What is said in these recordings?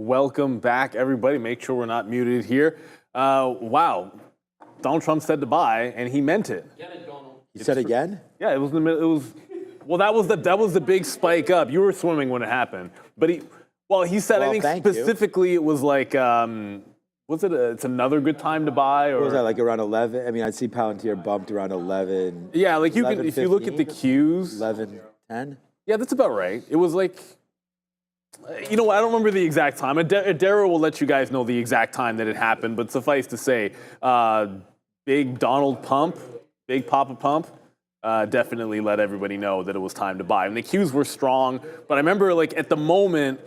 Welcome back, everybody. Make sure we're not muted here. Wow, Donald Trump said to buy, and he meant it. Get it, Donald. You said again? Yeah, it was in the middle. It was. Well, that was the big spike up. You were swimming when it happened, but he said. Well, I think thank you. specifically it was like. Was it? It's another good time to buy, or What was that, like around 11? I mean, I'd see Palantir bumped around 11. Yeah, like you 11, can if you look at the 15, cues. 11, 10? Yeah, that's about right. It was like. You know what? I don't remember the exact time. Adara will let you guys know the exact time that it happened, but suffice to say, big Donald pump, big Papa pump, definitely let everybody know that it was time to buy. And the cues were strong, but I remember like in the moment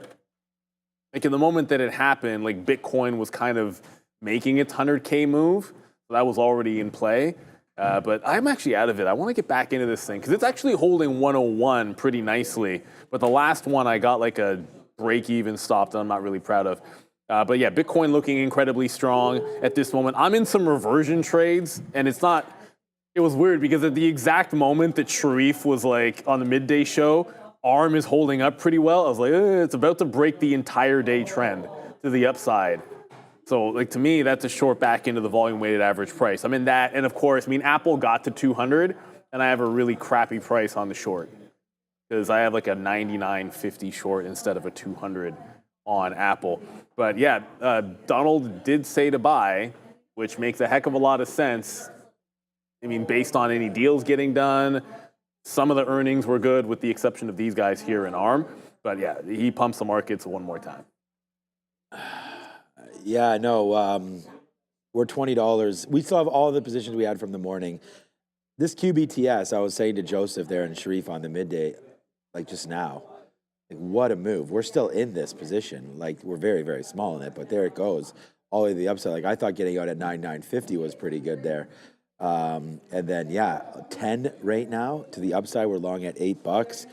that it happened, like Bitcoin was kind of making its 100K move. So that was already in play. But I'm actually out of it. I want to get back into this thing because it's actually holding 101 pretty nicely. But the last one I got like a break-even stop that I'm not really proud of. But yeah, Bitcoin looking incredibly strong at this moment. I'm in some reversion trades, and it was weird because at the exact moment that Sharif was like on the midday show, ARM is holding up pretty well. I was like, it's about to break the entire day trend to the upside. So like to me, that's a short back into the volume weighted average price. I'm in that, and of course, I mean, Apple got to 200, and I have a really crappy price on the short. Because I have like a 99.50 short instead of a 200 on Apple. But yeah, Donald did say to buy, which makes a heck of a lot of sense. I mean, based on any deals getting done, some of the earnings were good with the exception of these guys here in ARM. But yeah, he pumps the markets one more time. Yeah, no, we're $20. We still have all the positions we had from the morning. This QBTS, I was saying to Joseph there and Sharif on the midday, like just now, like what a move. We're still in this position. Like we're very, very small in it, but there it goes all the way to the upside. Like I thought getting out at 9,950 was pretty good there. And then, yeah, 10 right now to the upside. We're long at $8.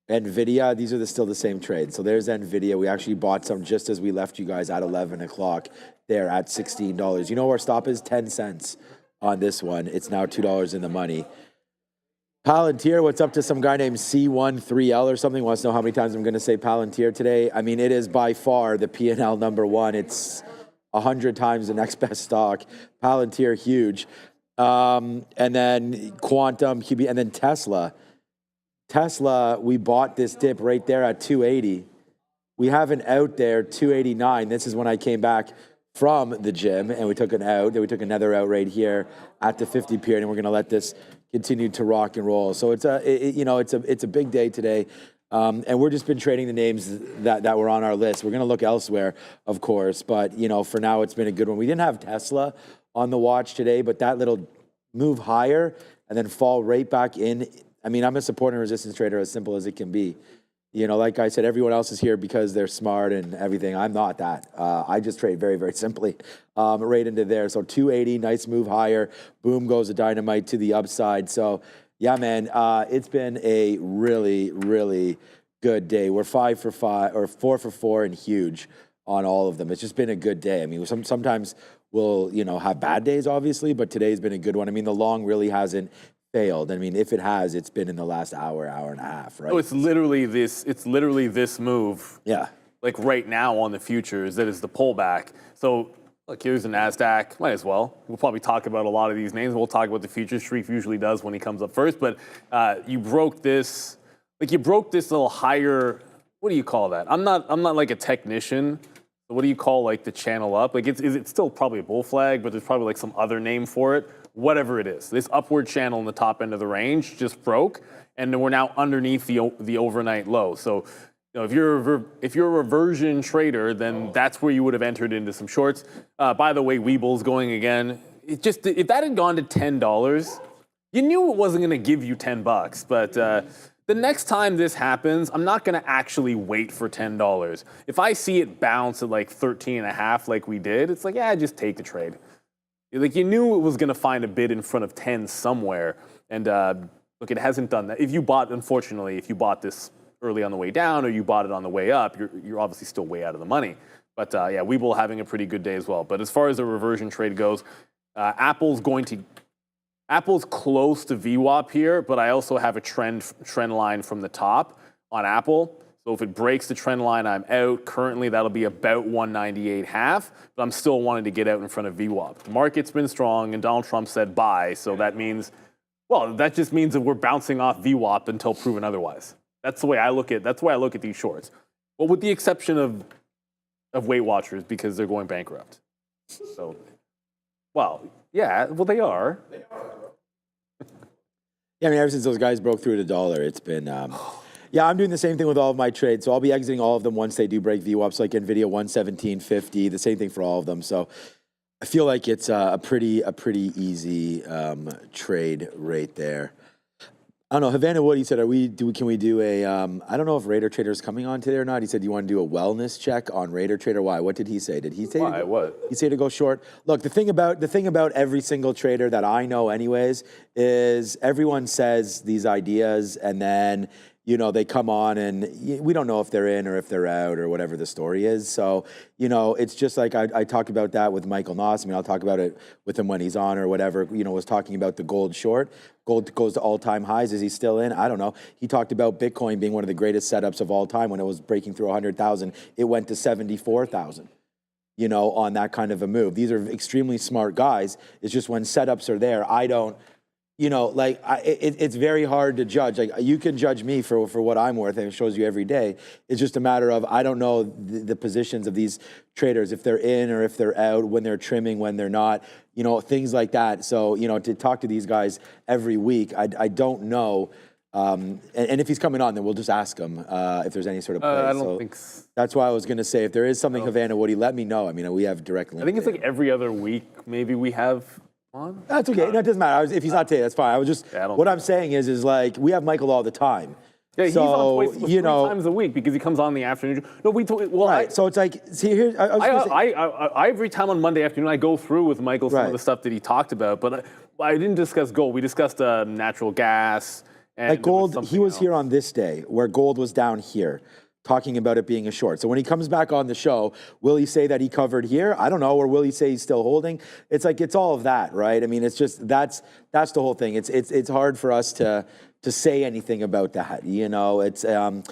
NVIDIA, these are still the same trade. So there's NVIDIA. We actually bought some just as we left you guys at 11 o'clock there at $16. You know where our stop is? 10 cents on this one. It's now $2 in the money. Palantir, what's up to some guy named C13L or something? Wants to know how many times I'm going to say Palantir today. I mean, it is by far the P&L number one. It's 100 times the next best stock. Palantir, huge. And then Quantum, QB, and then Tesla. Tesla, we bought this dip right there at 280. We have an out there, 289. This is when I came back from the gym and we took an out. Then we took another out right here at the 50 period, and we're going to let this continue to rock and roll. So it's a big day today. And we're just been trading the names that were on our list. We're going to look elsewhere, of course. But, for now, it's been a good one. We didn't have Tesla on the watch today, but that little move higher and then fall right back in. I mean, I'm a support and resistance trader, as simple as it can be. Like I said, everyone else is here because they're smart and everything. I'm not that. I just trade very, very simply right into there. So 280, nice move higher. Boom goes a dynamite to the upside. So, yeah, man, it's been a really, really good day. We're 5 for 5 or 4 for 4 and huge on all of them. It's just been a good day. I mean, sometimes we'll, have bad days, obviously, but today's been a good one. I mean, the long really hasn't failed. I mean, if it has, it's been in the last hour and a half, right? Oh, it's literally this move. Yeah. Like right now on the futures, that is the pullback. So look, here's the NASDAQ. Might as well. We'll probably talk about a lot of these names. We'll talk about the futures. Sharif usually does when he comes up first. But you broke this little higher. What do you call that? I'm not like a technician. What do you call like the channel up? Like it's still probably a bull flag, but there's probably like some other name for it. Whatever it is, this upward channel in the top end of the range just broke, and we're now underneath the overnight low. So, if you're a reversion trader, then that's where you would have entered into some shorts. By the way, Weeble's going again. If that had gone to $10, you knew it wasn't going to give you $10. But the next time this happens, I'm not going to actually wait for $10. If I see it bounce at like 13.5, like we did, it's like just take the trade. Like you knew it was going to find a bid in front of 10 somewhere, and look, it hasn't done that. If you bought this early on the way down, or you bought it on the way up, you're obviously still way out of the money. But Webull having a pretty good day as well. But as far as the reversion trade goes, Apple's close to VWAP here, but I also have a trend line from the top on Apple. So if it breaks the trend line, I'm out. Currently, that'll be about 198.5, but I'm still wanting to get out in front of VWAP. The market's been strong, and Donald Trump said buy, so that means, well, that just means that we're bouncing off VWAP until proven otherwise. That's the way I look at. That's the way I look at these shorts. Well, with the exception of Weight Watchers because they're going bankrupt. So, well, yeah, well they are. Yeah, I mean, ever since those guys broke through the $1, it's been. Yeah, I'm doing the same thing with all of my trades. So I'll be exiting all of them once they do break VWAPs, like NVIDIA 117.50, the same thing for all of them. So I feel like it's a pretty easy trade right there. I don't know, Havana Wood, he said, can we do a, I don't know if Raider Trader is coming on today or not. He said, do you want to do a wellness check on Raider Trader? Why? What did he say? Did he say? Why? What? He said to go short. Look, the thing about every single trader that I know anyways is everyone says these ideas and then, you know, they come on and we don't know if they're in or if they're out or whatever the story is. So, you know, it's just like I talk about that with Michael Noss. I mean, I'll talk about it with him when he's on or whatever, you know, was talking about the gold short. Gold goes to all-time highs. Is he still in? I don't know. He talked about Bitcoin being one of the greatest setups of all time. When it was breaking through 100,000, it went to 74,000, you know, on that kind of a move. These are extremely smart guys. It's just when setups are there, I don't, you know, like it's very hard to judge. Like you can judge me for what I'm worth, and it shows you every day. It's just a matter of I don't know the positions of these traders, if they're in or if they're out, when they're trimming, when they're not, you know, things like that. So, you know, to talk to these guys every week, I don't know. And if he's coming on, then we'll just ask him if there's any sort of play. I don't think so. That's why I was going to say, if there is something Havana Woody, let me know. I mean, we have direct link. I think it's like every other week, maybe we have on. That's okay. That doesn't matter. If he's not today, that's fine. I was just, what I'm saying is like, we have Michael all the time. Yeah, he's on twice, three times a week because he comes on in the afternoon. No, right. So it's like, see here, I every time on Monday afternoon I go through with Michael some of the stuff that he talked about, but I didn't discuss gold. We discussed natural gas. And like gold, he was here on this day where gold was down here, talking about it being a short. So when he comes back on the show, will he say that he covered here? I don't know. Or will he say he's still holding? It's like, it's all of that, right? I mean, it's just, that's the whole thing. It's hard for us to say anything about that, you know. It's an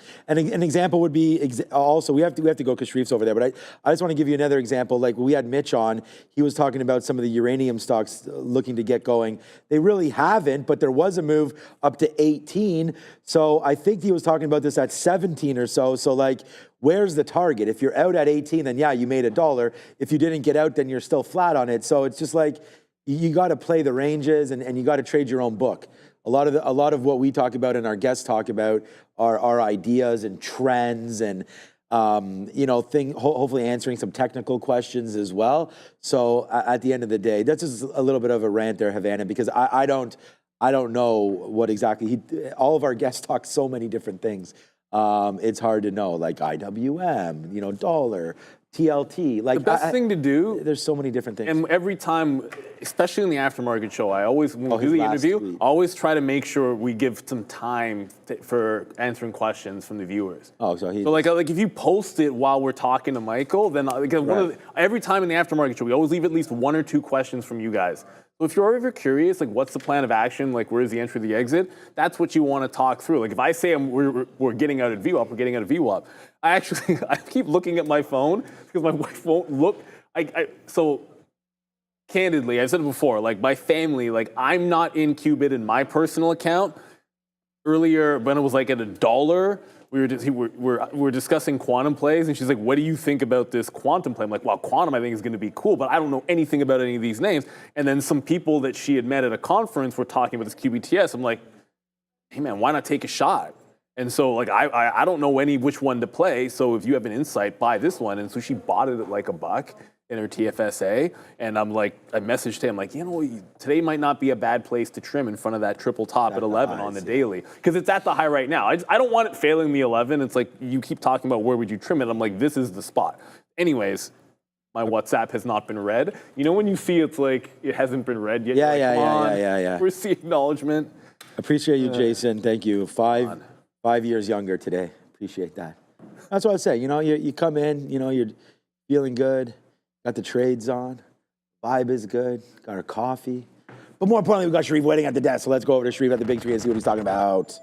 example would be also we have to go because Sharif's over there, but I just want to give you another example. Like we had Mitch on, he was talking about some of the uranium stocks looking to get going. They really haven't, but there was a move up to 18. So I think he was talking about this at 17 or so. So like, where's the target? If you're out at 18, then yeah, you made $1. If you didn't get out, then you're still flat on it. So it's just like you got to play the ranges and you got to trade your own book. A lot of what we talk about and our guests talk about are ideas and trends and you know, hopefully answering some technical questions as well. So at the end of the day, that's just a little bit of a rant there, Havana, because I don't know what exactly all of our guests talk so many different things. It's hard to know, like IWM, you know, dollar, TLT. Like the best thing to do. There's so many different things. And every time, especially in the aftermarket show, I always, when we do the interview, I always try to make sure we give some time for answering questions from the viewers. Oh, so like if you post it while we're talking to Michael, then every time in the aftermarket show, we always leave at least 1 or 2 questions from you guys. So if you're ever curious, like what's the plan of action, like where's the entry, the exit, that's what you want to talk through. Like if I say we're getting out of VWAP, we're getting out of VWAP, I keep looking at my phone because my wife won't look. So candidly, I've said it before, like my family, like I'm not in Qubit in my personal account. Earlier, when it was like at $1, we were discussing quantum plays, and she's like, what do you think about this quantum play? I'm like, well, quantum I think is going to be cool, but I don't know anything about any of these names. And then some people that she had met at a conference were talking about this QBTS. I'm like, hey man, why not take a shot? And so like I don't know which one to play, so if you have an insight, buy this one. And so she bought it at like $1 in her TFSA, and I'm like, I messaged him like, you know, today might not be a bad place to trim in front of that triple top at 11 on the daily, because it's at the high right now. I don't want it failing the 11. It's like you keep talking about where would you trim it. I'm like, this is the spot. Anyways, my WhatsApp has not been read. You know when you see it's like it hasn't been read yet? Yeah. Where's the acknowledgement? Appreciate you, Jason. Thank you. 5 years younger today. Appreciate that. That's what I say. You know, you come in, you know, you're feeling good. Got the trades on. Vibe is good. Got our coffee. But more importantly, we got Sharif waiting at the desk. So let's go over to Sharif at the big tree and see what he's talking about.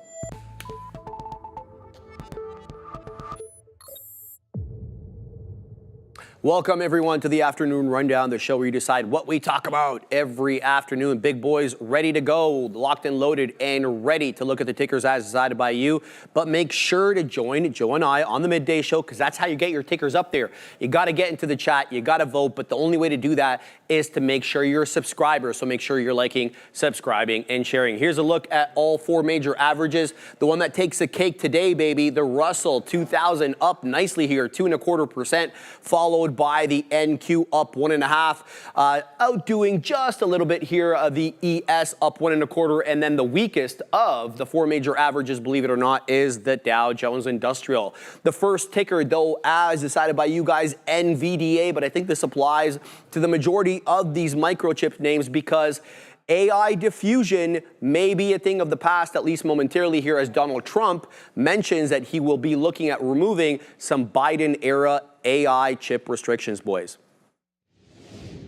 Welcome, everyone, to the Afternoon Rundown, the show where you decide what we talk about every afternoon. Big boys ready to go, locked and loaded, and ready to look at the tickers as decided by you. But make sure to join Joe and I on the midday show, because that's how you get your tickers up there. You got to get into the chat, you got to vote, but the only way to do that is to make sure you're a subscriber. So make sure you're liking, subscribing, and sharing. Here's a look at all four major averages. The one that takes the cake today, baby, the Russell 2000 up nicely here, 2.25%, followed by the NQ up 1.5%, outdoing just a little bit here, the ES up 1.25%, and then the weakest of the four major averages, believe it or not, is the Dow Jones Industrial. The first ticker, though, as decided by you guys, NVDA, but I think this applies to the majority of these microchip names because AI diffusion may be a thing of the past, at least momentarily here, as Donald Trump mentions that he will be looking at removing some Biden-era AI chip restrictions, boys.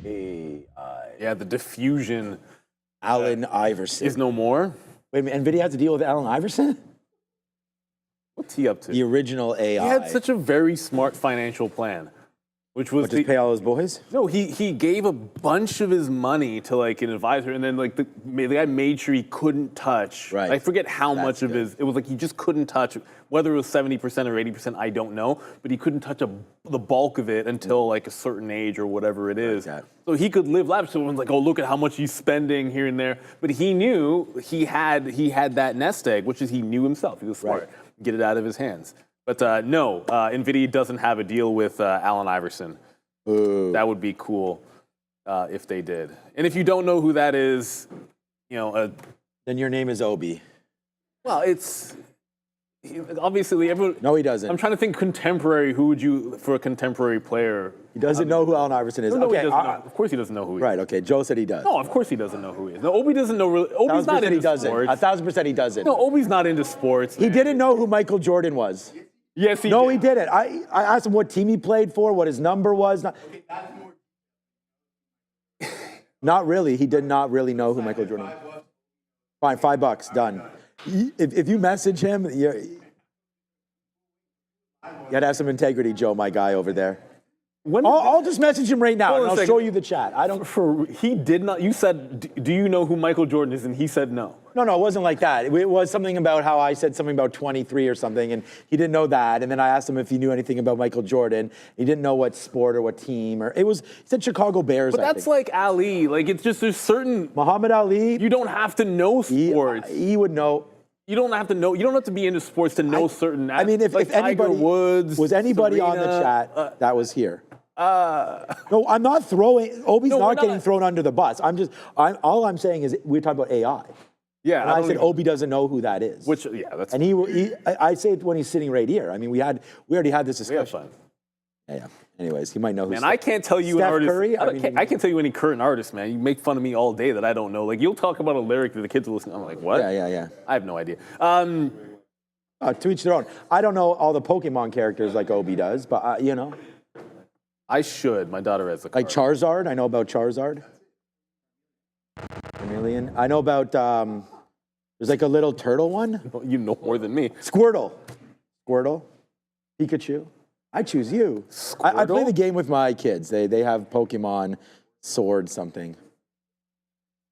AI. Yeah, the diffusion Allen Iverson. is no more. Wait a minute, NVIDIA has to deal with Allen Iverson? What's he up to? The original AI. He had such a very smart financial plan, which was Just pay all his boys? no, he gave a bunch of his money to like an advisor, and then like the guy made sure he couldn't touch. Right. I forget how That's much of good. his. It was like he just couldn't touch. Whether it was 70% or 80%, I don't know. But he couldn't touch the bulk of it until like a certain age or whatever it is. that. So he could live lavish. So everyone's like, oh, look at how much he's spending here and there. But he knew he had that nest egg, which is he knew himself. He was smart. Right. Get it out of his hands. But no, NVIDIA doesn't have a deal with Allen Iverson. Ooh. That would be cool if they did. And if you don't know who that is, you know, Then your name is Obi. well, obviously everyone. No, he doesn't. I'm trying to think contemporary. Who would you for a contemporary player? He doesn't know who Allen Iverson is. No, Okay, he doesn't know. Of course he doesn't know who he is. right, okay. Joe said he does. No, of course he doesn't know who he is. No, Obi doesn't know really. Obi's not 1,000% into he doesn't. sports. 1,000% he doesn't. No, Obi's not into sports. He man. didn't know who Michael Jordan was. Yes, he No, did. he didn't. I asked him what team he played for, what his number was. Not really. He did not really know who Michael Jordan was. Fine, $5, done. If you message him, you gotta have some integrity, Joe, my guy over there. When I'll just message him right now, Hold and on a I'll second. show you the chat. I don't. he did not. You said, do you know who Michael Jordan is? And he said no. No, it wasn't like that. It was something about how I said something about 23 or something, and he didn't know that. And then I asked him if he knew anything about Michael Jordan. He didn't know what sport or what team, or he said Chicago Bears. But that's like Ali. Like it's just there's certain. Muhammad Ali. You don't have to know sports. He would know. You don't have to know. You don't have to be into sports to know certain. I mean, if like anybody Tiger Woods, was anybody on the Serena, chat that was here. No, I'm not throwing. Obi's No, we're not getting not. thrown under the bus. All I'm saying is we're talking about AI. Yeah, And I don't said even- Obi doesn't know who that is. Which yeah, that's And I say it when he's sitting right here. I mean, we already had this yeah, discussion. fine. Yeah. Anyways, he might know who. Man, I can't tell you an Steph artist. Curry? I can't tell you any current artist, man. You make fun of me all day that I don't know. Like you'll talk about a lyric that the kids will listen. I'm like, what? Yeah. I have no idea. To each their own. I don't know all the Pokemon characters like Obi does, but you know, I should. My daughter has a card. like Charizard. I know about Charizard. Chameleon. I know about. There's like a little turtle one. You know more than me. Squirtle. Pikachu. I choose you. I play Squirtle? the game with my kids. They have Pokemon Sword something.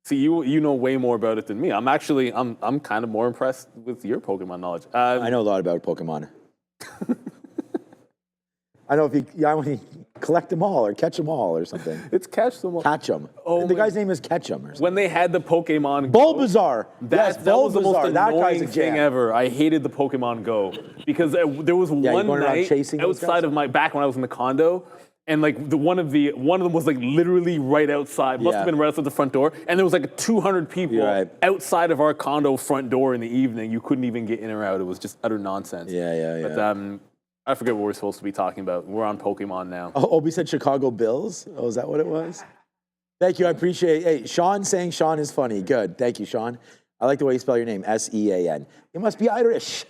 See, you know way more about it than me. I'm kind of more impressed with your Pokemon knowledge. I know a lot about Pokemon. I know if you collect them all or catch them all or something. It's catch them all. Catch them. Oh the my- guy's name is Ketchum or something. When they had the Pokemon Go, Bulbasaur. Yes, that was the most Bulbasaur. That guy's a annoying thing jam. ever. I hated the Pokemon Go because there was you one going around night chasing those outside guys? of back when I was in the condo, and like one of them was like literally right outside. Must Yeah. have been right outside the front door, and there was like 200 people You're right. outside of our condo front door in the evening. You couldn't even get in or out. It was just utter nonsense. Yeah. But I forget what we're supposed to be talking about. We're on Pokemon now. Oh, Obi said Chicago Bills. Oh, is that what it was? Thank you. I appreciate it. Hey, Sean saying Sean is funny. Good. Thank you, Sean. I like the way you spell your name. S-E-A-N. You must be Irish.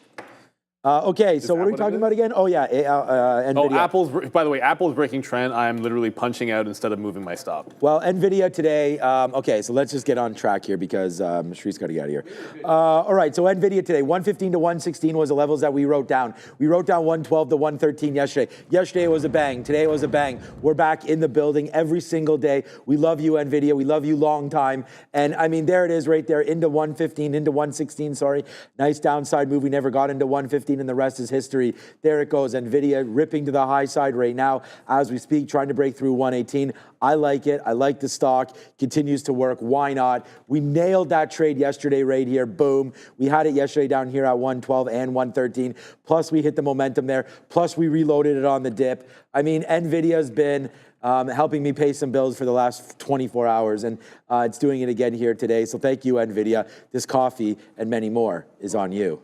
Okay, so what are we what it talking is? about again? Oh, yeah, NVIDIA. Oh, by the way, Apple's breaking trend. I'm literally punching out instead of moving my stop. Well, NVIDIA today, okay, so let's just get on track here because Shree's got to get out of here. All right, so NVIDIA today, 115 to 116 was the levels that we wrote down. We wrote down 112 to 113 yesterday. Yesterday was a bang. Today was a bang. We're back in the building every single day. We love you, NVIDIA. We love you long time. And I mean, there it is right there, into 115, into 116, sorry. Nice downside move. We never got into 115 and the rest is history. There it goes. NVIDIA ripping to the high side right now as we speak, trying to break through 118. I like it. I like the stock. Continues to work. Why not? We nailed that trade yesterday right here. Boom. We had it yesterday down here at 112 and 113. Plus, we hit the momentum there. Plus, we reloaded it on the dip. I mean, NVIDIA's been helping me pay some bills for the last 24 hours, and it's doing it again here today. So thank you, NVIDIA. This coffee and many more is on you.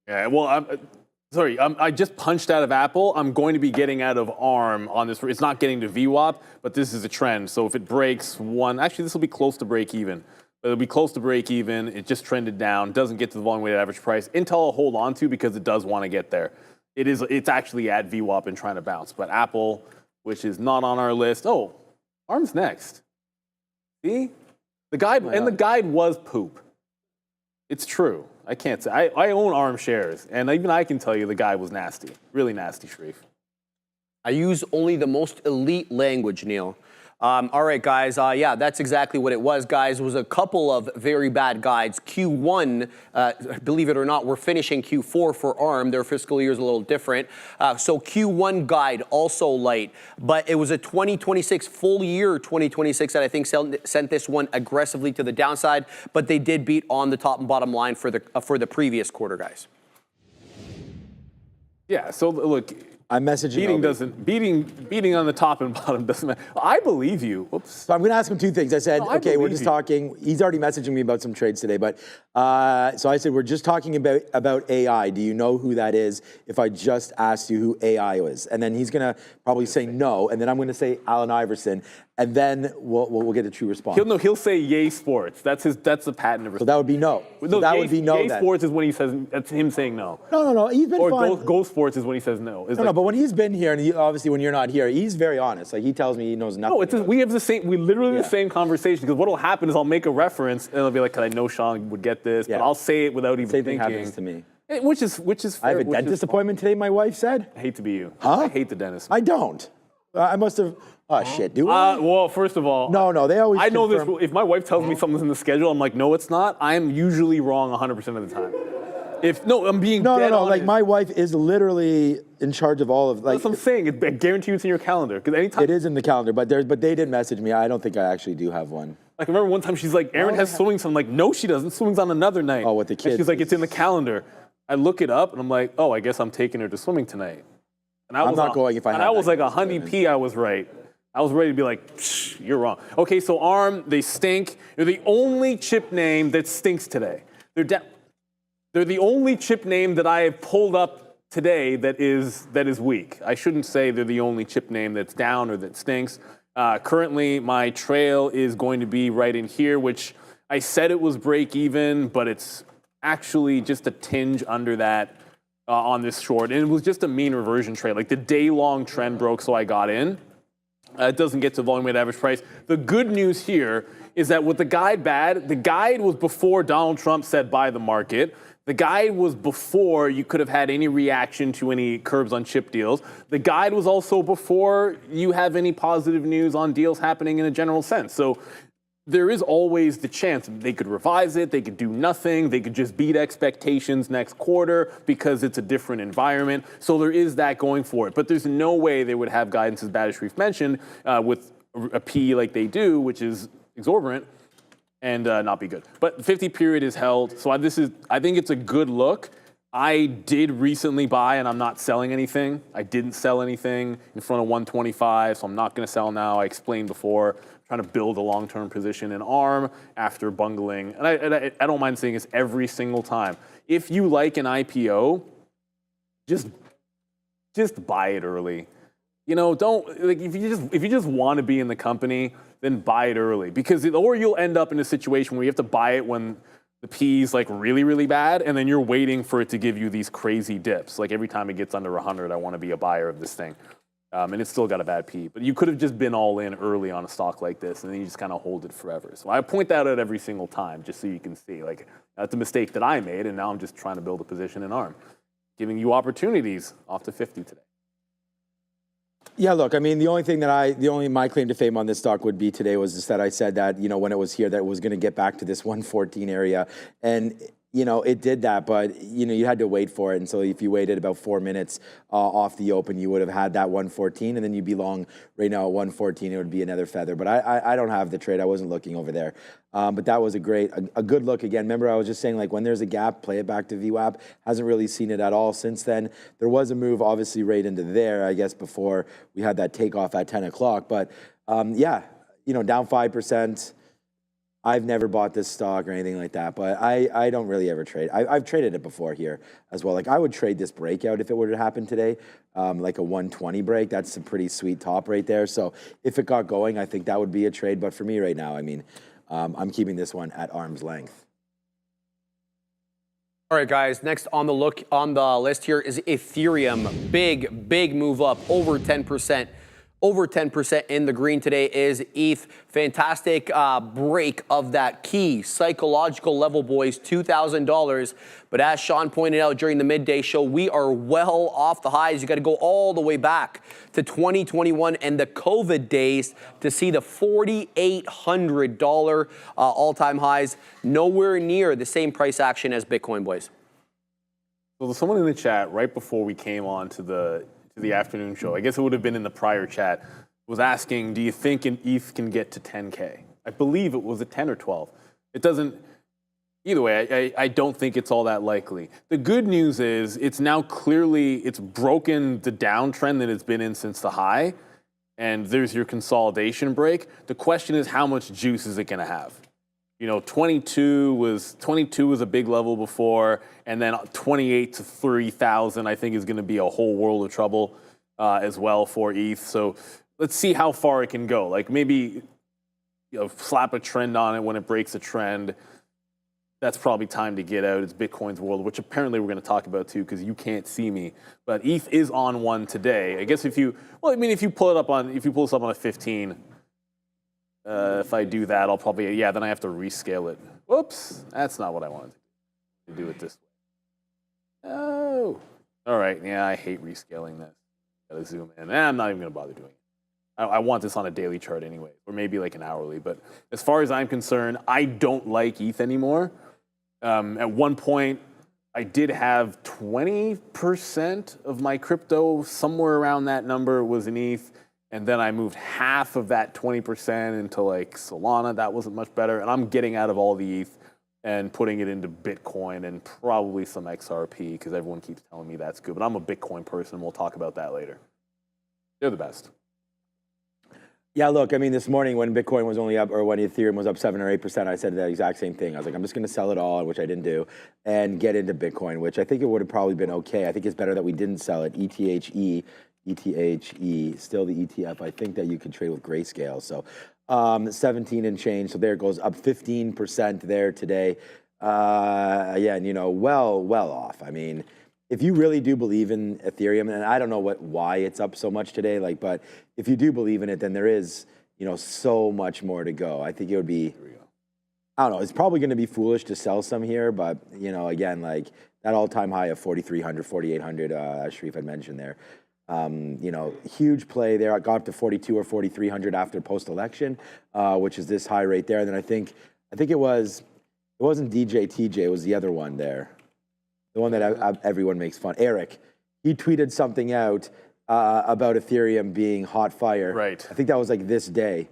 Yeah, well, I just punched out of Apple. I'm going to be getting out of ARM on this. It's not getting to VWAP, but this is a trend. So if it breaks actually this will be close to break even. But it'll be close to break even. It just trended down. Doesn't get to the volume weighted average price. Intel I'll hold on to because it does want to get there. It's actually at VWAP and trying to bounce. But Apple, which is not on our list. Oh, ARM's next. See? The guide the guide was poop. It's true. I can't say. I own ARM shares, and even I can tell you the guy was nasty. Really nasty, Shreve. I use only the most elite language, Neil. All right, guys. Yeah, that's exactly what it was, guys. It was a couple of very bad guides. Q1, believe it or not, we're finishing Q4 for ARM. Their fiscal year is a little different. So Q1 guide, also light. But it was a 2026, full year 2026 that I think sent this one aggressively to the downside. But they did beat on the top and bottom line for the previous quarter, guys. Yeah, so look, I'm messaging beating on the top and bottom doesn't matter. I believe you. Whoops. So I'm going to ask him two things. I said, okay, we're just you. talking. He's already messaging me about some trades today, but so I said, we're just talking about AI. Do you know who that is? If I just asked you who AI is, and then he's going to probably say no, and then I'm going to say Allen Iverson, and then we'll get a true response. He'll say Yay Sports. That's the patent of response. So that would be no. So that would be no. Yay then. Sports is when he says that's him saying no. No. He's been fine. Or Go Sports is when he says no. No, but when he's been here, and obviously when you're not here, he's very honest. Like he tells me he knows nothing. No, we have the same. We literally the same conversation. Because what will happen is I'll make a reference and I'll be like, "Cause I know Sean would get this," but I'll say it without even Same thinking. thing happens to me. Which is fair, I have a dentist appointment today. My wife said. I hate to be you. Huh? I hate the dentist. I don't. I must have. Oh shit, do I? Well, first of all, no. They always. I know confirm. this. If my wife tells me something's in the schedule, I'm like, no, it's not. I'm usually wrong 100% of the time. I'm being dead honest. Like my wife is literally in charge of all of. Like, that's what I'm saying. I guarantee you it's in your calendar. Because anytime it is in the calendar, but they did message me. I don't think I actually do have one. Like I remember one time she's like, Aaron has swimming. So I'm like, no, she doesn't. Swimming's on another night. Oh, with the kids. And she's like, it's in the calendar. I look it up and I'm like, oh, I guess I'm taking her to swimming tonight. And I'm not going if I. And I was like a honey pea. I was right. I was ready to be like, you're wrong. Okay, so ARM, they stink. They're the only chip name that stinks today. They're the only chip name that I have pulled up today that is weak. I shouldn't say they're the only chip name that's down or that stinks. Currently, my trail is going to be right in here, which I said it was break even, but it's actually just a tinge under that on this short. And it was just a mean reversion trade. Like the day-long trend broke, so I got in. It doesn't get to volume weighted average price. The good news here is that with the guide bad, the guide was before Donald Trump said buy the market. The guide was before you could have had any reaction to any curbs on chip deals. The guide was also before you have any positive news on deals happening in a general sense. So there is always the chance they could revise it, they could do nothing, they could just beat expectations next quarter because it's a different environment. So there is that going for it. But there's no way they would have guidance as bad as Sharif mentioned with a P like they do, which is exorbitant, and not be good. But 50 period is held. So I think it's a good look. I did recently buy, and I'm not selling anything. I didn't sell anything in front of 125, so I'm not going to sell now. I explained before. Trying to build a long-term position in ARM after bungling. And I don't mind saying this every single time. If you like an IPO, just buy it early. You know, don't like if you just want to be in the company, then buy it early or you'll end up in a situation where you have to buy it when the P's like really, really bad, and then you're waiting for it to give you these crazy dips. Like every time it gets under 100, I want to be a buyer of this thing. And it's still got a bad P. But you could have just been all in early on a stock like this, and then you just kind of hold it forever. So I point that out every single time just so you can see. Like, that's a mistake that I made, and now I'm just trying to build a position in ARM. Giving you opportunities off to 50 today. Yeah, look, I mean, my claim to fame on this stock would be today was just that I said that, when it was here, that it was going to get back to this 114 area. And, it did that, but, you had to wait for it. And so if you waited about 4 minutes off the open, you would have had that 114, and then you'd be long right now at 114. It would be another feather. But I don't have the trade. I wasn't looking over there. But that was a good look again. Remember, I was just saying, like, when there's a gap, play it back to VWAP. Hasn't really seen it at all since then. There was a move, obviously, right into there, I guess, before we had that takeoff at 10 o'clock. But, yeah, down 5%. I've never bought this stock or anything like that, but I don't really ever trade. I've traded it before here as well. Like, I would trade this breakout if it were to happen today, like a 120 break. That's a pretty sweet top right there. So if it got going, I think that would be a trade. But for me right now, I mean, I'm keeping this one at arm's length. All right, guys, next on the list here is Ethereum. Big move up, over 10%. Over 10% in the green today is ETH. Fantastic break of that key psychological level, boys, $2,000. But as Sean pointed out during the midday show, we are well off the highs. You got to go all the way back to 2021 and the COVID days to see the $4,800 all-time highs. Nowhere near the same price action as Bitcoin, boys. So there's someone in the chat right before we came on to the afternoon show, I guess it would have been in the prior chat, was asking, do you think an ETH can get to 10K? I believe it was at 10 or 12. It doesn't, either way, I don't think it's all that likely. The good news is it's now it's broken the downtrend that it's been in since the high, and there's your consolidation break. The question is, how much juice is it going to have? 22 was a big level before, and then 28 to 3,000 I think is going to be a whole world of trouble as well for ETH. So let's see how far it can go. Like maybe slap a trend on it when it breaks a trend. That's probably time to get out. It's Bitcoin's world, which apparently we're going to talk about too because you can't see me. But ETH is on one today. I guess if you pull this up on a 15. If I do that, I'll probably, then I have to rescale it. Whoops, that's not what I wanted to do it this way. Oh, all right, yeah, I hate rescaling this. Gotta zoom in. I'm not even gonna bother doing it. I want this on a daily chart anyway, or maybe like an hourly, but as far as I'm concerned, I don't like ETH anymore. At one point, I did have 20% of my crypto, somewhere around that number was in ETH. And then I moved half of that 20% into like Solana. That wasn't much better. And I'm getting out of all the ETH and putting it into Bitcoin and probably some XRP because everyone keeps telling me that's good. But I'm a Bitcoin person. We'll talk about that later. They're the best. Yeah, look, I mean, this morning when Bitcoin was only up, or when Ethereum was up 7 or 8%, I said that exact same thing. I was like, I'm just going to sell it all, which I didn't do, and get into Bitcoin, which I think it would have probably been okay. I think it's better that we didn't sell it. ETHE, still the ETF. I think that you can trade with Grayscale. So 17 and change. So there it goes, up 15% there today. Yeah, and well off. I mean, if you really do believe in Ethereum, and I don't know why it's up so much today, but if you do believe in it, then there is, so much more to go. I think it would be, I don't know, it's probably going to be foolish to sell some here, but, again, like that all-time high of 4,300, 4,800, as Sharif had mentioned there. Huge play there. It got up to 42 or 4,300 after post-election, which is this high right there. And then I think it wasn't DJ TJ, it was the other one there. The one that everyone makes fun. Eric, he tweeted something out about Ethereum being hot fire. Right. I think that was like this day.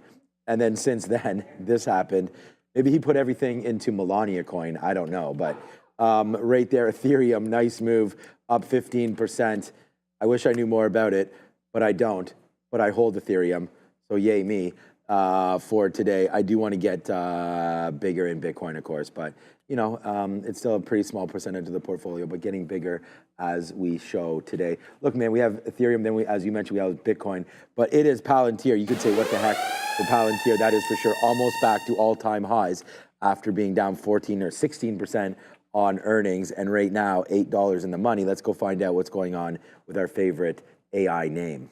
And then since then, this happened. Maybe he put everything into Melania coin. I don't know. But right there, Ethereum, nice move, up 15%. I wish I knew more about it, but I don't. But I hold Ethereum, so yay me for today. I do want to get bigger in Bitcoin, of course, but it's still a pretty small percentage of the portfolio, but getting bigger as we show today. Look, man, we have Ethereum, then as you mentioned, we have Bitcoin, but it is Palantir. You could say, what the heck, for Palantir, that is for sure almost back to all-time highs. after being down 14 or 16% on earnings, and right now $8 in the money. Let's go find out what's going on with our favorite AI name.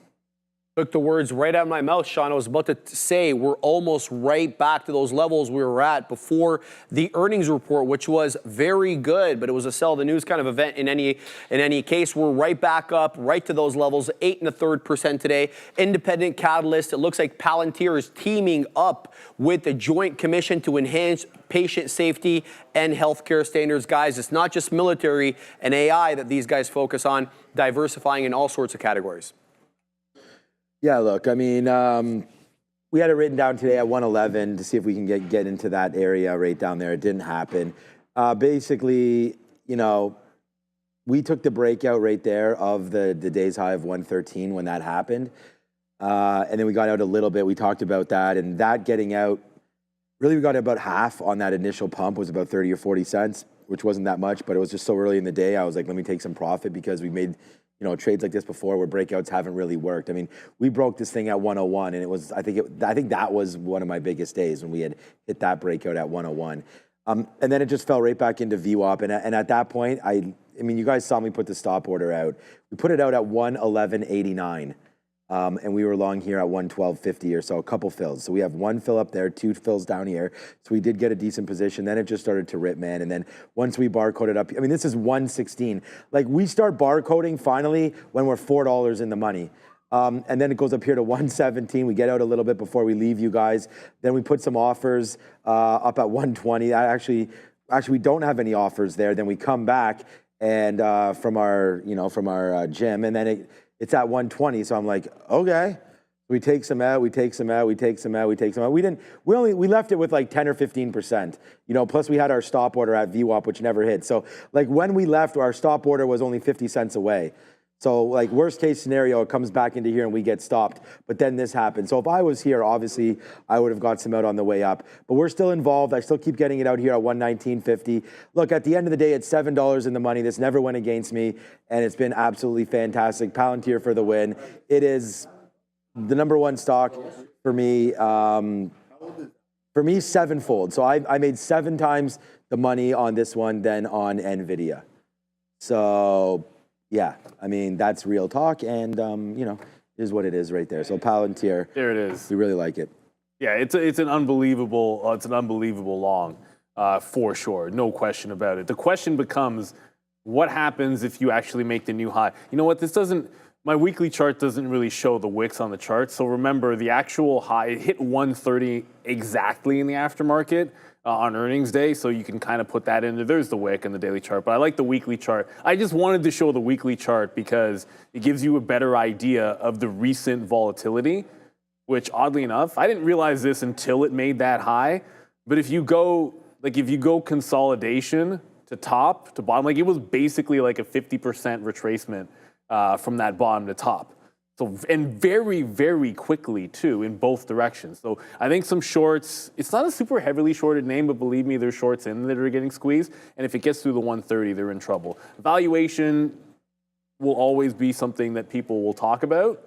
Took the words right out of my mouth, Sean. I was about to say we're almost right back to those levels we were at before the earnings report, which was very good, but it was a sell the news kind of event in any case. We're right back up, right to those levels, 8 1/3% today. Independent catalyst. It looks like Palantir is teaming up with the Joint Commission to enhance patient safety and healthcare standards. Guys, it's not just military and AI that these guys focus on, diversifying in all sorts of categories. Yeah, look, I mean, we had it written down today at 111 to see if we can get into that area right down there. It didn't happen. Basically, you know, we took the breakout right there of the day's high of 113 when that happened. And then we got out a little bit. We talked about that, and that getting out, really we got about half on that initial pump, was about 30 or 40 cents, which wasn't that much, but it was just so early in the day. I was like, let me take some profit because we made, you know, trades like this before where breakouts haven't really worked. I mean, we broke this thing at 101, and it was, I think that was one of my biggest days when we had hit that breakout at 101. And then it just fell right back into VWAP. And at that point, I mean, you guys saw me put the stop order out. We put it out at 111.89. And we were long here at 112.50 or so, a couple fills. So we have one fill up there, two fills down here. So we did get a decent position. Then it just started to rip, man. And then once we barcoded up, I mean, this is 116. Like, we start barcoding finally when we're $4 in the money. And then it goes up here to 117. We get out a little bit before we leave you guys. Then we put some offers up at 120. Actually, we don't have any offers there. Then we come back and from our gym, and then it's at 120, so I'm like, okay. We take some out, we take some out, we take some out, we take some out. We left it with like 10 or 15%, you know, plus we had our stop order at VWAP, which never hit. So like when we left, our stop order was only 50 cents away. So like worst case scenario, it comes back into here and we get stopped, but then this happened. So if I was here, obviously I would have got some out on the way up, but we're still involved. I still keep getting it out here at 119.50. Look, at the end of the day, it's $7 in the money. This never went against me, and it's been absolutely fantastic. Palantir for the win. It is the number one stock for me. For me, sevenfold. So I made 7 times the money on this one than on NVIDIA. So yeah, I mean, that's real talk, and you know, is what it is right there. So Palantir, there it is. We really like it. Yeah, it's an unbelievable long for sure, no question about it. The question becomes, what happens if you actually make the new high? You know what? My weekly chart doesn't really show the wicks on the chart. So remember, the actual high, it hit 130 exactly in the aftermarket on earnings day. So you can kind of put that in there. There's the wick in the daily chart, but I like the weekly chart. I just wanted to show the weekly chart because it gives you a better idea of the recent volatility, which oddly enough, I didn't realize this until it made that high. But if you go consolidation to top to bottom, like it was basically like a 50% retracement from that bottom to top. So, and very, very quickly too in both directions. So I think some shorts, it's not a super heavily shorted name, but believe me, there's shorts in that are getting squeezed. And if it gets through the 130, they're in trouble. Valuation will always be something that people will talk about.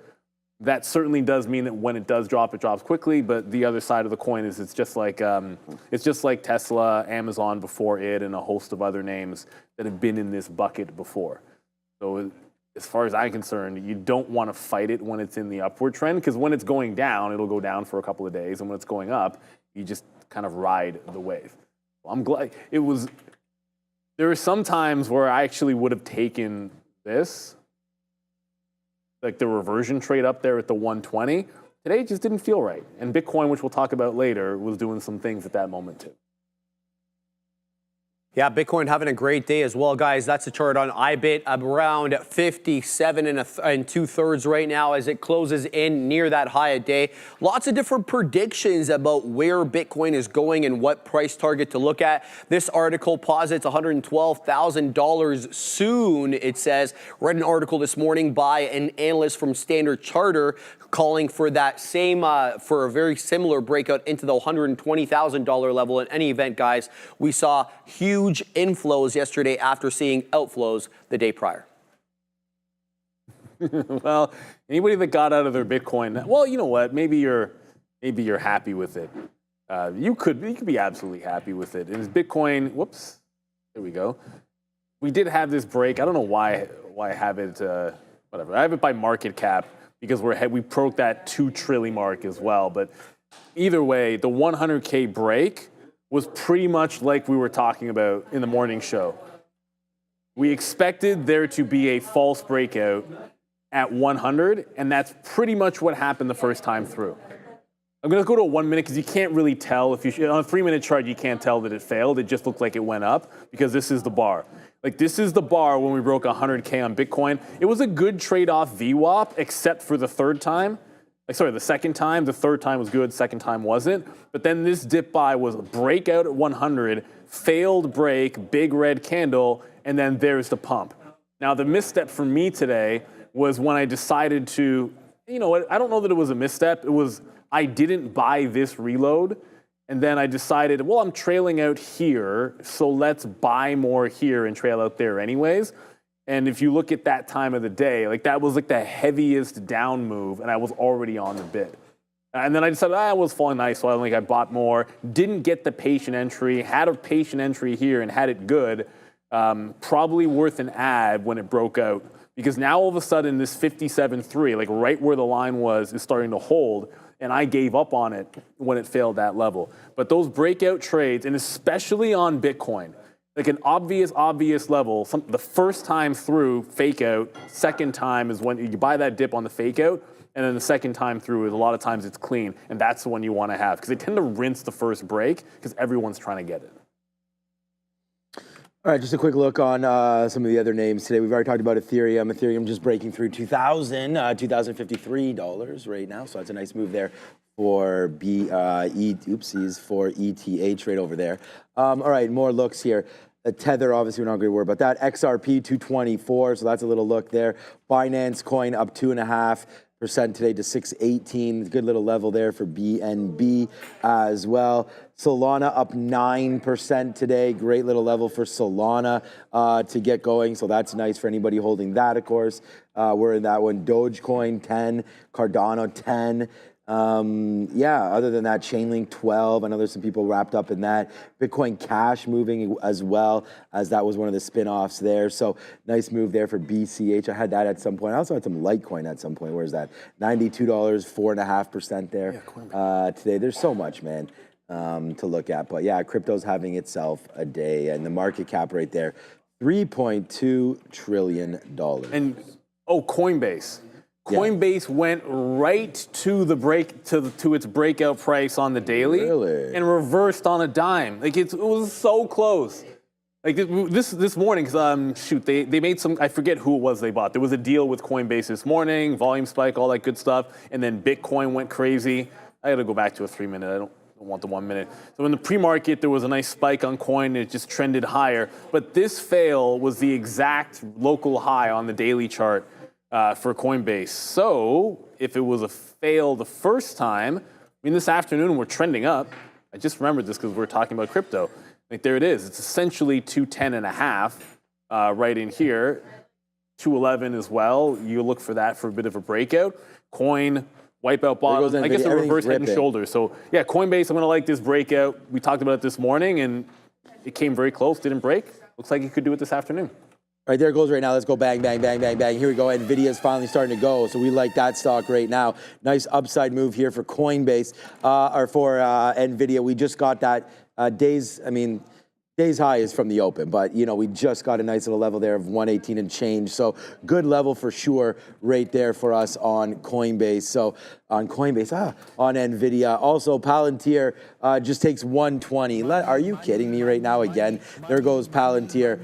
That certainly does mean that when it does drop, it drops quickly. But the other side of the coin is it's just like Tesla, Amazon before it, and a host of other names that have been in this bucket before. So as far as I'm concerned, you don't want to fight it when it's in the upward trend, because when it's going down, it'll go down for a couple of days. And when it's going up, you just kind of ride the wave. Well, I'm glad it was. There are some times where I actually would have taken this, like the reversion trade up there at the 120. Today it just didn't feel right. And Bitcoin, which we'll talk about later, was doing some things at that moment too. Yeah, Bitcoin having a great day as well, guys. That's the chart on IBIT, around 57 and 2/3 right now as it closes in near that high a day. Lots of different predictions about where Bitcoin is going and what price target to look at. This article posits $112,000 soon, it says. Read an article this morning by an analyst from Standard Charter calling for that same, for a very similar breakout into the $120,000 level. In any event, guys, we saw huge inflows yesterday after seeing outflows the day prior. Well, anybody that got out of their Bitcoin, well, you know what? Maybe you're happy with it. you could be absolutely happy with it. And Bitcoin, whoops, there we go. We did have this break. I don't know why I have it, whatever. I have it by market cap because we broke that 2 trillion mark as well. But either way, the 100K break was pretty much like we were talking about in the morning show. We expected there to be a false breakout at 100, and that's pretty much what happened the first time through. I'm going to go to a 1 minute because you can't really tell. On a 3-minute chart, you can't tell that it failed. It just looked like it went up because this is the bar. Like, this is the bar when we broke 100K on Bitcoin. It was a good trade-off VWAP, except for the third time. The second time. The third time was good, second time wasn't. But then this dip buy was a breakout at 100, failed break, big red candle, and then there's the pump. Now, the misstep for me today was when I decided to, you know what, I don't know that it was a misstep. It was, I didn't buy this reload. And then I decided, well, I'm trailing out here, so let's buy more here and trail out there anyways. And if you look at that time of the day, like that was like the heaviest down move, and I was already on the bid. And then I decided, it was falling nice, so I bought more. Didn't get the patient entry, had a patient entry here and had it good. Probably worth an add when it broke out. Because now all of a sudden this 57.3, like right where the line was, is starting to hold. And I gave up on it when it failed that level. But those breakout trades, and especially on Bitcoin, like an obvious level, the first time through, fake out. Second time is when you buy that dip on the fake out. And then the second time through is a lot of times it's clean. And that's the one you want to have. Because they tend to rinse the first break because everyone's trying to get it. All right, just a quick look on some of the other names today. We've already talked about Ethereum. Ethereum just breaking through $2,053 right now. So that's a nice move there for for ETH right over there. All right, more looks here. Tether, obviously, we're not going to worry about that. XRP 224, so that's a little look there. Binance Coin up 2.5% today to 618. Good little level there for BNB as well. Solana up 9% today. Great little level for Solana to get going. So that's nice for anybody holding that, of course. We're in that one. Dogecoin 10, Cardano 10. Other than that, Chainlink 12. I know there's some people wrapped up in that. Bitcoin Cash moving as well, as that was one of the spin-offs there. So nice move there for BCH. I had that at some point. I also had some Litecoin at some point. Where's that? $92, 4.5% there today. There's so much, man, to look at. But yeah, crypto's having itself a day. And the market cap right there, $3.2 trillion. And, Coinbase. Coinbase went right to the to its breakout price on the daily and reversed on a dime. Like it was so close. Like this morning, they made some. I forget who it was they bought. There was a deal with Coinbase this morning, volume spike, all that good stuff, and then Bitcoin went crazy. I got to go back to a 3-minute. I don't want the 1 minute. So in the pre-market, there was a nice spike on coin, and it just trended higher. But this fail was the exact local high on the daily chart. For Coinbase. So if it was a fail the first time, this afternoon we're trending up. I just remembered this because we're talking about crypto. Like there it is. It's essentially 210.5 right in here. 211 as well. You look for that for a bit of a breakout. Coin, wipeout bottom. I guess a reverse head and shoulders. So yeah, Coinbase, I'm going to like this breakout. We talked about it this morning and it came very close, didn't break. Looks like you could do it this afternoon. All right, there it goes right now. Let's go bang, bang, bang, bang, bang. Here we go. NVIDIA's finally starting to go, so we like that stock right now. Nice upside move here for Coinbase, or for NVIDIA. We just got that days high is from the open, but, we just got a nice little level there of 118 and change. So good level for sure right there for us on Coinbase. So on Coinbase, on NVIDIA. Also, Palantir just takes 120. Are you kidding me right now again? There goes Palantir.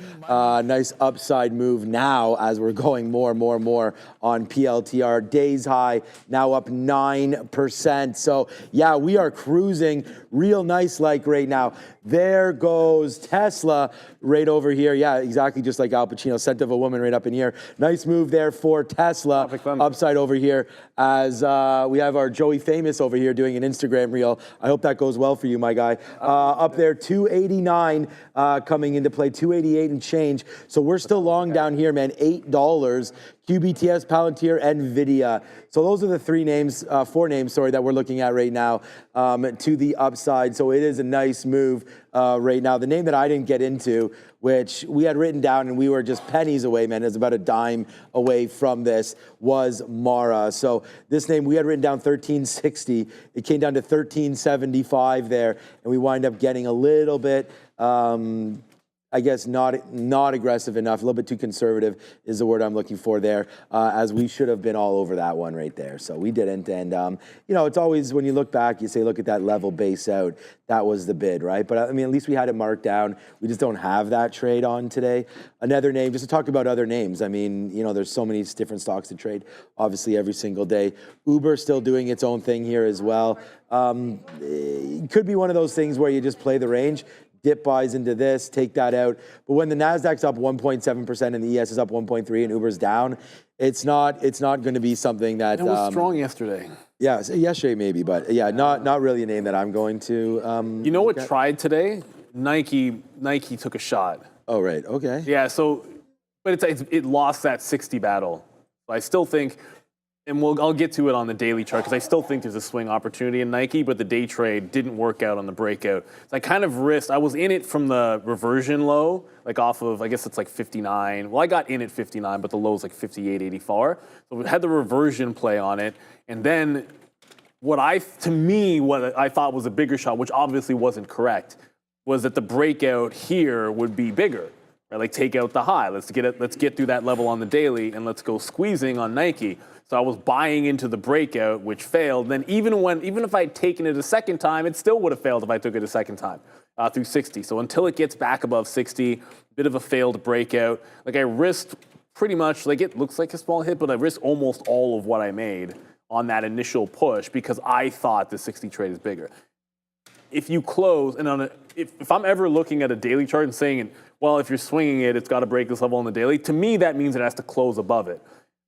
Nice upside move now as we're going more and more on PLTR. Days high, now up 9%. So, yeah, we are cruising real nice like right now. There goes Tesla right over here. Yeah, exactly just like Al Pacino. Scent of a woman right up in here. Nice move there for Tesla. Upside over here as we have our Joey Famous over here doing an Instagram reel. I hope that goes well for you, my guy. Up there, 289 coming into play, 288 and change. So we're still long down here, man. $8 QBTS, Palantir, NVIDIA. So those are the four names, that we're looking at right now to the upside. So it is a nice move right now. The name that I didn't get into, which we had written down and we were just pennies away, man, it's about a dime away from this, was Mara. So this name, we had written down 1360. It came down to 1375 there, and we wind up getting a little bit, I guess not aggressive enough, a little bit too conservative is the word I'm looking for there, as we should have been all over that one right there. So we didn't, and it's always, when you look back, you say, look at that level base out, that was the bid, right? But I mean, at least we had it marked down. We just don't have that trade on today. Another name, just to talk about other names, I mean, there's so many different stocks to trade, obviously every single day. Uber still doing its own thing here as well. It could be one of those things where you just play the range, dip buys into this, take that out. But when the Nasdaq's up 1.7% and the ES is up 1.3 and Uber's down, it's not going to be something that it was strong yesterday. Yeah, yesterday maybe, but yeah, not really a name that I'm going to. You know what tried today? Nike took a shot. Oh right, okay. Yeah, but it lost that 60 battle. So I still think, and I'll get to it on the daily chart, because I still think there's a swing opportunity in Nike, but the day trade didn't work out on the breakout. So I kind of risked. I was in it from the reversion low, like off of, I guess it's like 59. Well, I got in at 59, but the low is like 58.84. So we had the reversion play on it. And then what I thought was a bigger shot, which obviously wasn't correct, was that the breakout here would be bigger. Right? Like take out the high. Let's get through that level on the daily, and let's go squeezing on Nike. So I was buying into the breakout, which failed. Then even if I had taken it a second time, it still would have failed if I took it a second time through 60. So until it gets back above 60, bit of a failed breakout. Like I risked pretty much, like it looks like a small hit, but I risked almost all of what I made on that initial push because I thought the 60 trade is bigger. If you close, and if I'm ever looking at a daily chart and saying, well, if you're swinging it, it's got to break this level on the daily, to me that means it has to close above it.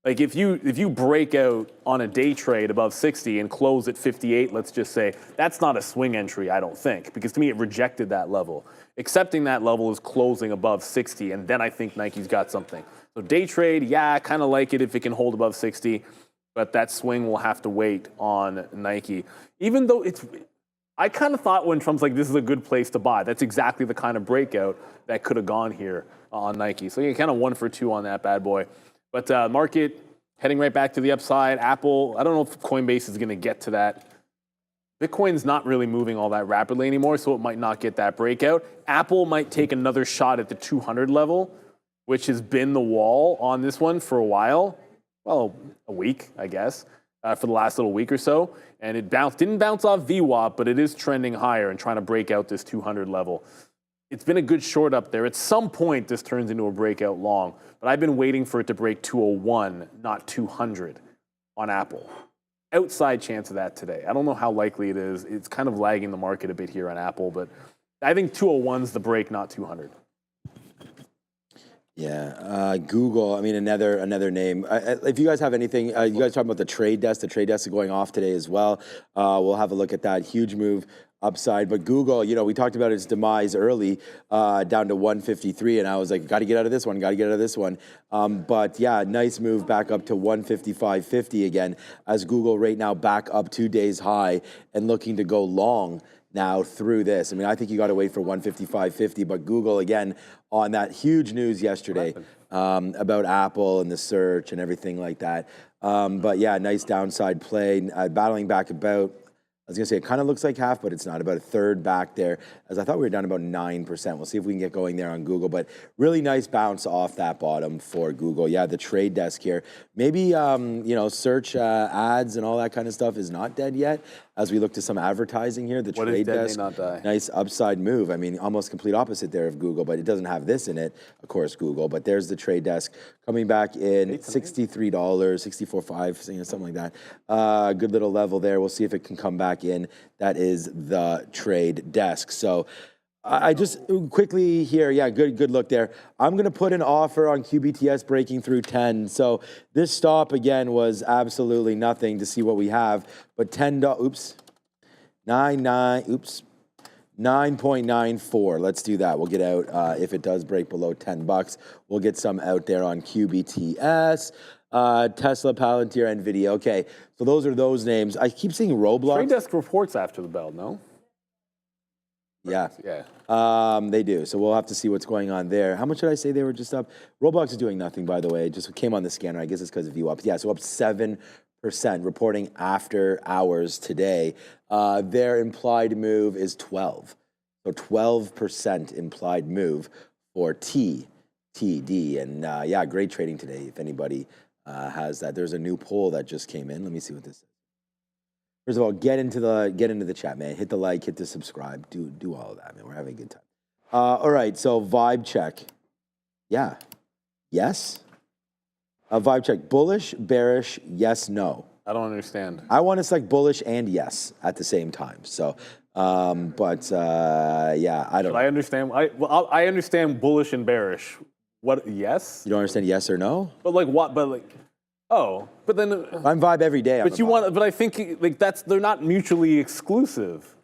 Like if you break out on a day trade above 60 and close at 58, let's just say, that's not a swing entry, I don't think, because to me it rejected that level. Accepting that level is closing above 60, and then I think Nike's got something. So day trade, yeah, I kind of like it if it can hold above 60, but that swing will have to wait on Nike. Even though I kind of thought when Trump's like, this is a good place to buy. That's exactly the kind of breakout that could have gone here on Nike. So you're kind of 1 for 2 on that bad boy. But market heading right back to the upside. Apple, I don't know if Coinbase is going to get to that. Bitcoin's not really moving all that rapidly anymore, so it might not get that breakout. Apple might take another shot at the 200 level, which has been the wall on this one for a while. Well, a week, I guess, for the last little week or so. And it didn't bounce off VWAP, but it is trending higher and trying to break out this 200 level. It's been a good short up there. At some point, this turns into a breakout long, but I've been waiting for it to break 201, not 200 on Apple. Outside chance of that today. I don't know how likely it is. It's kind of lagging the market a bit here on Apple, but I think 201's the break, not 200. Yeah, Google, I mean, another name. If you guys have anything, you guys talking about the trade desk is going off today as well. We'll have a look at that. Huge move upside. But Google, we talked about its demise early, down to 153, and I was like, got to get out of this one. But yeah, nice move back up to 155.50 again, as Google right now back up 2 days high and looking to go long now through this. I mean, I think you got to wait for 155.50, but Google, again, on that huge news yesterday about Apple and the search and everything like that. But yeah, nice downside play, battling back about, I was going to say it kind of looks like half, but it's not, about a third back there, as I thought we were down about 9%. We'll see if we can get going there on Google, but really nice bounce off that bottom for Google. Yeah, the trade desk here. Maybe, search ads and all that kind of stuff is not dead yet. As we look to some advertising here, the trade desk, may not die. Nice upside move. I mean, almost complete opposite there of Google, but it doesn't have this in it, of course, Google. But there's the trade desk coming back in $63, $64.05, something like that. Good little level there. We'll see if it can come back in. That is the trade desk. So I just quickly here, yeah, good look there. I'm going to put an offer on QBTS breaking through 10. So this stop, again, was absolutely nothing to see what we have. But $9.94. Let's do that. We'll get out if it does break below $10. We'll get some out there on QBTS. Tesla, Palantir, NVIDIA. Okay, so those are those names. I keep seeing Roblox. Trade Desk reports after the bell, no? Yeah. Yeah. They do. So we'll have to see what's going on there. How much did I say they were just up? Roblox is doing nothing, by the way. Just came on the scanner. I guess it's because of VWAP. Yeah, so up 7%, reporting after hours today. Their implied move is 12. So 12% implied move for TD. And yeah, great trading today if anybody has that. There's a new poll that just came in. Let me see what this is. First of all, get into the chat, man. Hit the like, hit the subscribe. Do all of that, man. We're having a good time. All right, so vibe check. Yeah. Yes. Vibe check. Bullish, bearish, yes, no. I don't understand. I want to select bullish and yes at the same time. So, yeah, I don't. I understand. I understand bullish and bearish. What? Yes. You don't understand yes or no? But like what? But like. Oh, but then I'm vibe every day. But you want, but I think like they're not mutually exclusive.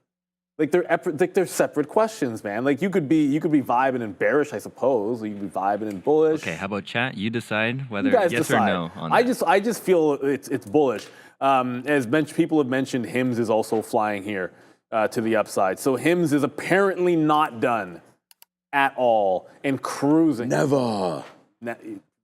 Like they're separate questions, man. Like you could be vibing and bearish, I suppose. Or you could be vibing and bullish. Okay, how about chat? You decide whether yes decide. Or no. On I that. just feel it's bullish. As people have mentioned, HIMS is also flying here to the upside. So HIMS is apparently not done at all and cruising. Never.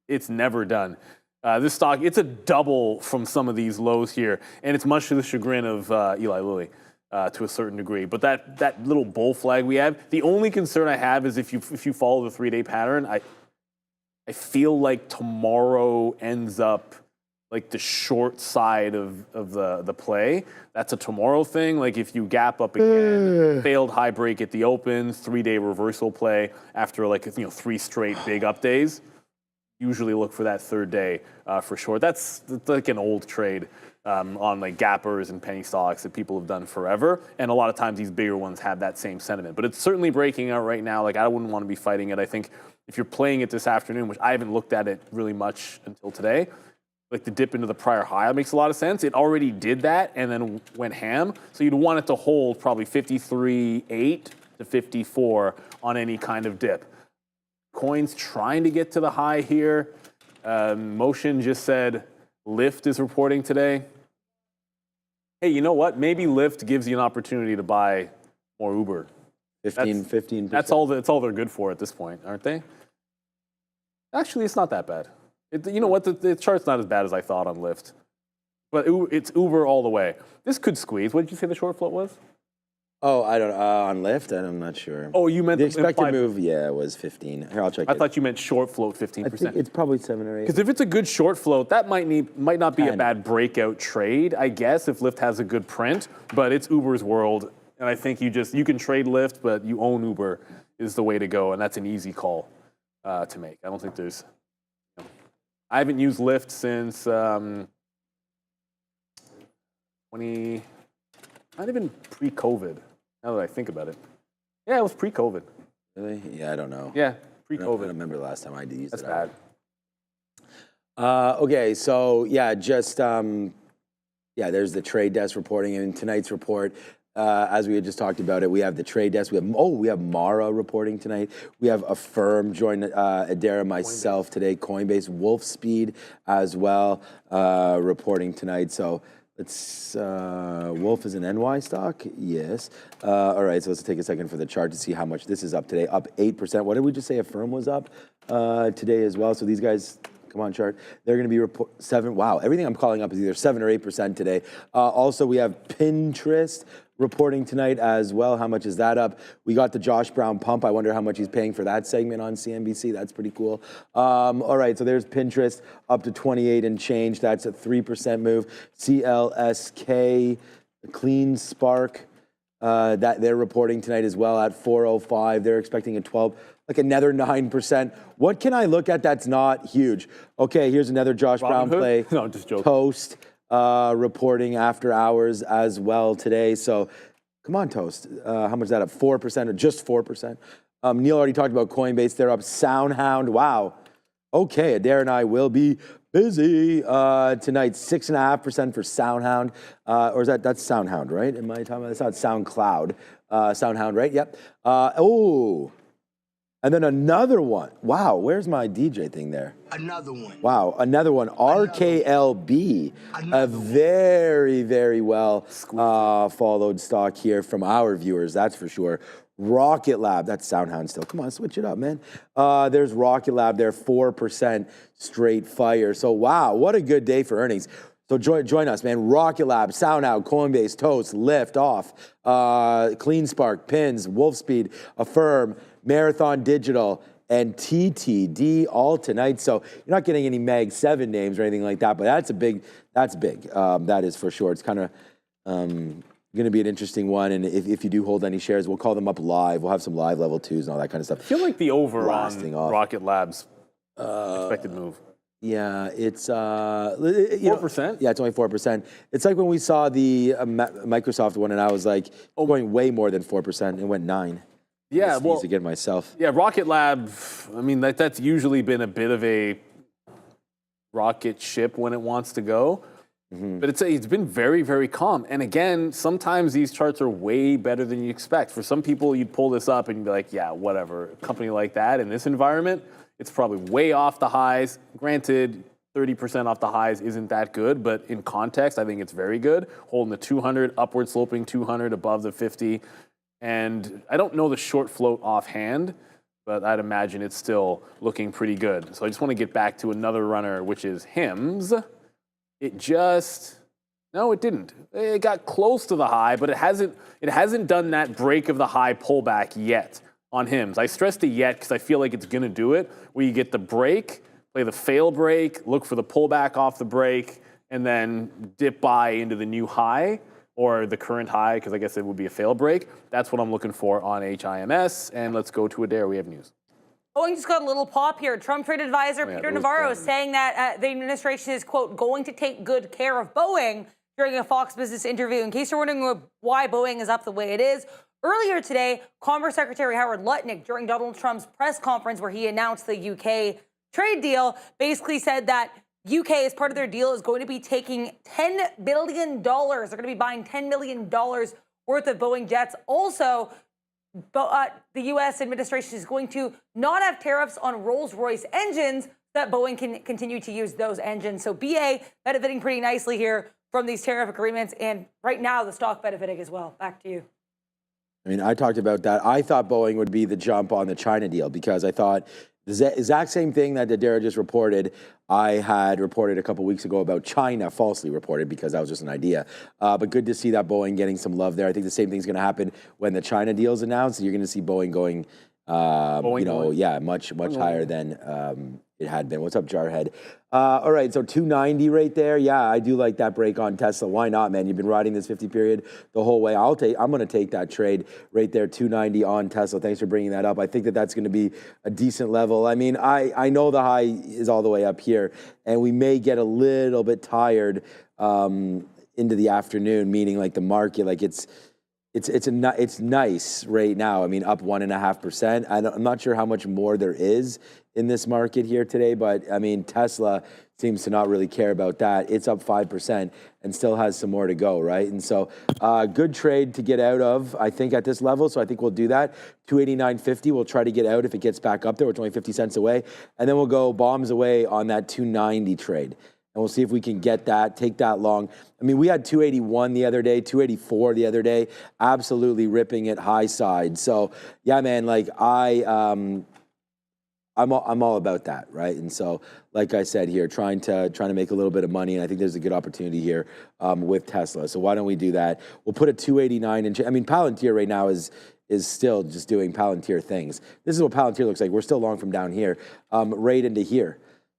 It's never done. This stock, it's a double from some of these lows here, and it's much to the chagrin of Eli Lilly to a certain degree. But that little bull flag we have, the only concern I have is if you follow the 3-day pattern, I feel like tomorrow ends up like the short side of the play. That's a tomorrow thing. Like if you gap up again, failed high break at the opens, 3-day reversal play after like 3 straight big up days. Usually look for that 3rd day for short. That's like an old trade on like gappers and penny stocks that people have done forever. And a lot of times these bigger ones have that same sentiment. But it's certainly breaking out right now. Like I wouldn't want to be fighting it. I think if you're playing it this afternoon, which I haven't looked at it really much until today, like the dip into the prior high makes a lot of sense. It already did that and then went ham. So you'd want it to hold probably 53.8 to 54 on any kind of dip. Coin's trying to get to the high here. Motion just said Lyft is reporting today. Hey, you know what? Maybe Lyft gives you an opportunity to buy more Uber. 15%. That's all they're good for at this point, aren't they? Actually, it's not that bad. You know what? The chart's not as bad as I thought on Lyft. But it's Uber all the way. This could squeeze. What did you say the short float was? Oh, I don't on Lyft, I'm not sure. Oh, you meant the expected move? Yeah, was 15. Here, I'll check. I thought you meant short float 15%. I think it's probably 7 or 8. Because if it's a good short float, that might not be a bad breakout trade, I guess, if Lyft has a good print. But it's Uber's world, and I think you can trade Lyft, but you own Uber is the way to go, and that's an easy call to make. I don't think there's. I haven't used Lyft since 20. Not even pre-COVID. Now that I think about it. Yeah, it was pre-COVID. Really? Yeah, I don't know. Yeah, I pre-COVID. don't remember the last time I used That's it. bad. Okay, so yeah, just there's the trade desk reporting, and in tonight's report, as we had just talked about it, we have the trade desk. We have Mara reporting tonight. We have Affirm join Adara, myself today. Coinbase, Wolfspeed as well reporting tonight. So. It's Wolf is an NY stock? Yes. All right, so let's take a second for the chart to see how much this is up today. Up 8%. What did we just say? Affirm was up today as well. So these guys, come on, chart. They're going to be 7. Wow, everything I'm calling up is either 7 or 8% today. Also, we have Pinterest reporting tonight as well. How much is that up? We got the Josh Brown pump. I wonder how much he's paying for that segment on CNBC. That's pretty cool. All right, so there's Pinterest up to 28 and change. That's a 3% move. CLSK, Clean Spark, that they're reporting tonight as well at 405. They're expecting a 12, like another 9%. What can I look at that's not huge? Okay, here's another Josh Brown play. No, just joking. Toast. Reporting after hours as well today. So come on, Toast. How much is that up? 4% or just 4%? Neil already talked about Coinbase. They're up. SoundHound. Wow. Okay, Adair and I will be busy tonight. 6.5% for SoundHound. Or is that's SoundHound, right? Am I talking about? That's not SoundCloud. SoundHound, right? Yep. And then another one. Wow, where's my DJ thing there? Another one. Wow, another one. RKLB, a very, very well followed stock here from our viewers, that's for sure. Rocket Lab, that's SoundHound still. Come on, switch it up, man. There's Rocket Lab there, 4% straight fire. So wow, what a good day for earnings. So join us, man. Rocket Lab, SoundHound, Coinbase, Toast, Lyft, Off, CleanSpark, Pins, Wolfspeed, Affirm, Marathon Digital, and TTD all tonight. So you're not getting any Mag 7 names or anything like that, but that's big. That is for sure. It's kind of going to be an interesting one. And if you do hold any shares, we'll call them up live. We'll have some live level 2s and all that kind of stuff. I feel like the over Blasting on off. Rocket Lab's expected move. Yeah, it's 4%? Yeah, it's only 4%. It's like when we saw the Microsoft one, and I was like, going way more than 4%. It went 9%. Yeah, well, again myself. Yeah, Rocket Lab. I mean, that's usually been a bit of a rocket ship when it wants to go, but it's been very, very calm. And again, sometimes these charts are way better than you expect. For some people, you'd pull this up and you'd be like, yeah, whatever. A company like that in this environment, it's probably way off the highs. Granted, 30% off the highs isn't that good, but in context, I think it's very good. Holding the 200, upward sloping 200 above the 50. And I don't know the short float offhand, but I'd imagine it's still looking pretty good. So I just want to get back to another runner, which is HIMS. It didn't. It got close to the high, but it hasn't done that break of the high pullback yet on HIMS. I stress the yet because I feel like it's going to do it, where you get the break, play the fail break, look for the pullback off the break, and then dip buy into the new high, or the current high, because I guess it would be a fail break. That's what I'm looking for on HIMS. And let's go to Adair. We have news. Boeing just got a little pop here. Trump trade advisor Peter Navarro saying that the administration is, quote, going to take good care of Boeing during a Fox Business interview. In case you're wondering why Boeing is up the way it is, earlier today, Commerce Secretary Howard Lutnick, during Donald Trump's press conference where he announced the UK trade deal, basically said that UK, as part of their deal, is going to be taking $10 billion. They're going to be buying $10 million worth of Boeing jets. Also, the U.S. administration is going to not have tariffs on Rolls-Royce engines, so that Boeing can continue to use those engines. So BA benefiting pretty nicely here from these tariff agreements. And right now, the stock benefiting as well. Back to you. I mean, I talked about that. I thought Boeing would be the jump on the China deal because I thought the exact same thing that Dara just reported, I had reported a couple weeks ago about China, falsely reported because that was just an idea. But good to see that Boeing getting some love there. I think the same thing's going to happen when the China deal is announced. You're going to see Boeing going, much higher than it had been. What's up, Jarhead? All right, so 290 right there. Yeah, I do like that break on Tesla. Why not, man? You've been riding this 50 period the whole way. I'm going to take that trade right there, 290 on Tesla. Thanks for bringing that up. I think that's going to be a decent level. I mean, I know the high is all the way up here, and we may get a little bit tired into the afternoon, meaning like the market, like it's nice right now. I mean, up 1.5%. I'm not sure how much more there is in this market here today, but I mean, Tesla seems to not really care about that. It's up 5% and still has some more to go, right? And so, good trade to get out of, I think, at this level. So I think we'll do that. 289.50. We'll try to get out if it gets back up there. It's only 50 cents away, and then we'll go bombs away on that 290 trade. And we'll see if we can get that, take that long. I mean, we had 281 the other day, 284 the other day, absolutely ripping it high side. So, yeah, man, like I'm all about that, right? And so, like I said here, trying to make a little bit of money, and I think there's a good opportunity here with Tesla. So why don't we do that? We'll put a 289 in. I mean, Palantir right now is still just doing Palantir things. This is what Palantir looks like. We're still long from down here, right into here.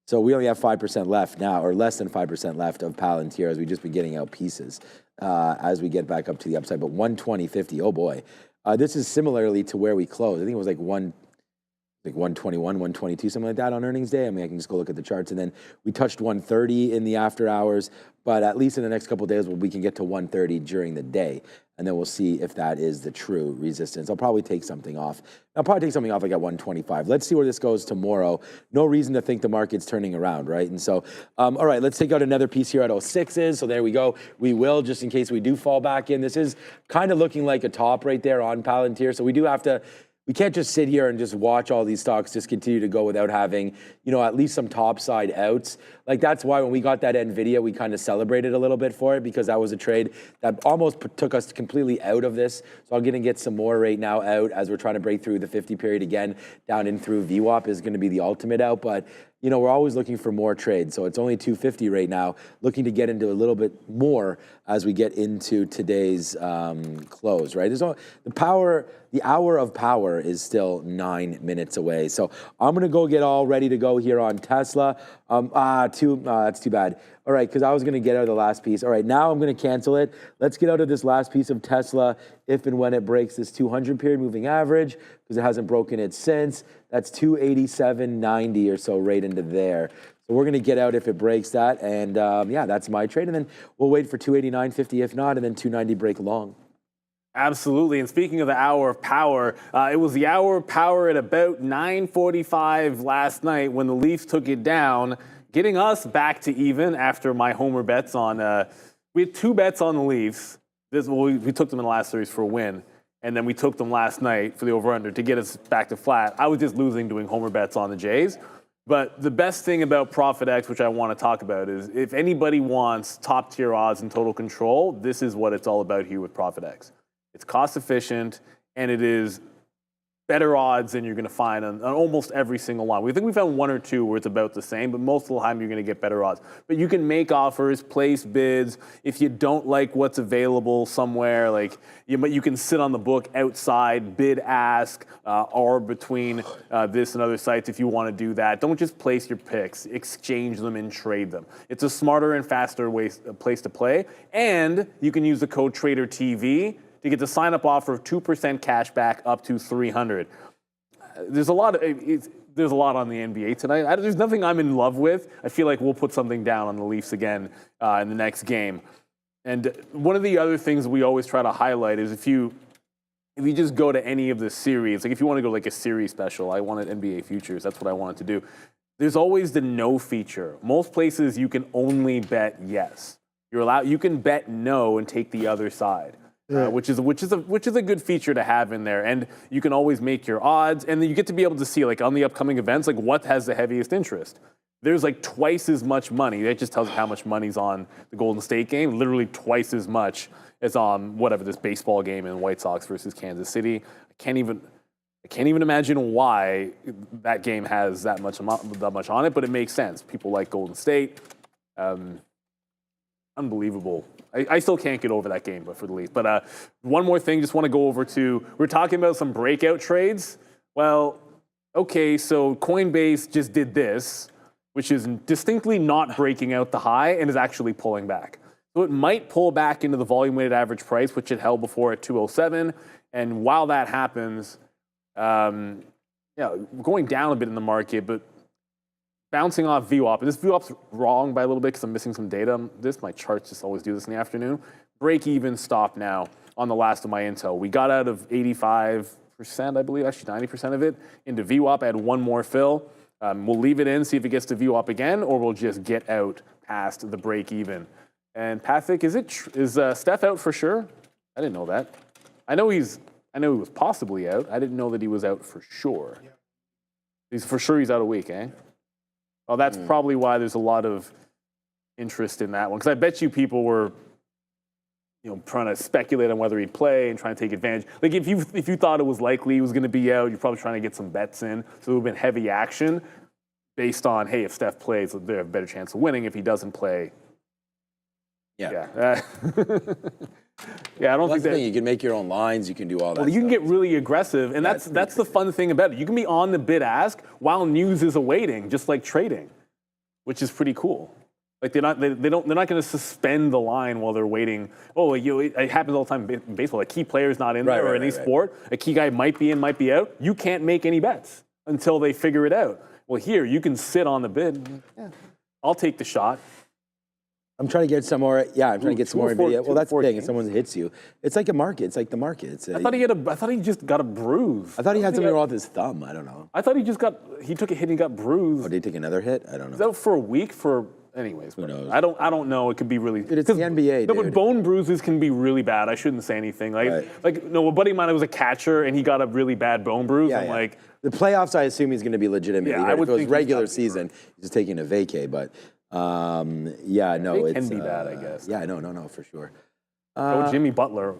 So we only have 5% left now, or less than 5% left of Palantir as we just be getting out pieces as we get back up to the upside. But 120.50, oh boy. This is similarly to where we closed. I think it was like 121, 122, something like that on earnings day. I mean, I can just go look at the charts. And then we touched 130 in the after hours, but at least in the next couple of days, we can get to 130 during the day. And then we'll see if that is the true resistance. I'll probably take something off. I'll probably take something off like at 125. Let's see where this goes tomorrow. No reason to think the market's turning around, right? And so, all right, let's take out another piece here at 06s. So there we go. We will, just in case we do fall back in. This is kind of looking like a top right there on Palantir. So we do have to we can't just sit here and just watch all these stocks just continue to go without having, at least some top side outs. Like that's why when we got that NVIDIA, we kind of celebrated a little bit for it because that was a trade that almost took us completely out of this. So I'm going to get some more right now out as we're trying to break through the 50 period again, down in through VWAP is going to be the ultimate out. But we're always looking for more trades. So it's only 250 right now, looking to get into a little bit more as we get into today's close, right? The hour of power is still 9 minutes away. So I'm going to go get all ready to go here on Tesla. That's too bad. All right, because I was going to get out of the last piece. All right, now I'm going to cancel it. Let's get out of this last piece of Tesla if and when it breaks this 200 period moving average, because it hasn't broken it since. That's 287.90 or so right into there. So we're going to get out if it breaks that. And that's my trade. And then we'll wait for 289.50 if not, and then 290 break long. Absolutely. And speaking of the hour of power, it was the hour of power at about 9:45 last night when the Leafs took it down, getting us back to even after my homer bets on. We had 2 bets on the Leafs. We took them in the last series for a win, and then we took them last night for the over/under to get us back to flat. I was just losing doing homer bets on the Jays. But the best thing about ProfitX, which I want to talk about, is if anybody wants top-tier odds and total control, this is what it's all about here with ProfitX. It's cost efficient, and it is better odds than you're going to find on almost every single line. We think we found 1 or 2 where it's about the same, but most of the time you're going to get better odds. But you can make offers, place bids. If you don't like what's available somewhere, you can sit on the book outside, bid, ask, or between this and other sites if you want to do that. Don't just place your picks, exchange them and trade them. It's a smarter and faster place to play. And you can use the code TRADERTV to get the sign-up offer of 2% cash back up to $300. There's a lot on the NBA tonight. There's nothing I'm in love with. I feel like we'll put something down on the Leafs again in the next game. And one of the other things we always try to highlight is if you just go to any of the series, like if you want to go like a series special, I wanted NBA futures. That's what I wanted to do. There's always the no feature. Most places you can only bet yes. You can bet no and take the other side. Which is a good feature to have in there, and you can always make your odds, and then you get to be able to see like on the upcoming events like what has the heaviest interest. There's like twice as much money. That just tells you how much money's on the Golden State game. Literally twice as much as on whatever this baseball game in White Sox versus Kansas City. I can't even imagine why that game has that much on it, but it makes sense. People like Golden State. Unbelievable. I still can't get over that game, but for the Leafs. But one more thing, just want to go over to, we're talking about some breakout trades. Well, okay, so Coinbase just did this, which is distinctly not breaking out the high and is actually pulling back. So it might pull back into the volume-weighted average price, which it held before at 207. And while that happens, we're going down a bit in the market, but bouncing off VWAP, and this VWAP's wrong by a little bit because I'm missing some data. My charts just always do this in the afternoon. Break even stop now on the last of my intel. We got out of 85%, I believe, actually 90% of it, into VWAP. I had one more fill. We'll leave it in, see if it gets to VWAP again, or we'll just get out past the break even. And Patrick, is Steph out for sure? I didn't know that. I know he was possibly out. I didn't know that he was out for sure. He's out a week, eh? Well, that's probably why there's a lot of interest in that one. Because I bet you people were, trying to speculate on whether he'd play and trying to take advantage. Like if you thought it was likely he was going to be out, you're probably trying to get some bets in. So it would have been heavy action based on, hey, if Steph plays, they have a better chance of winning. If he doesn't play, yeah. Yeah, I don't think that. You can make your own lines. You can do all that. Well, you can get really aggressive, and that's the fun thing about it. You can be on the bid ask while news is awaiting, just like trading, which is pretty cool. Like they're not going to suspend the line while they're waiting. Oh, it happens all the time in baseball. A key player's not in there, or any sport. A key guy might be in, might be out. You can't make any bets until they figure it out. Well, here you can sit on the bid. Yeah, I'll take the shot. I'm trying to get some more. Yeah, I'm trying to get some more video. Well, that's the thing. If someone hits you, it's like a market. It's like the market. I thought he just got a bruise. I thought he had something wrong with his thumb. I don't know. I thought he took a hit and he got bruised. Oh, did he take another hit? I don't know. He's out for a week for anyways. Who knows? I don't know. It could be really. Dude, it's the NBA, No, dude. but bone bruises can be really bad. I shouldn't say anything. Right. No, a buddy of mine was a catcher and he got a really bad bone bruise. Yeah, I'm yeah. like, The playoffs, I assume he's going to be legitimate. Yeah, Even I would if it was think he's regular gotta be season, he's just taking a vacay. But yeah, no, It it's can be bad, I guess. Yeah, no, for sure. Jimmy Butler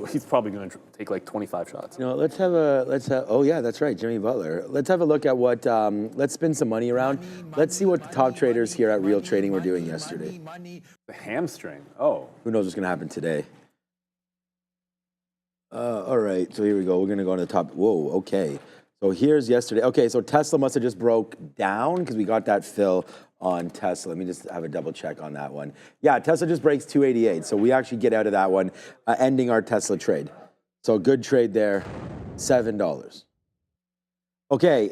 he's probably going to take like 25 shots. You know, let's have. Oh yeah, that's right, Jimmy Butler. Let's have a look at what. Let's spin some money around. Let's see what the top traders here at Real Trading were doing yesterday. The hamstring. Oh, Who knows what's going to happen today? All right, so here we go. We're going to go on the top. Whoa, okay. So here's yesterday. Okay, so Tesla must have just broke down because we got that fill on Tesla. Let me just have a double check on that one. Yeah, Tesla just breaks 288. So we actually get out of that one, ending our Tesla trade. So good trade there, $7. Okay,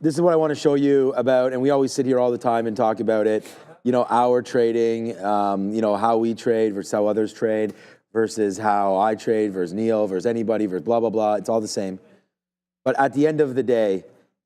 this is what I want to show you about, and we always sit here all the time and talk about it. You know, our trading, you know, how we trade versus how others trade versus how I trade versus Neil versus anybody versus blah, blah, blah. It's all the same. But at the end of the day,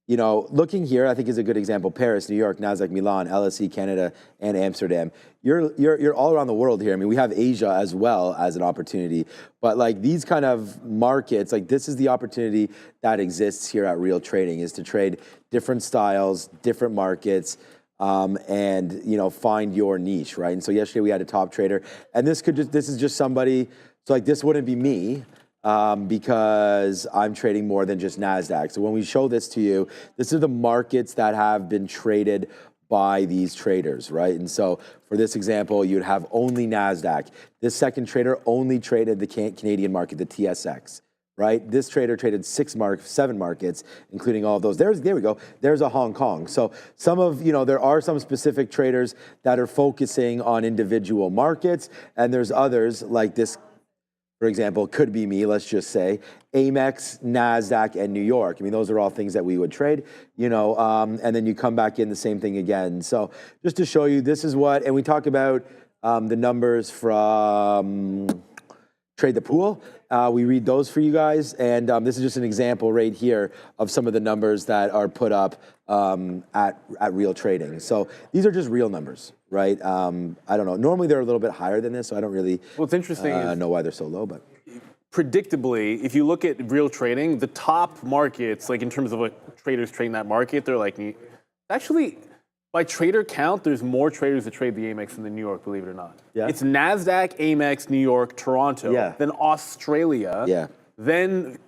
you know, looking here, I think is a good example. Paris, New York, Nasdaq, Milan, LSE, Canada, and Amsterdam. You're all around the world here. I mean, we have Asia as well as an opportunity. But like these kind of markets, like this is the opportunity that exists here at Real Trading, is to trade different styles, different markets, and you know, find your niche, right? And so yesterday we had a top trader, and this is just somebody. So like this wouldn't be me. Because I'm trading more than just NASDAQ. So when we show this to you, this are the markets that have been traded by these traders, right? And so for this example, you'd have only NASDAQ. This second trader only traded the Canadian market, the TSX, right? This trader traded 7 markets, including all of those. There we go. There's a Hong Kong. So there are some specific traders that are focusing on individual markets, and there's others like this. For example, could be me, let's just say, Amex, NASDAQ, and New York. I mean, those are all things that we would trade, you know, and then you come back in the same thing again. So just to show you, this is what, and we talk about the numbers from Trade the Pool. We read those for you guys, and this is just an example right here of some of the numbers that are put up at Real Trading. So these are just real numbers, right? I don't know. Normally they're a little bit higher than this, so I don't really what's interesting is know why they're so low. But predictably, if you look at Real Trading, the top markets, like in terms of what traders trading that market, they're like actually. By trader count, there's more traders that trade the Amex than the New York, believe it or not. Yeah. It's NASDAQ, Amex, New York, Toronto, Yeah. then Australia, Yeah. then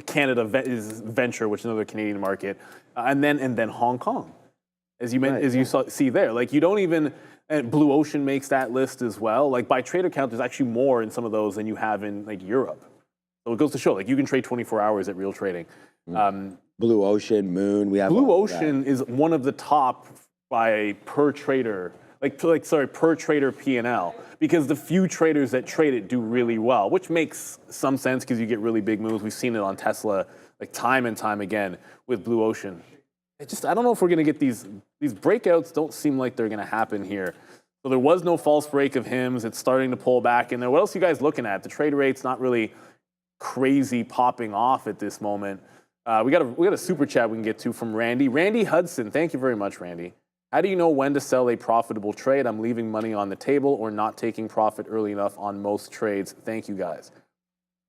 Canada is Venture, which is another Canadian market, and then Hong Kong, as you see there. Like you don't even, and Blue Ocean makes that list as well. Like by trader count, there's actually more in some of those than you have in like Europe. So it goes to show, like you can trade 24 hours at Real Trading. Blue Ocean, Moon, we have Blue all of that. Ocean is one of the top by per trader, per trader P&L, because the few traders that trade it do really well, which makes some sense because you get really big moves. We've seen it on Tesla like time and time again with Blue Ocean. I don't know if we're going to get these breakouts. Don't seem like they're going to happen here. So there was no false break of HIMS. It's starting to pull back in there. What else are you guys looking at? The trade rate's not really crazy popping off at this moment. We got a super chat we can get to from Randy. Randy Hudson, thank you very much, Randy. How do you know when to sell a profitable trade? I'm leaving money on the table or not taking profit early enough on most trades. Thank you, guys.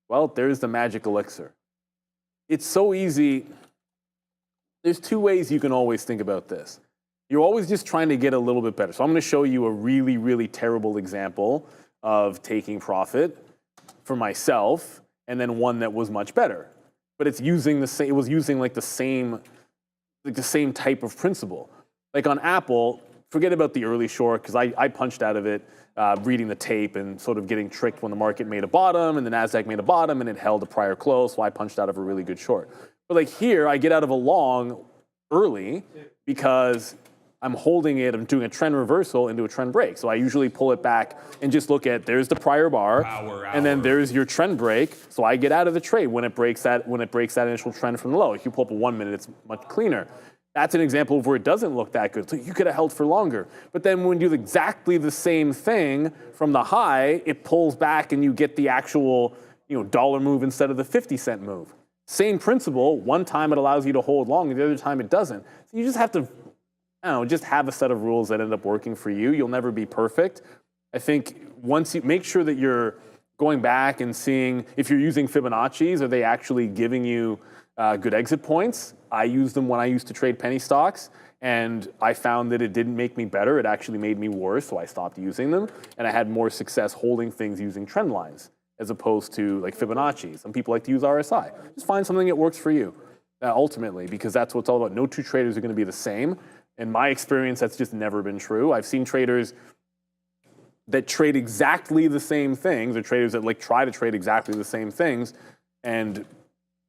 Well, there's the magic elixir. It's so easy. There's 2 ways you can always think about this. You're always just trying to get a little bit better. So I'm going to show you a really, really terrible example of taking profit for myself, and then one that was much better. But it's using the same. It was using the same type of principle. Like on Apple, forget about the early short because I punched out of it reading the tape and sort of getting tricked when the market made a bottom and the Nasdaq made a bottom and it held a prior close, so I punched out of a really good short. But like here, I get out of a long early because I'm holding it, I'm doing a trend reversal into a trend break. So I usually pull it back and just look at, there's the prior bar, and then there's your trend break. So I get out of the trade when it breaks that initial trend from the low. If you pull up a 1 minute, it's much cleaner. That's an example of where it doesn't look that good. So you could have held for longer. But then when you do exactly the same thing from the high, it pulls back and you get the actual dollar move instead of the 50-cent move. Same principle. One time it allows you to hold long, and the other time it doesn't. So you just have to I don't know, just have a set of rules that end up working for you. You'll never be perfect. I think once you make sure that you're going back and seeing if you're using Fibonacci's, are they actually giving you good exit points? I used them when I used to trade penny stocks, and I found that it didn't make me better. It actually made me worse, so I stopped using them. And I had more success holding things using trend lines as opposed to like Fibonacci. Some people like to use RSI. Just find something that works for you, ultimately, because that's what it's all about. No two traders are going to be the same. In my experience, that's just never been true. I've seen traders that trade exactly the same things, or traders that like try to trade exactly the same things, and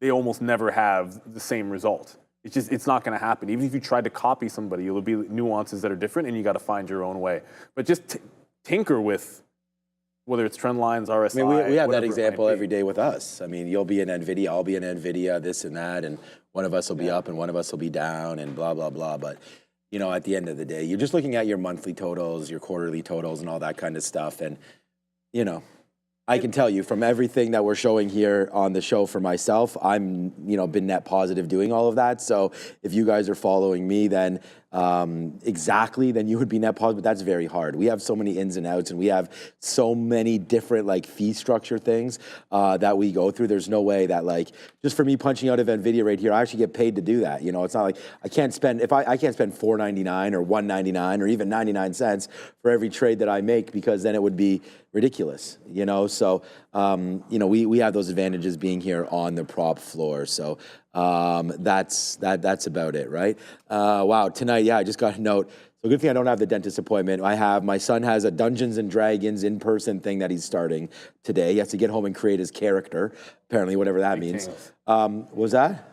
they almost never have the same result. It's not going to happen. Even if you try to copy somebody, there'll be nuances that are different, and you got to find your own way. But just tinker with whether it's trend lines, RSI. I mean, we have that whatever it example might be. every day with us. I mean, you'll be in NVIDIA, I'll be in NVIDIA, this and that, and one of us will be up and one of us will be down and blah, blah, blah. But, you know, at the end of the day, you're just looking at your monthly totals, your quarterly totals and all that kind of stuff. And, you know, I can tell you from everything that we're showing here on the show for myself, I'm, you know, been net positive doing all of that. So if you guys are following me, then then you would be net positive, but that's very hard. We have so many ins and outs, and we have so many different like fee structure things that we go through. There's no way that like, just for me punching out of NVIDIA right here, I actually get paid to do that. You know, it's not like I can't spend, I can't spend $4.99 or $1.99 or even 99 cents for every trade that I make, because then it would be ridiculous, you know? So, you know, we have those advantages being here on the prop floor. So that's about it, right? Wow, tonight, yeah, I just got a note. So good thing I don't have the dentist appointment. My son has a Dungeons and Dragons in-person thing that he's starting today. He has to get home and create his character, apparently, whatever that means. Was that?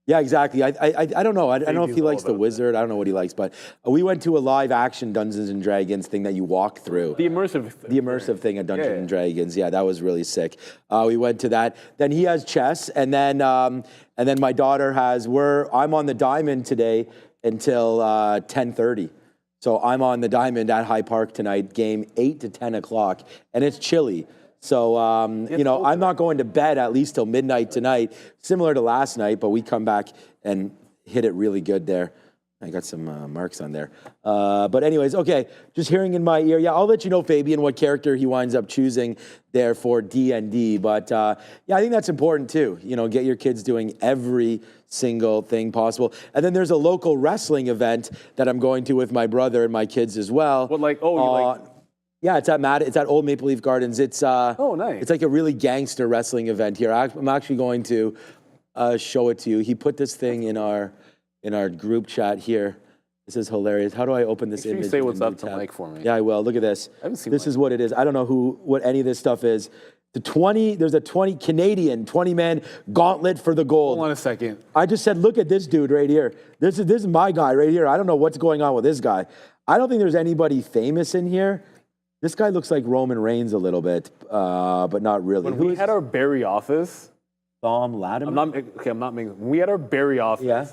Yeah, exactly. I don't know. I don't know if he likes the wizard. I don't know what he likes, but we went to a live action Dungeons and Dragons thing that you walk through. The immersive thing at Dungeons and Dragons. Yeah, that was really sick. We went to that. Then he has chess, and then my daughter has. I'm on the diamond today until 10:30. So I'm on the diamond at High Park tonight. Game 8 to 10 o'clock, and it's chilly. So, you know, I'm not going to bed at least till midnight tonight, similar to last night, but we come back and hit it really good there. I got some marks on there. But anyways, okay, just hearing in my ear. Yeah, I'll let you know, Fabian, what character he winds up choosing there for D&D. But, yeah, I think that's important, too. You know, get your kids doing every single thing possible. And then there's a local wrestling event that I'm going to with my brother and my kids as well. What, like, oh, you like... Yeah, it's at Old Maple Leaf Gardens. It's oh, nice. It's like a really gangster wrestling event here. I'm actually going to show it to you. He put this thing in our group chat here. This is hilarious. How do I open this image? You say what's up to Mike for me. Yeah, I will. Look at this. I haven't seen this Mike. Is what it is. I don't know what any of this stuff is. There's a 20-man gauntlet for the gold. Hold on a second. I just said, look at this dude right here. This is my guy right here. I don't know what's going on with this guy. I don't think there's anybody famous in here. This guy looks like Roman Reigns a little bit, but not really. When we had our Barrie office, Thom Latimer? I'm not making. When we had our Barrie office, Yeah.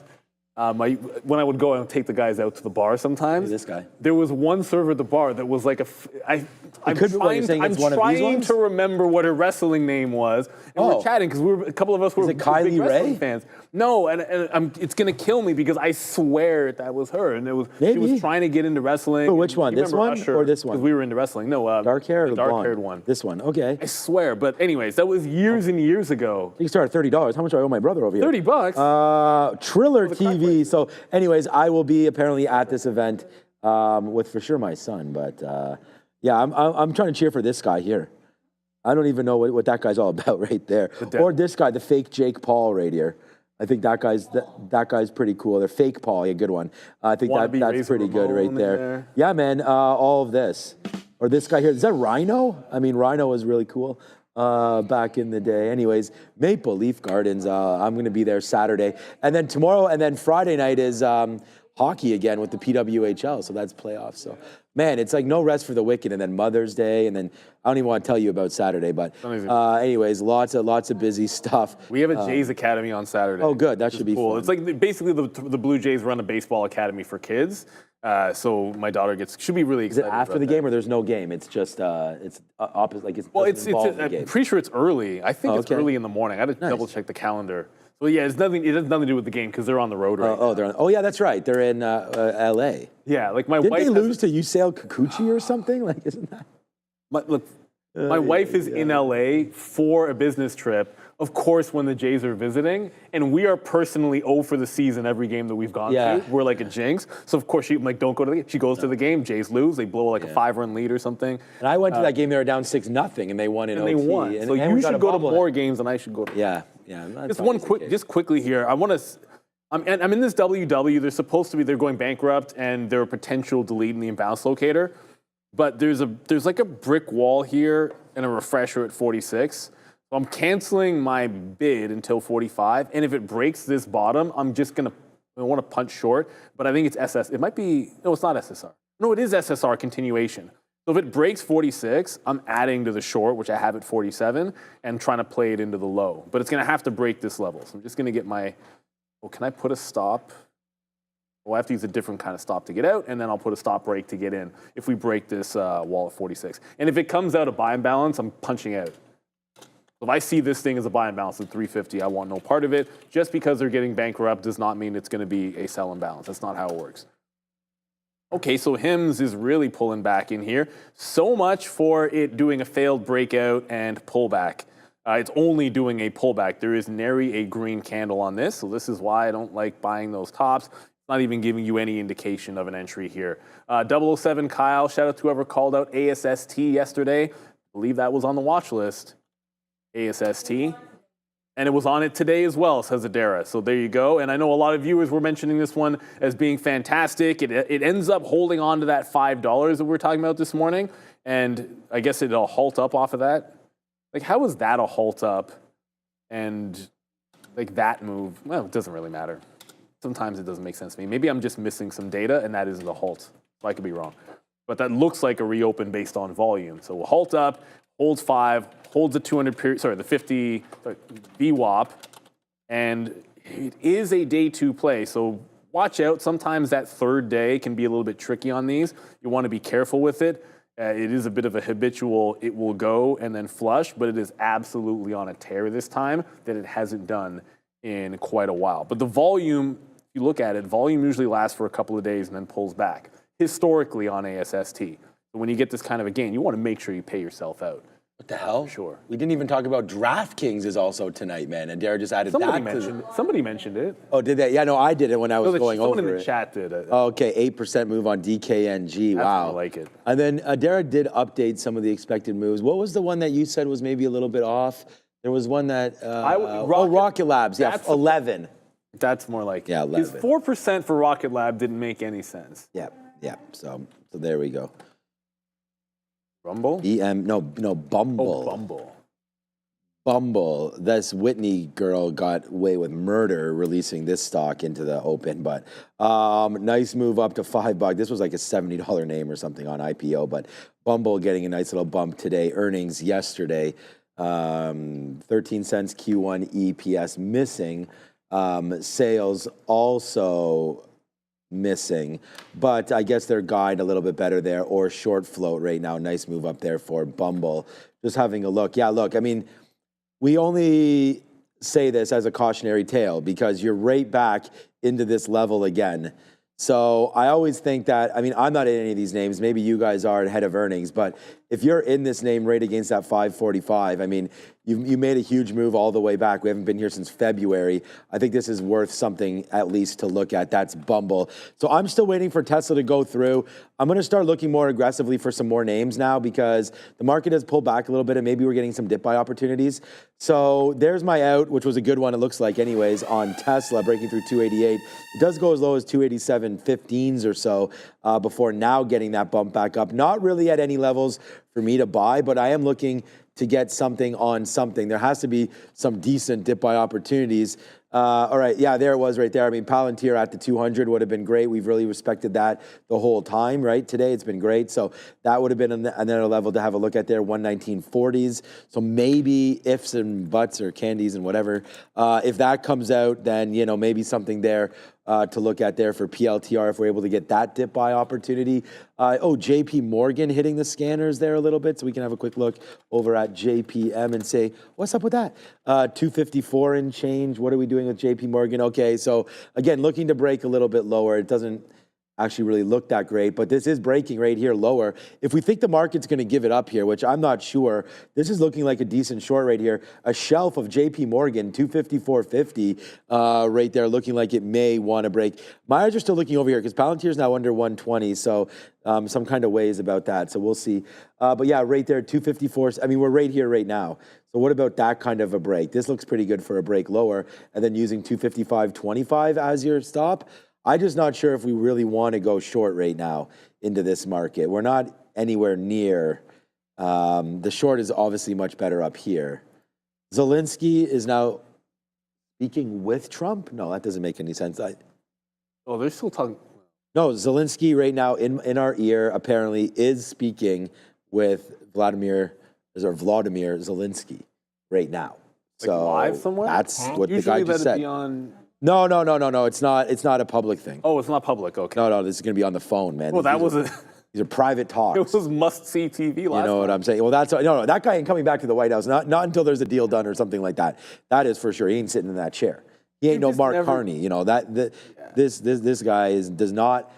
When I would go and take the guys out to the bar sometimes, This guy. there was one server at the bar that was like I'm trying to remember what her wrestling name was, and we're chatting because a couple of us were it Kylie big wrestling Ray? fans. No, and it's gonna kill me because I swear that was her, and she Maybe. was trying to get into wrestling. But which one? You This remember one Usher, or this one? Because we were into wrestling. No, Dark hair or the blonde? dark-haired one. This one. Okay. I swear, but anyways, that was years and years ago. You can start at $30. How much do I owe my brother over here? $30. Triller TV. So, anyways, I will be apparently at this event with for sure my son. But yeah, I'm trying to cheer for this guy here. I don't even know what that guy's all about right there. Or this guy, the fake Jake Paul right here. I think that guy's pretty cool. They're fake Paul, yeah, good one. I think that's pretty good right there. Yeah, man, all of this. Or this guy here, is that Rhino? I mean, Rhino was really cool back in the day. Anyways, Maple Leaf Gardens, I'm going to be there Saturday. And then tomorrow, and then Friday night is hockey again with the PWHL, so that's playoffs. So, man, it's like no rest for the wicked, and then Mother's Day, and then I don't even want to tell you about Saturday, but anyways, lots of busy stuff. We have a Jays Academy on Saturday. Oh, good. That should be cool. fun. It's like basically the Blue Jays run a baseball academy for kids. So my daughter should be really Is it excited. after the game or there's no game? It's just it's opposite, like it's Well, doesn't involve the I'm game. pretty sure it's early. I think it's Okay. early in the morning. I had to double check the calendar. So yeah, it's nothing. It has nothing to do with the game because they're on the road right now. They're on. Oh yeah, that's right. They're in L.A. Yeah, like my Didn't wife they lose to Yusei Kikuchi or something? Like, isn't that? My wife is in LA for a business trip. Of course, when the Jays are visiting, and we are personally 0 for the season every game that we've gone to. We're like a jinx. So of course she's like, don't go to the game. She goes to the game. Jays lose. They blow like a 5-run lead or something. And I went to that game. They were down 6-0, and they won in And OT. they won. And So you got should a go to bobblehead. more games than I should go to. Yeah. Just one quick, just quickly here. I want to. I'm in this WW. They're supposed to be. They're going bankrupt, and they're a potential deleting the imbalance locator. But there's like a brick wall here and a refresher at 46. So I'm canceling my bid until 45. And if it breaks this bottom, I want to punch short. But I think it's SS. It might be. No, it's not SSR. No, it is SSR continuation. So if it breaks 46, I'm adding to the short, which I have at 47, and trying to play it into the low. But it's going to have to break this level. So I'm just going to get my. Oh, can I put a stop? Well, I have to use a different kind of stop to get out, and then I'll put a stop break to get in if we break this wall at 46. And if it comes out a buy and balance, I'm punching out. If I see this thing as a buy and balance at 350, I want no part of it. Just because they're getting bankrupt does not mean it's going to be a sell and balance. That's not how it works. Okay, so HIMS is really pulling back in here. So much for it doing a failed breakout and pullback. It's only doing a pullback. There is nary a green candle on this, so this is why I don't like buying those tops. Not even giving you any indication of an entry here. 007 Kyle, shout out to whoever called out ASST yesterday. I believe that was on the watch list. ASST. And it was on it today as well, says Adara. So there you go. And I know a lot of viewers were mentioning this one as being fantastic. It ends up holding on to that $5 that we were talking about this morning. And I guess it'll halt up off of that. Like, how is that a halt up? And like that move, well, it doesn't really matter. Sometimes it doesn't make sense to me. Maybe I'm just missing some data, and that is the halt. I could be wrong. But that looks like a reopen based on volume. So we'll halt up, holds 5, holds the 200 period, the 50 VWAP, and it is a day 2 play. So watch out. Sometimes that third day can be a little bit tricky on these. You want to be careful with it. It is a bit of a habitual, it will go and then flush, but it is absolutely on a tear this time that it hasn't done in quite a while. But the volume, if you look at it, volume usually lasts for a couple of days and then pulls back, historically on ASST. But when you get this kind of a gain, you want to make sure you pay yourself out. What the hell? Sure. We didn't even talk about DraftKings is also tonight, man. And Dara just added Somebody that. Somebody mentioned it. Oh, did they? Yeah, no, I did it when I was going over it. Someone in the chat did it. Okay, 8% move on DKNG. That's Wow. I like it. And then Dara did update some of the expected moves. What was the one that you said was maybe a little bit off? There was one that Rocket Labs. Yeah, 11. That's more like yeah, 11. His 4% for Rocket Lab didn't make any sense. Yeah. So there we go. Rumble? No, Bumble. Oh, Bumble. Bumble. This Whitney girl got away with murder releasing this stock into the open, but nice move up to $5. This was like a $70 name or something on IPO, but Bumble getting a nice little bump today. Earnings yesterday, 13 cents Q1 EPS missing. Sales also missing, but I guess their guide a little bit better there, or short float right now. Nice move up there for Bumble. Just having a look. Yeah, look, I mean, we only say this as a cautionary tale because you're right back into this level again. So I always think that, I mean, I'm not in any of these names. Maybe you guys are ahead of earnings, but if you're in this name right against that 545, I mean, you made a huge move all the way back. We haven't been here since February. I think this is worth something at least to look at. That's Bumble. So I'm still waiting for Tesla to go through. I'm going to start looking more aggressively for some more names now because the market has pulled back a little bit and maybe we're getting some dip buy opportunities. So there's my out, which was a good one, it looks like anyways, on Tesla breaking through 288. It does go as low as 287.15s or so before now getting that bump back up. Not really at any levels for me to buy, but I am looking to get something on something. There has to be some decent dip buy opportunities. All right, yeah, there it was right there. I mean, Palantir at the 200 would have been great. We've really respected that the whole time, right? Today it's been great. So that would have been another level to have a look at there, 119.40s. So maybe ifs and buts or candies and whatever. If that comes out, then, maybe something there to look at there for PLTR if we're able to get that dip buy opportunity. JP Morgan hitting the scanners there a little bit, so we can have a quick look over at JPM and say, what's up with that? 254 and change. What are we doing with JP Morgan? Okay, so again, looking to break a little bit lower. It doesn't actually really look that great, but this is breaking right here lower. If we think the market's going to give it up here, which I'm not sure, this is looking like a decent short right here. A shelf of JP Morgan, 254.50 right there, looking like it may want to break. My eyes are still looking over here because Palantir's now under 120, so some kind of ways about that, so we'll see. But yeah, right there, 254. I mean, we're right here right now. So what about that kind of a break? This looks pretty good for a break lower, and then using 255.25 as your stop. I'm just not sure if we really want to go short right now into this market. We're not anywhere near. The short is obviously much better up here. Zelensky is now speaking with Trump? No, that doesn't make any sense. Oh, they're still talking. No, Zelensky right now in our ear apparently is speaking with Vladimir Zelensky right now. Like so live somewhere? That's what Usually the guy just said. Be on... No. It's not a public thing. Oh, it's not public. Okay. No, this is going to be on the phone, man. Well, These are private talks. It was must-see TV last You know what I'm saying? Well, that guy ain't coming back to the White House. Not until there's a deal done or something like that. That is for sure. He ain't sitting in that chair. He ain't no Mark Carney. You know this guy does not.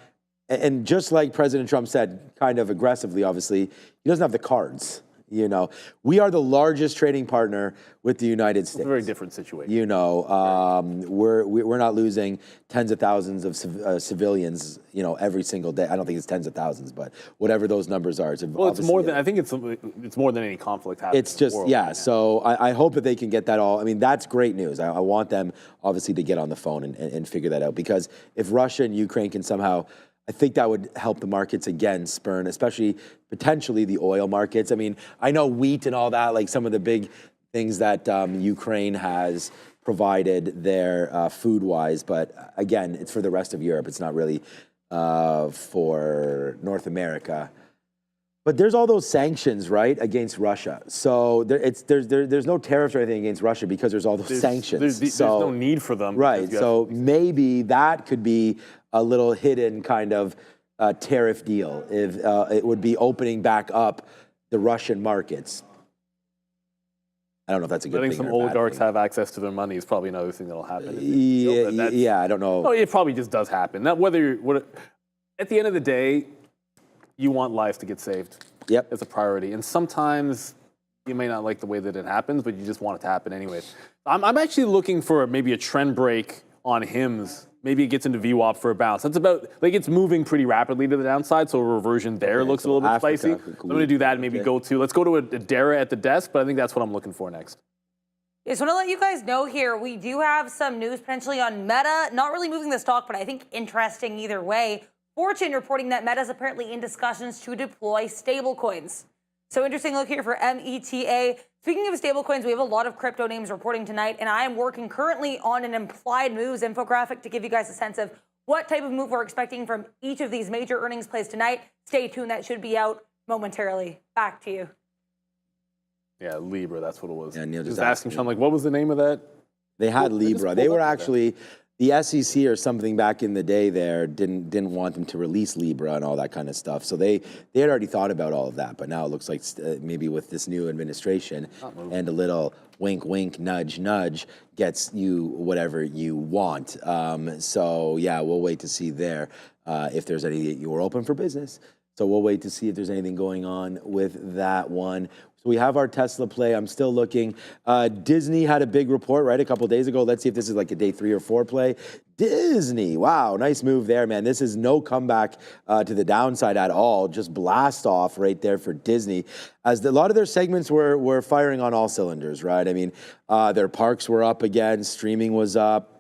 And just like President Trump said, kind of aggressively, obviously, he doesn't have the cards. You know, we are the largest trading partner with the United States. It's a very different situation. You know, we're not losing tens of thousands of civilians, you know, every single day. I don't think it's tens of thousands, but whatever those numbers are. Well, it's more than I think it's more than any conflict happening. It's just So I hope that they can get that all. I mean, that's great news. I want them obviously to get on the phone and figure that out, because if Russia and Ukraine can somehow, I think that would help the markets again spurn, especially potentially the oil markets. I mean, I know wheat and all that, like some of the big things that Ukraine has provided there food-wise, but again, it's for the rest of Europe. It's not really for North America. But there's all those sanctions, right, against Russia. So there's no tariffs or anything against Russia because there's all those sanctions. There's no need for them. Right. So maybe that could be a little hidden kind of tariff deal if it would be opening back up the Russian markets. I don't know if that's a good thing. Letting some oligarchs have access to their money is probably another thing that'll happen. Yeah, I don't know. No, it probably just does happen. At the end of the day, you want lives to get saved. Yep. It's a priority. And sometimes you may not like the way that it happens, but you just want it to happen anyways. I'm actually looking for maybe a trend break on HIMS. Maybe it gets into VWAP for a bounce. That's about, like, it's moving pretty rapidly to the downside, so a reversion there looks a little bit spicy. I'm going to do that and maybe let's go to a Dara at the desk, but I think that's what I'm looking for next. I just want to let you guys know here, we do have some news potentially on Meta. Not really moving the stock, but I think interesting either way. Fortune reporting that Meta is apparently in discussions to deploy stablecoins. So interesting look here for META. Speaking of stablecoins, we have a lot of crypto names reporting tonight, and I am working currently on an implied moves infographic to give you guys a sense of what type of move we're expecting from each of these major earnings plays tonight. Stay tuned, that should be out momentarily. Back to you. Yeah, Libra, that's what it was. Yeah, Neil just asking Sean, like, what was the name of that? They had Libra. They were actually, the SEC or something back in the day there didn't want them to release Libra and all that kind of stuff. So they had already thought about all of that. But now it looks like maybe with this new administration and a little wink, wink, nudge, nudge gets you whatever you want. So yeah, we'll wait to see there if there's any, you were open for business. So we'll wait to see if there's anything going on with that one. So we have our Tesla play. I'm still looking. Disney had a big report, right, a couple of days ago. Let's see if this is like a day 3 or 4 play. Disney, wow, nice move there, man. This is no comeback to the downside at all. Just blast off right there for Disney. As a lot of their segments were firing on all cylinders, right? I mean, their parks were up again. Streaming was up.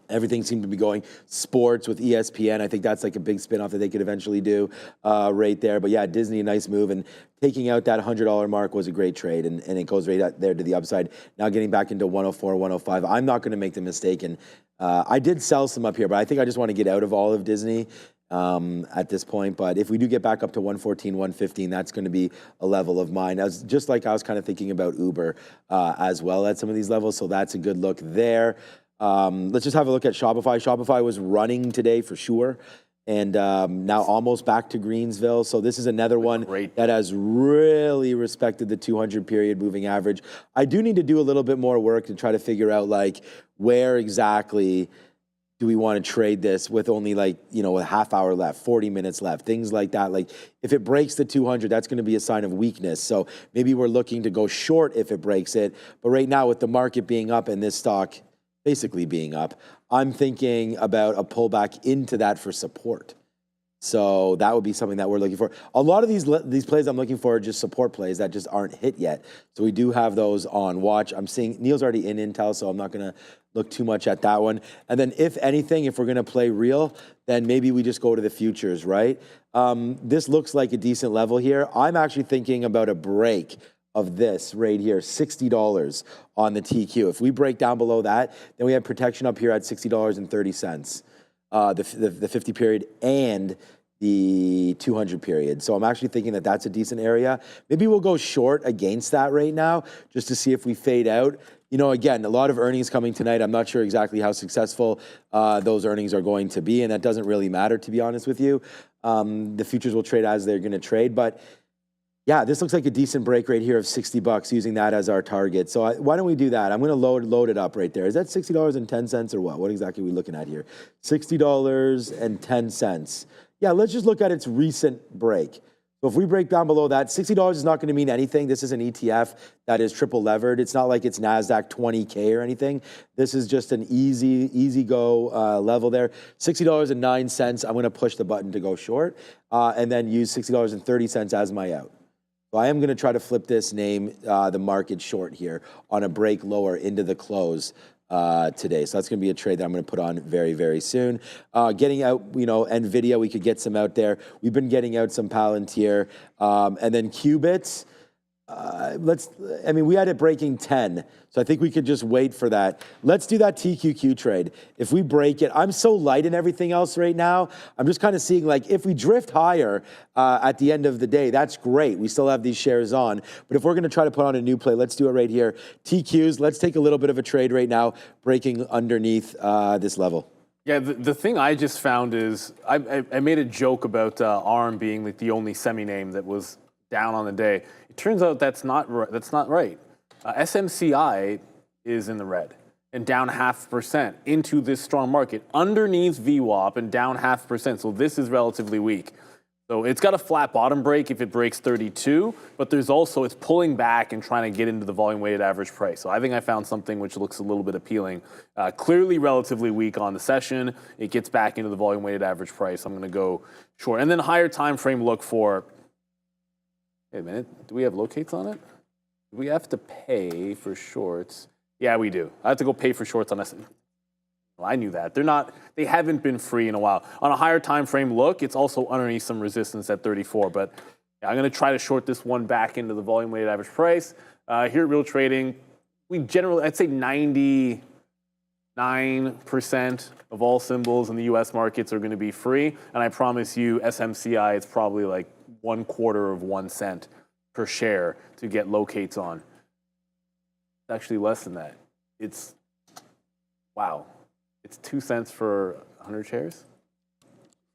Everything seemed to be going sports with ESPN. I think that's like a big spinoff that they could eventually do right there. But yeah, Disney, a nice move. And taking out that $100 mark was a great trade. And it goes right out there to the upside. Now getting back into 104, 105. I'm not going to make the mistake. And I did sell some up here, but I think I just want to get out of all of Disney at this point. But if we do get back up to 114, 115, that's going to be a level of mine. I was kind of thinking about Uber as well at some of these levels. So that's a good look there. Let's just have a look at Shopify. Shopify was running today for sure, and now almost back to Greensville. So this is another one that has really respected the 200 period moving average. I do need to do a little bit more work to try to figure out like where exactly do we want to trade this with only like, you know, a half hour left, 40 minutes left, things like that. Like if it breaks the 200, that's going to be a sign of weakness. So maybe we're looking to go short if it breaks it. But right now with the market being up and this stock basically being up, I'm thinking about a pullback into that for support. So that would be something that we're looking for. A lot of these plays I'm looking for are just support plays that just aren't hit yet. So we do have those on watch. I'm seeing Neil's already in Intel, so I'm not going to look too much at that one. And then if anything, if we're going to play real, then maybe we just go to the futures, right? This looks like a decent level here. I'm actually thinking about a break of this right here, $60 on the TQ. If we break down below that, then we have protection up here at $60.30. The 50 period and the 200 period. So I'm actually thinking that that's a decent area. Maybe we'll go short against that right now just to see if we fade out. You know, again, a lot of earnings coming tonight. I'm not sure exactly how successful those earnings are going to be, and that doesn't really matter, to be honest with you. The futures will trade as they're going to trade, but yeah, this looks like a decent break right here of $60 using that as our target. So why don't we do that? I'm going to load it up right there. Is that $60.10 or what? What exactly are we looking at here? $60.10. Yeah, let's just look at its recent break. So if we break down below that, $60 is not going to mean anything. This is an ETF that is triple levered. It's not like it's NASDAQ 20K or anything. This is just an easy go level there. $60.09, I'm going to push the button to go short and then use $60.30 as my out. So I am going to try to flip this name, the market short here on a break lower into the close today. So that's going to be a trade that I'm going to put on very, very soon. Getting out, you know, NVIDIA, we could get some out there. We've been getting out some Palantir. And then Qubits, we had it breaking 10. So I think we could just wait for that. Let's do that TQQ trade. If we break it, I'm so light in everything else right now. I'm just kind of seeing like if we drift higher at the end of the day, that's great. We still have these shares on. But if we're going to try to put on a new play, let's do it right here. TQs, let's take a little bit of a trade right now, breaking underneath this level. Yeah, the thing I just found is I made a joke about ARM being like the only semi-name that was down on the day. It turns out that's not right. SMCI is in the red and down 0.5% into this strong market underneath VWAP and down 0.5%. So this is relatively weak. So it's got a flat bottom break if it breaks 32, but there's also, it's pulling back and trying to get into the volume weighted average price. So I think I found something which looks a little bit appealing. Clearly relatively weak on the session. It gets back into the volume weighted average price. I'm going to go short. And then higher time frame look for, wait a minute, do we have locates on it? Do we have to pay for shorts? Yeah, we do. I have to go pay for shorts on S&P. Well, I knew that. They haven't been free in a while. On a higher time frame look, it's also underneath some resistance at 34, but yeah, I'm going to try to short this one back into the volume weighted average price. Here at Real Trading, we generally, I'd say 99% of all symbols in the US markets are going to be free, and I promise you SMCI, it's probably like 1/4 of 1 cent per share to get locates on. It's actually less than that. It's, wow. It's 2 cents for 100 shares?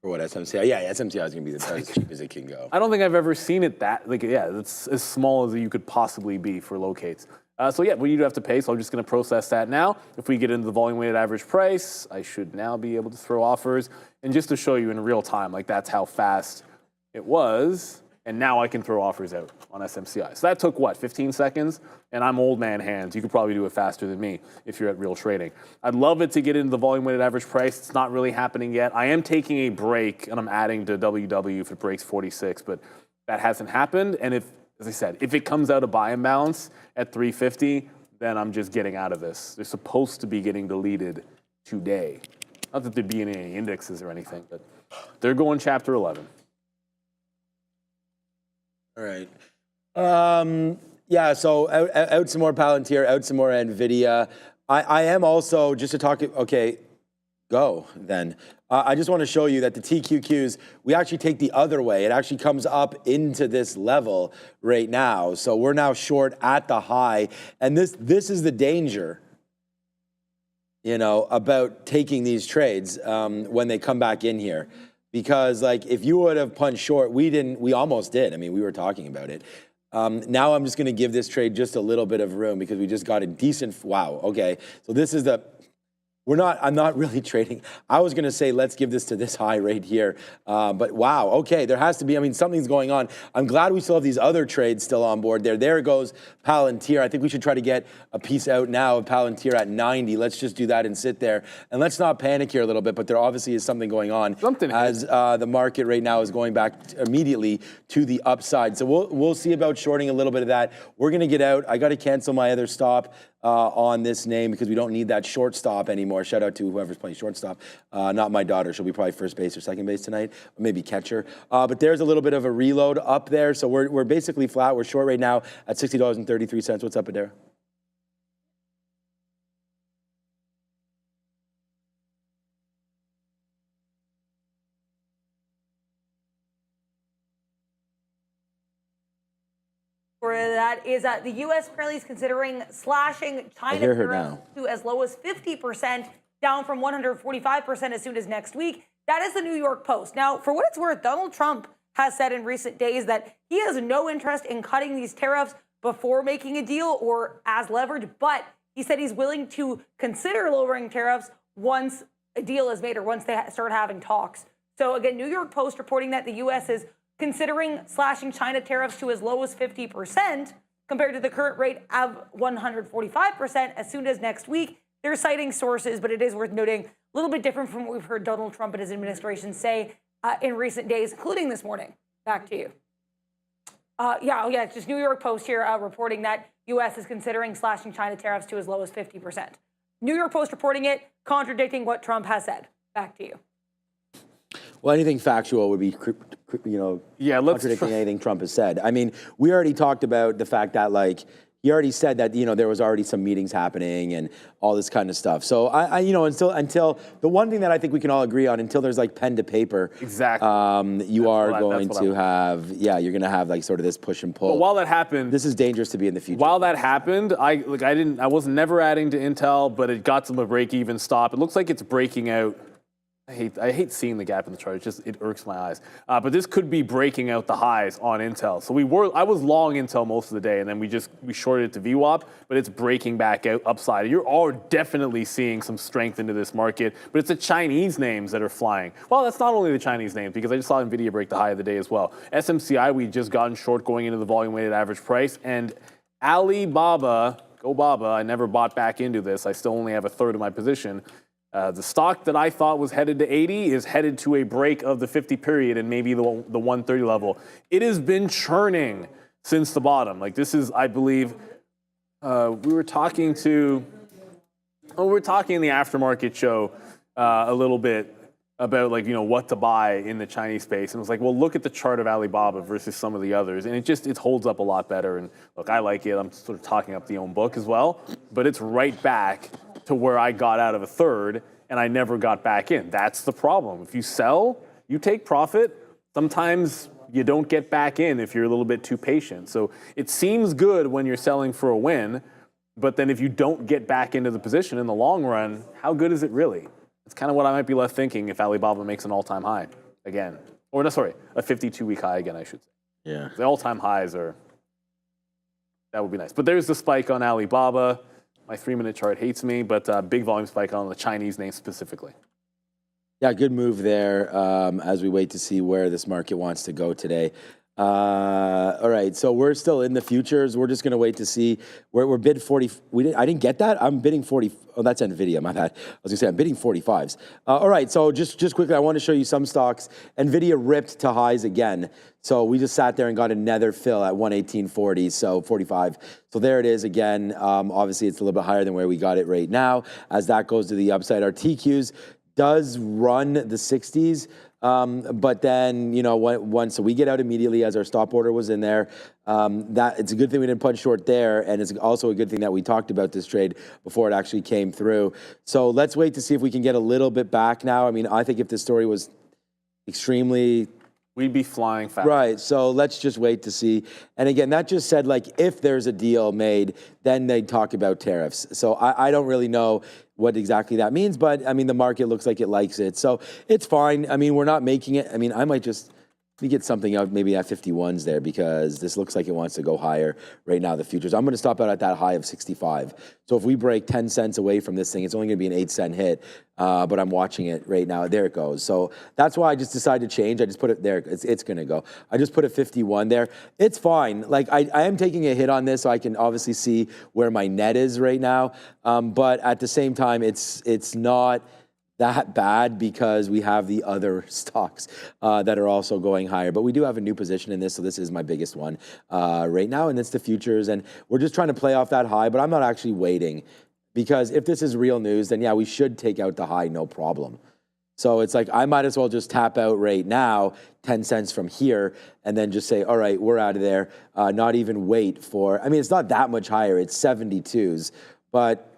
For what, SMCI? Yeah, SMCI is going to be as cheap as it can go. I don't think I've ever seen it that, like, yeah, it's as small as you could possibly be for locates. So yeah, we do have to pay, so I'm just going to process that now. If we get into the volume weighted average price, I should now be able to throw offers. And just to show you in real time, like that's how fast it was. And now I can throw offers out on SMCI. So that took, what, 15 seconds? And I'm old man hands. You could probably do it faster than me if you're at Real Trading. I'd love it to get into the volume-weighted average price. It's not really happening yet. I am taking a break, and I'm adding to WW if it breaks 46, but that hasn't happened. And if, as I said, if it comes out of buy and balance at 350, then I'm just getting out of this. They're supposed to be getting deleted today. Not that there'd be any indexes or anything, but they're going Chapter 11. All right. Yeah, so out some more Palantir, out some more NVIDIA. I am also, just to talk, okay, go then. I just want to show you that the TQQs, we actually take the other way. It actually comes up into this level right now. So we're now short at the high. And this is the danger. you know, about taking these trades when they come back in here. Because like if you would have punched short, we almost did. I mean, we were talking about it. Now I'm just going to give this trade just a little bit of room because we just got a decent, wow, okay. So this is I'm not really trading. I was going to say, let's give this to this high right here. But wow, okay, there has to be, I mean, something's going on. I'm glad we still have these other trades still on board there. There goes Palantir. I think we should try to get a piece out now of Palantir at 90. Let's just do that and sit there. And let's not panic here a little bit, but there obviously is something going on as the market right now is going back immediately to the upside. So we'll see about shorting a little bit of that. We're going to get out. I got to cancel my other stop on this name because we don't need that shortstop anymore. Shout out to whoever's playing shortstop. Not my daughter. She'll be probably first base or second base tonight, or maybe catcher. But there's a little bit of a reload up there. So we're basically flat. We're short right now at $60.33. What's up, Adair? That is the U.S. apparently is considering slashing China tariffs to as low as 50%, down from 145% as soon as next week. That is the New York Post. Now, for what it's worth, Donald Trump has said in recent days that he has no interest in cutting these tariffs before making a deal or as leverage, but he said he's willing to consider lowering tariffs once a deal is made or once they start having talks. So again, New York Post reporting that the U.S. is considering slashing China tariffs to as low as 50% compared to the current rate of 145% as soon as next week. They're citing sources, but it is worth noting a little bit different from what we've heard Donald Trump and his administration say in recent days, including this morning. Back to you. It's just New York Post here reporting that U.S. is considering slashing China tariffs to as low as 50%. New York Post reporting it, contradicting what Trump has said. Back to you. Well, anything factual would be, contradicting anything Trump has said. I mean, we already talked about the fact that, like, he already said that, there was already some meetings happening and all this kind of stuff. So, until the one thing that I think we can all agree on, until there's, like, pen to paper. Exactly. You're going to have, like, sort of this push and pull. But while that happened. This is dangerous to be in the future. While that happened, I was never adding to Intel, but it got to a break-even stop. It looks like it's breaking out. I hate seeing the gap in the chart. It irks my eyes. But this could be breaking out the highs on Intel. So I was long Intel most of the day, and then we shorted it to VWAP, but it's breaking back out upside. You're all definitely seeing some strength into this market, but it's the Chinese names that are flying. Well, that's not only the Chinese names, because I just saw NVIDIA break the high of the day as well. SMCI, we just gotten short going into the volume weighted average price, and Alibaba, go Baba, I never bought back into this. I still only have a third of my position. The stock that I thought was headed to 80 is headed to a break of the 50 period and maybe the 130 level. It has been churning since the bottom. Like, this is, I believe, we were talking in the aftermarket show a little bit about, like, what to buy in the Chinese space. And it was like, well, look at the chart of Alibaba versus some of the others. And it holds up a lot better. And look, I like it. I'm sort of talking up the own book as well. But it's right back to where I got out of a third and I never got back in. That's the problem. If you sell, you take profit. Sometimes you don't get back in if you're a little bit too patient. So it seems good when you're selling for a win, but then if you don't get back into the position in the long run, how good is it really? It's kind of what I might be left thinking if Alibaba makes an all-time high again. Or no, sorry, a 52-week high again, I should say. Yeah. The all-time highs that would be nice. But there's the spike on Alibaba. My 3-minute chart hates me, but big volume spike on the Chinese name specifically. Yeah, good move there as we wait to see where this market wants to go today. All right, so we're still in the futures. We're just going to wait to see where we're bid 40. I didn't get that. I'm bidding 40. Oh, that's NVIDIA, my bad. I was going to say I'm bidding 45s. All right, so just quickly, I want to show you some stocks. NVIDIA ripped to highs again. So we just sat there and got another fill at 118.40, so 45. So there it is again. Obviously, it's a little bit higher than where we got it right now. As that goes to the upside, our TQs does run the 60s. But then, once we get out immediately as our stop order was in there, that it's a good thing we didn't punch short there. And it's also a good thing that we talked about this trade before it actually came through. So let's wait to see if we can get a little bit back now. I mean, I think if this story was extremely We'd be flying fast. Right, so let's just wait to see. And again, that just said, like, if there's a deal made, then they'd talk about tariffs. So I don't really know what exactly that means, but, I mean, the market looks like it likes it. So it's fine. I mean, we're not making it. I mean, I might just... Let me get something out maybe at 51s there because this looks like it wants to go higher right now, the futures. I'm going to stop out at that high of 65. So if we break 10 cents away from this thing, it's only going to be an 8-cent hit, but I'm watching it right now. There it goes. So that's why I just decided to change. I just put it there. It's going to go. I just put a 51 there. It's fine. Like I am taking a hit on this, so I can obviously see where my net is right now. But at the same time, it's not that bad because we have the other stocks that are also going higher. But we do have a new position in this, so this is my biggest one right now, and it's the futures. And we're just trying to play off that high, but I'm not actually waiting because if this is real news, then yeah, we should take out the high, no problem. So it's like I might as well just tap out right now, 10 cents from here, and then just say, all right, we're out of there, not even wait for, I mean, it's not that much higher, it's 72s, but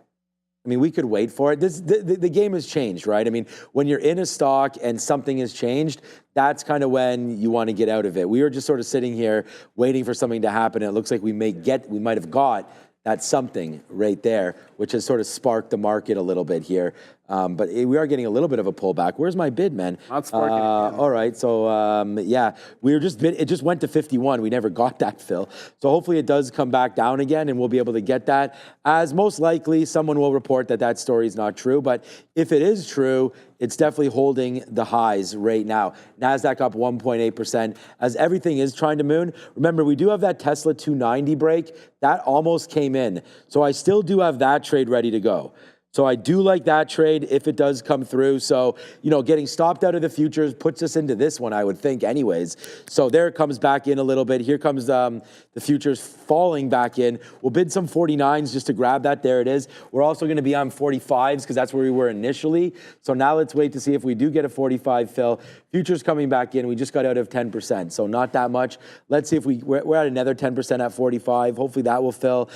I mean, we could wait for it. The game has changed, right? I mean, when you're in a stock and something has changed, that's kind of when you want to get out of it. We were just sort of sitting here waiting for something to happen. And it looks like we might have got that something right there, which has sort of sparked the market a little bit here. But we are getting a little bit of a pullback. Where's my bid, man? Not sparking it. All right, so yeah, we were just it just went to 51. We never got that fill. So hopefully it does come back down again, and we'll be able to get that. As most likely, someone will report that that story is not true. But if it is true, it's definitely holding the highs right now. NASDAQ up 1.8%, as everything is trying to moon. Remember, we do have that Tesla 290 break. That almost came in. So I still do have that trade ready to go. So I do like that trade if it does come through. So, you know, getting stopped out of the futures puts us into this one, I would think, anyways. So there it comes back in a little bit. Here comes the futures falling back in. We'll bid some 49s just to grab that. There it is. We're also going to be on 45s because that's where we were initially. So now let's wait to see if we do get a 45 fill. Futures coming back in. We just got out of 10%, so not that much. Let's see if we're at another 10% at 45. Hopefully that will fill.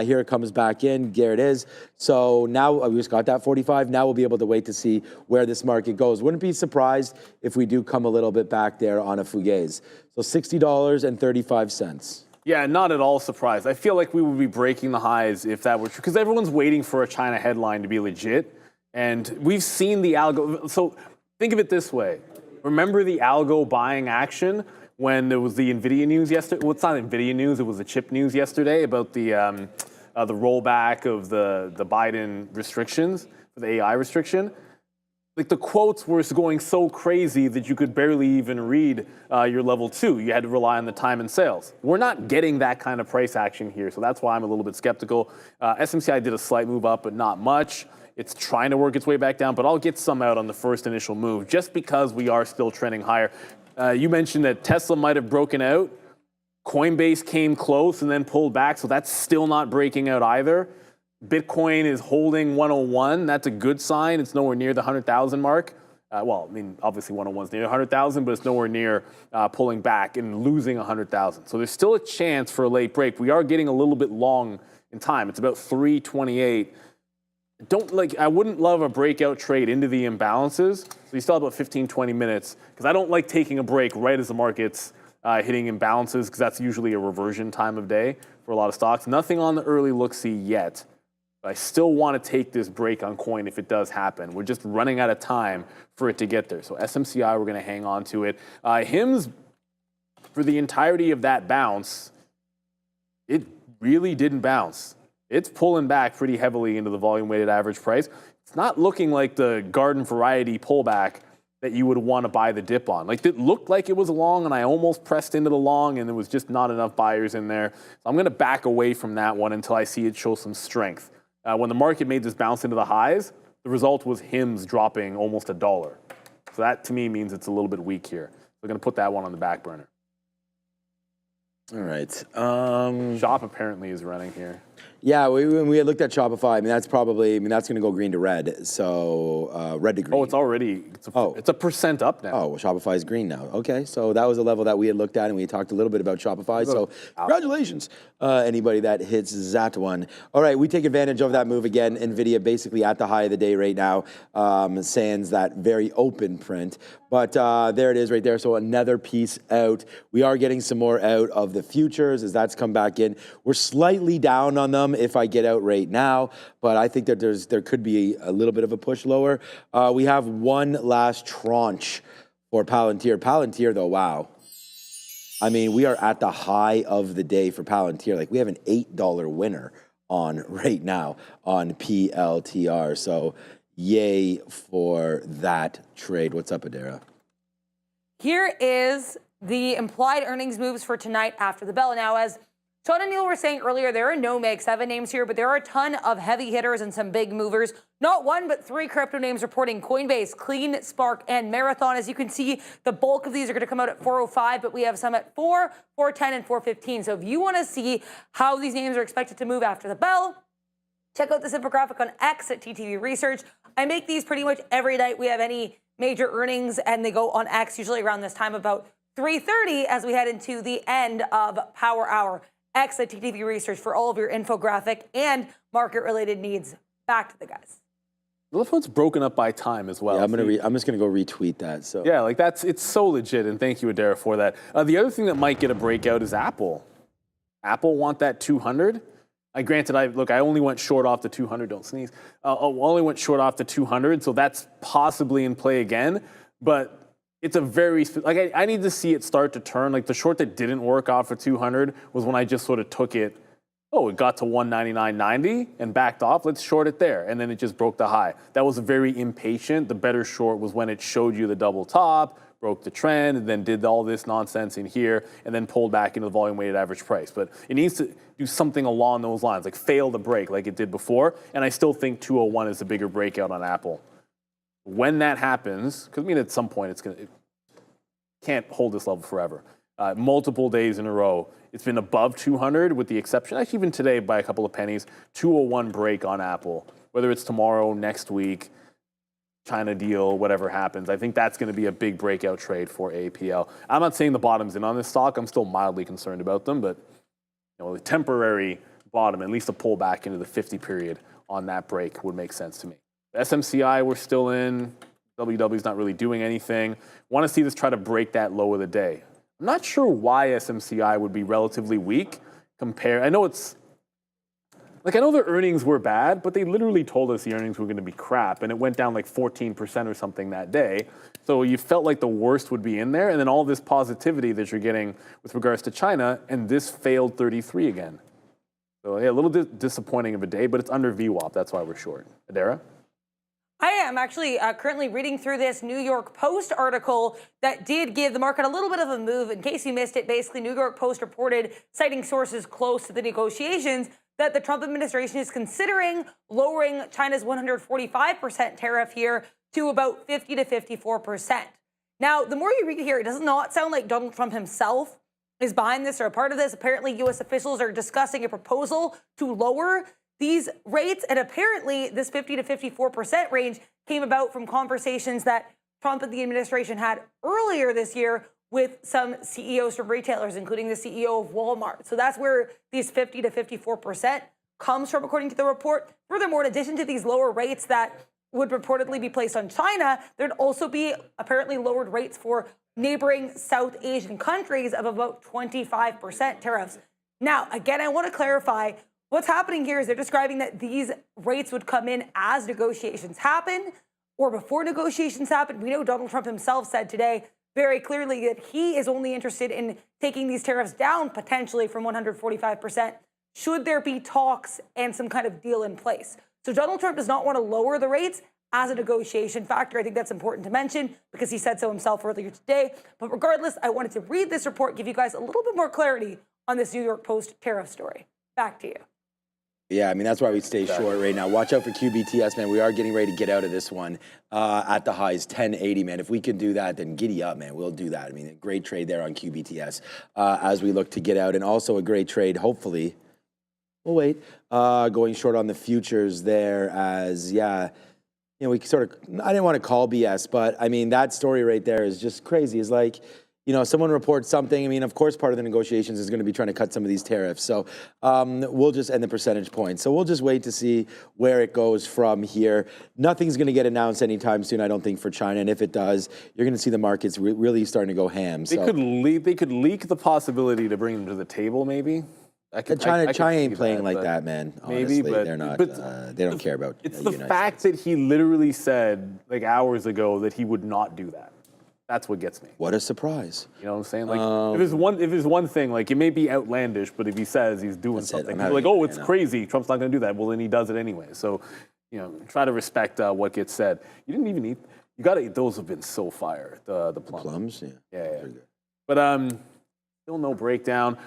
Here it comes back in. There it is. So now we just got that 45. Now we'll be able to wait to see where this market goes. Wouldn't be surprised if we do come a little bit back there on a fugazi. So $60.35. Yeah, not at all surprised. I feel like we would be breaking the highs if that were true, because everyone's waiting for a China headline to be legit. And we've seen the algo. So think of it this way. Remember the algo buying action when there was the NVIDIA news yesterday? Well, it's not NVIDIA news. It was the chip news yesterday about the rollback of the Biden restrictions, the AI restriction. Like the quotes were going so crazy that you could barely even read your level 2. You had to rely on the time and sales. We're not getting that kind of price action here, so that's why I'm a little bit skeptical. SMCI did a slight move up, but not much. It's trying to work its way back down, but I'll get some out on the first initial move just because we are still trending higher. You mentioned that Tesla might have broken out. Coinbase came close and then pulled back, so that's still not breaking out either. Bitcoin is holding 101. That's a good sign. It's nowhere near the 100,000 mark. Well, I mean, obviously 101 is near 100,000, but it's nowhere near pulling back and losing 100,000. So there's still a chance for a late break. We are getting a little bit long in time. It's about 328. I wouldn't love a breakout trade into the imbalances. So you still have about 15, 20 minutes because I don't like taking a break right as the market's hitting imbalances because that's usually a reversion time of day for a lot of stocks. Nothing on the early look-see yet. But I still want to take this break on coin if it does happen. We're just running out of time for it to get there. So SMCI, we're going to hang on to it. HIMS, for the entirety of that bounce, it really didn't bounce. It's pulling back pretty heavily into the volume-weighted average price. It's not looking like the garden variety pullback that you would want to buy the dip on. Like, it looked like it was a long, and I almost pressed into the long, and there was just not enough buyers in there. So I'm going to back away from that one until I see it show some strength. When the market made this bounce into the highs, the result was HIMS dropping almost $1. So that, to me, means it's a little bit weak here. We're going to put that one on the back burner. All right. Shop apparently is running here. Yeah, when we had looked at Shopify, I mean, that's going to go green to red. So red to green. Oh, it's a percent up now. Oh, well, Shopify is green now. Okay, so that was a level that we had looked at, and we talked a little bit about Shopify. So congratulations, anybody that hits that one. All right, we take advantage of that move again. NVIDIA basically at the high of the day right now, sans that very open print. But there it is right there. So another piece out. We are getting some more out of the futures as that's come back in. We're slightly down on them if I get out right now, but I think that there could be a little bit of a push lower. We have one last tranche for Palantir. Palantir, though, wow. I mean, we are at the high of the day for Palantir. Like, we have an $8 winner on right now on PLTR. So yay for that trade. What's up, Adara? Here is the implied earnings moves for tonight after the bell. Now, as Sean and Neil were saying earlier, there are no Mag 7 names here, but there are a ton of heavy hitters and some big movers. Not one, but three crypto names reporting: Coinbase, Clean, Spark, and Marathon. As you can see, the bulk of these are going to come out at 4:05, but we have some at 4, 4:10, and 4:15. So if you want to see how these names are expected to move after the bell, check out this infographic on X at TTV Research. I make these pretty much every night we have any major earnings, and they go on X usually around this time, about 3:30, as we head into the end of Power Hour. X at TTV Research for all of your infographic and market-related needs. Back to the guys. I love how it's broken up by time as well. Yeah, I'm just gonna go retweet that. So yeah, like it's so legit, and thank you, Adara, for that. The other thing that might get a breakout is Apple. Apple want that 200. Granted, I only went short off the 200. Don't sneeze. Only went short off the 200, so that's possibly in play again. But it's a very I need to see it start to turn. Like, the short that didn't work off for 200 was when I just sort of took it. Oh, it got to 199.90 and backed off. Let's short it there, and then it just broke the high. That was very impatient. The better short was when it showed you the double top, broke the trend, and then did all this nonsense in here, and then pulled back into the volume-weighted average price. But it needs to do something along those lines, like fail the break like it did before. And I still think 201 is a bigger breakout on Apple. When that happens, because at some point it can't hold this level forever. Multiple days in a row, it's been above 200, with the exception, actually even today by a couple of pennies. 201 break on Apple. Whether it's tomorrow, next week, China deal, whatever happens, I think that's going to be a big breakout trade for AAPL. I'm not saying the bottom's in on this stock. I'm still mildly concerned about them, but a temporary bottom, at least a pullback into the 50 period on that break would make sense to me. SMCI, we're still in. WW's not really doing anything. Want to see this try to break that low of the day. I'm not sure why SMCI would be relatively weak compared. I know their earnings were bad, but they literally told us the earnings were going to be crap, and it went down like 14% or something that day. So you felt like the worst would be in there, and then all this positivity that you're getting with regards to China, and this failed 33 again. So yeah, a little disappointing of a day, but it's under VWAP. That's why we're short. Adara? I am actually currently reading through this New York Post article that did give the market a little bit of a move. In case you missed it, basically, New York Post reported, citing sources close to the negotiations, that the Trump administration is considering lowering China's 145% tariff here to about 50 to 54%. Now, the more you read here, it does not sound like Donald Trump himself is behind this or a part of this. Apparently, U.S. officials are discussing a proposal to lower these rates, and apparently this 50 to 54% range came about from conversations that Trump and the administration had earlier this year with some CEOs from retailers, including the CEO of Walmart. So that's where these 50 to 54% comes from, according to the report. Furthermore, in addition to these lower rates that would reportedly be placed on China, there'd also be apparently lowered rates for neighboring South Asian countries of about 25% tariffs. Now, again, I want to clarify, what's happening here is they're describing that these rates would come in as negotiations happen or before negotiations happen. We know Donald Trump himself said today very clearly that he is only interested in taking these tariffs down potentially from 145% should there be talks and some kind of deal in place. So Donald Trump does not want to lower the rates as a negotiation factor. I think that's important to mention because he said so himself earlier today. But regardless, I wanted to read this report, give you guys a little bit more clarity on this New York Post tariff story. Back to you. Yeah, I mean, that's why we stay short right now. Watch out for QBTS, man. We are getting ready to get out of this one at the highs, 1080, man. If we can do that, then giddy up, man. We'll do that. I mean, a great trade there on QBTS as we look to get out. And also a great trade, hopefully, We'll wait. Going short on the futures there as, we sort of, I didn't want to call BS, but I mean, that story right there is just crazy. It's like, someone reports something. I mean, of course, part of the negotiations is going to be trying to cut some of these tariffs. So we'll just end the percentage points. So we'll just wait to see where it goes from here. Nothing's going to get announced anytime soon, I don't think, for China. And if it does, you're going to see the markets really starting to go ham. They could leak the possibility to bring them to the table, maybe. China ain't playing like that, man. Honestly, maybe, but they're not. They don't care about. It's the fact that he literally said like hours ago that he would not do that. That's what gets me. What a surprise! You know what I'm saying? Like, if there's one thing, like it may be outlandish, but if he says he's doing something, people are like, oh, it's crazy. Trump's not going to do that. Well, then he does it anyway. So, try to respect what gets said. You didn't even eat. You got to eat. Those have been so fire. The plums. Plums, yeah. But still no breakdown.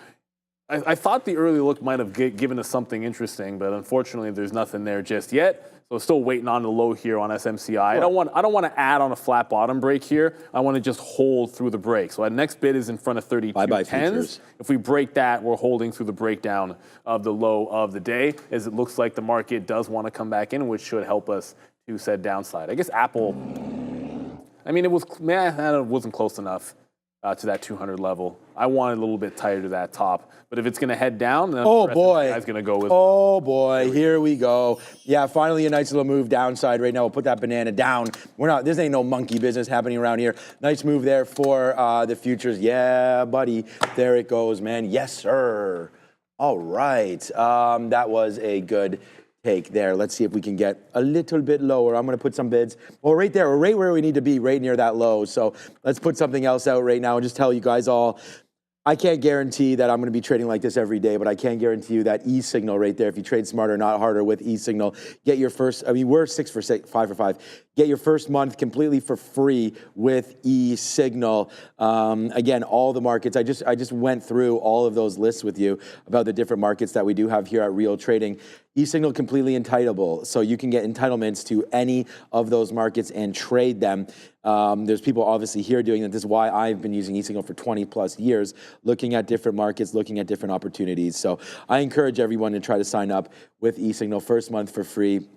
I thought the early look might have given us something interesting, but unfortunately, there's nothing there just yet. So still waiting on the low here on SMCI. I don't want to add on a flat bottom break here. I want to just hold through the break. So our next bid is in front of 32.10s. If we break that, we're holding through the breakdown of the low of the day, as it looks like the market does want to come back in, which should help us to said downside. I guess Apple. I mean, it wasn't close enough to that 200 level. I wanted a little bit tighter to that top. But if it's going to head down, then the guy's going to go with. Oh boy, here we go. Yeah, finally a nice little move downside right now. We'll put that banana down. This ain't no monkey business happening around here. Nice move there for the futures. Yeah, buddy. There it goes, man. Yes, sir. All right. That was a good take there. Let's see if we can get a little bit lower. I'm going to put some bids. Well, right there. We're right where we need to be, right near that low. So let's put something else out right now and just tell you guys all, I can't guarantee that I'm going to be trading like this every day, but I can guarantee you that E-Signal right there, if you trade smarter, not harder with E-Signal, get your first, we're 5 for 5. Get your first month completely for free with E-Signal. Again, all the markets, I just went through all of those lists with you about the different markets that we do have here at Real Trading. E-Signal completely entitleable, so you can get entitlements to any of those markets and trade them. There's people obviously here doing that. This is why I've been using E-Signal for 20 plus years, looking at different markets, looking at different opportunities. So I encourage everyone to try to sign up with E-Signal, first month for free.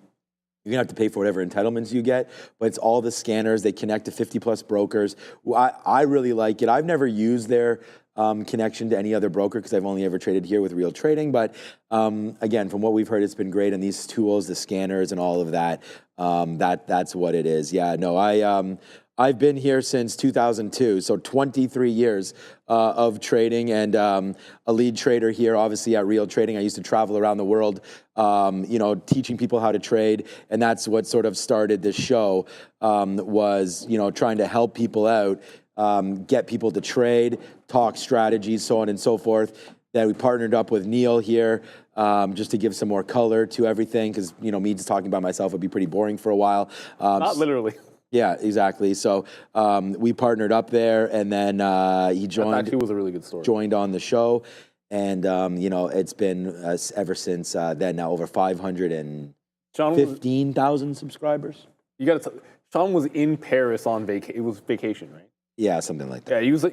You're going to have to pay for whatever entitlements you get, but it's all the scanners. They connect to 50 plus brokers. I really like it. I've never used their connection to any other broker because I've only ever traded here with Real Trading. But again, from what we've heard, it's been great. And these tools, the scanners and all of that, that's what it is. Yeah, no, I've been here since 2002, so 23 years of trading and a lead trader here, obviously at Real Trading. I used to travel around the world, teaching people how to trade, and that's what sort of started this show, was, trying to help people out, get people to trade, talk strategies, so on and so forth. Then we partnered up with Neil here, just to give some more color to everything, because, me just talking about myself would be pretty boring for a while. Not literally. Yeah, exactly. So we partnered up there, and then he joined. That actually was a really good story. Joined on the show, and it's been ever since then. Now over 515,000 subscribers. You got to. Sean was in Paris on vacation. It was vacation, right? Yeah, something like that. Yeah, he was.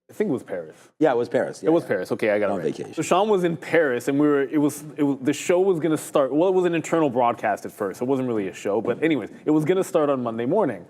I think it was Paris. Yeah, it was Paris. Yeah, it was Paris. Okay, I got it on right. Vacation. So Sean was in Paris, and the show was going to start. Well, it was an internal broadcast at first. It wasn't really a show, but anyways, it was going to start on Monday morning.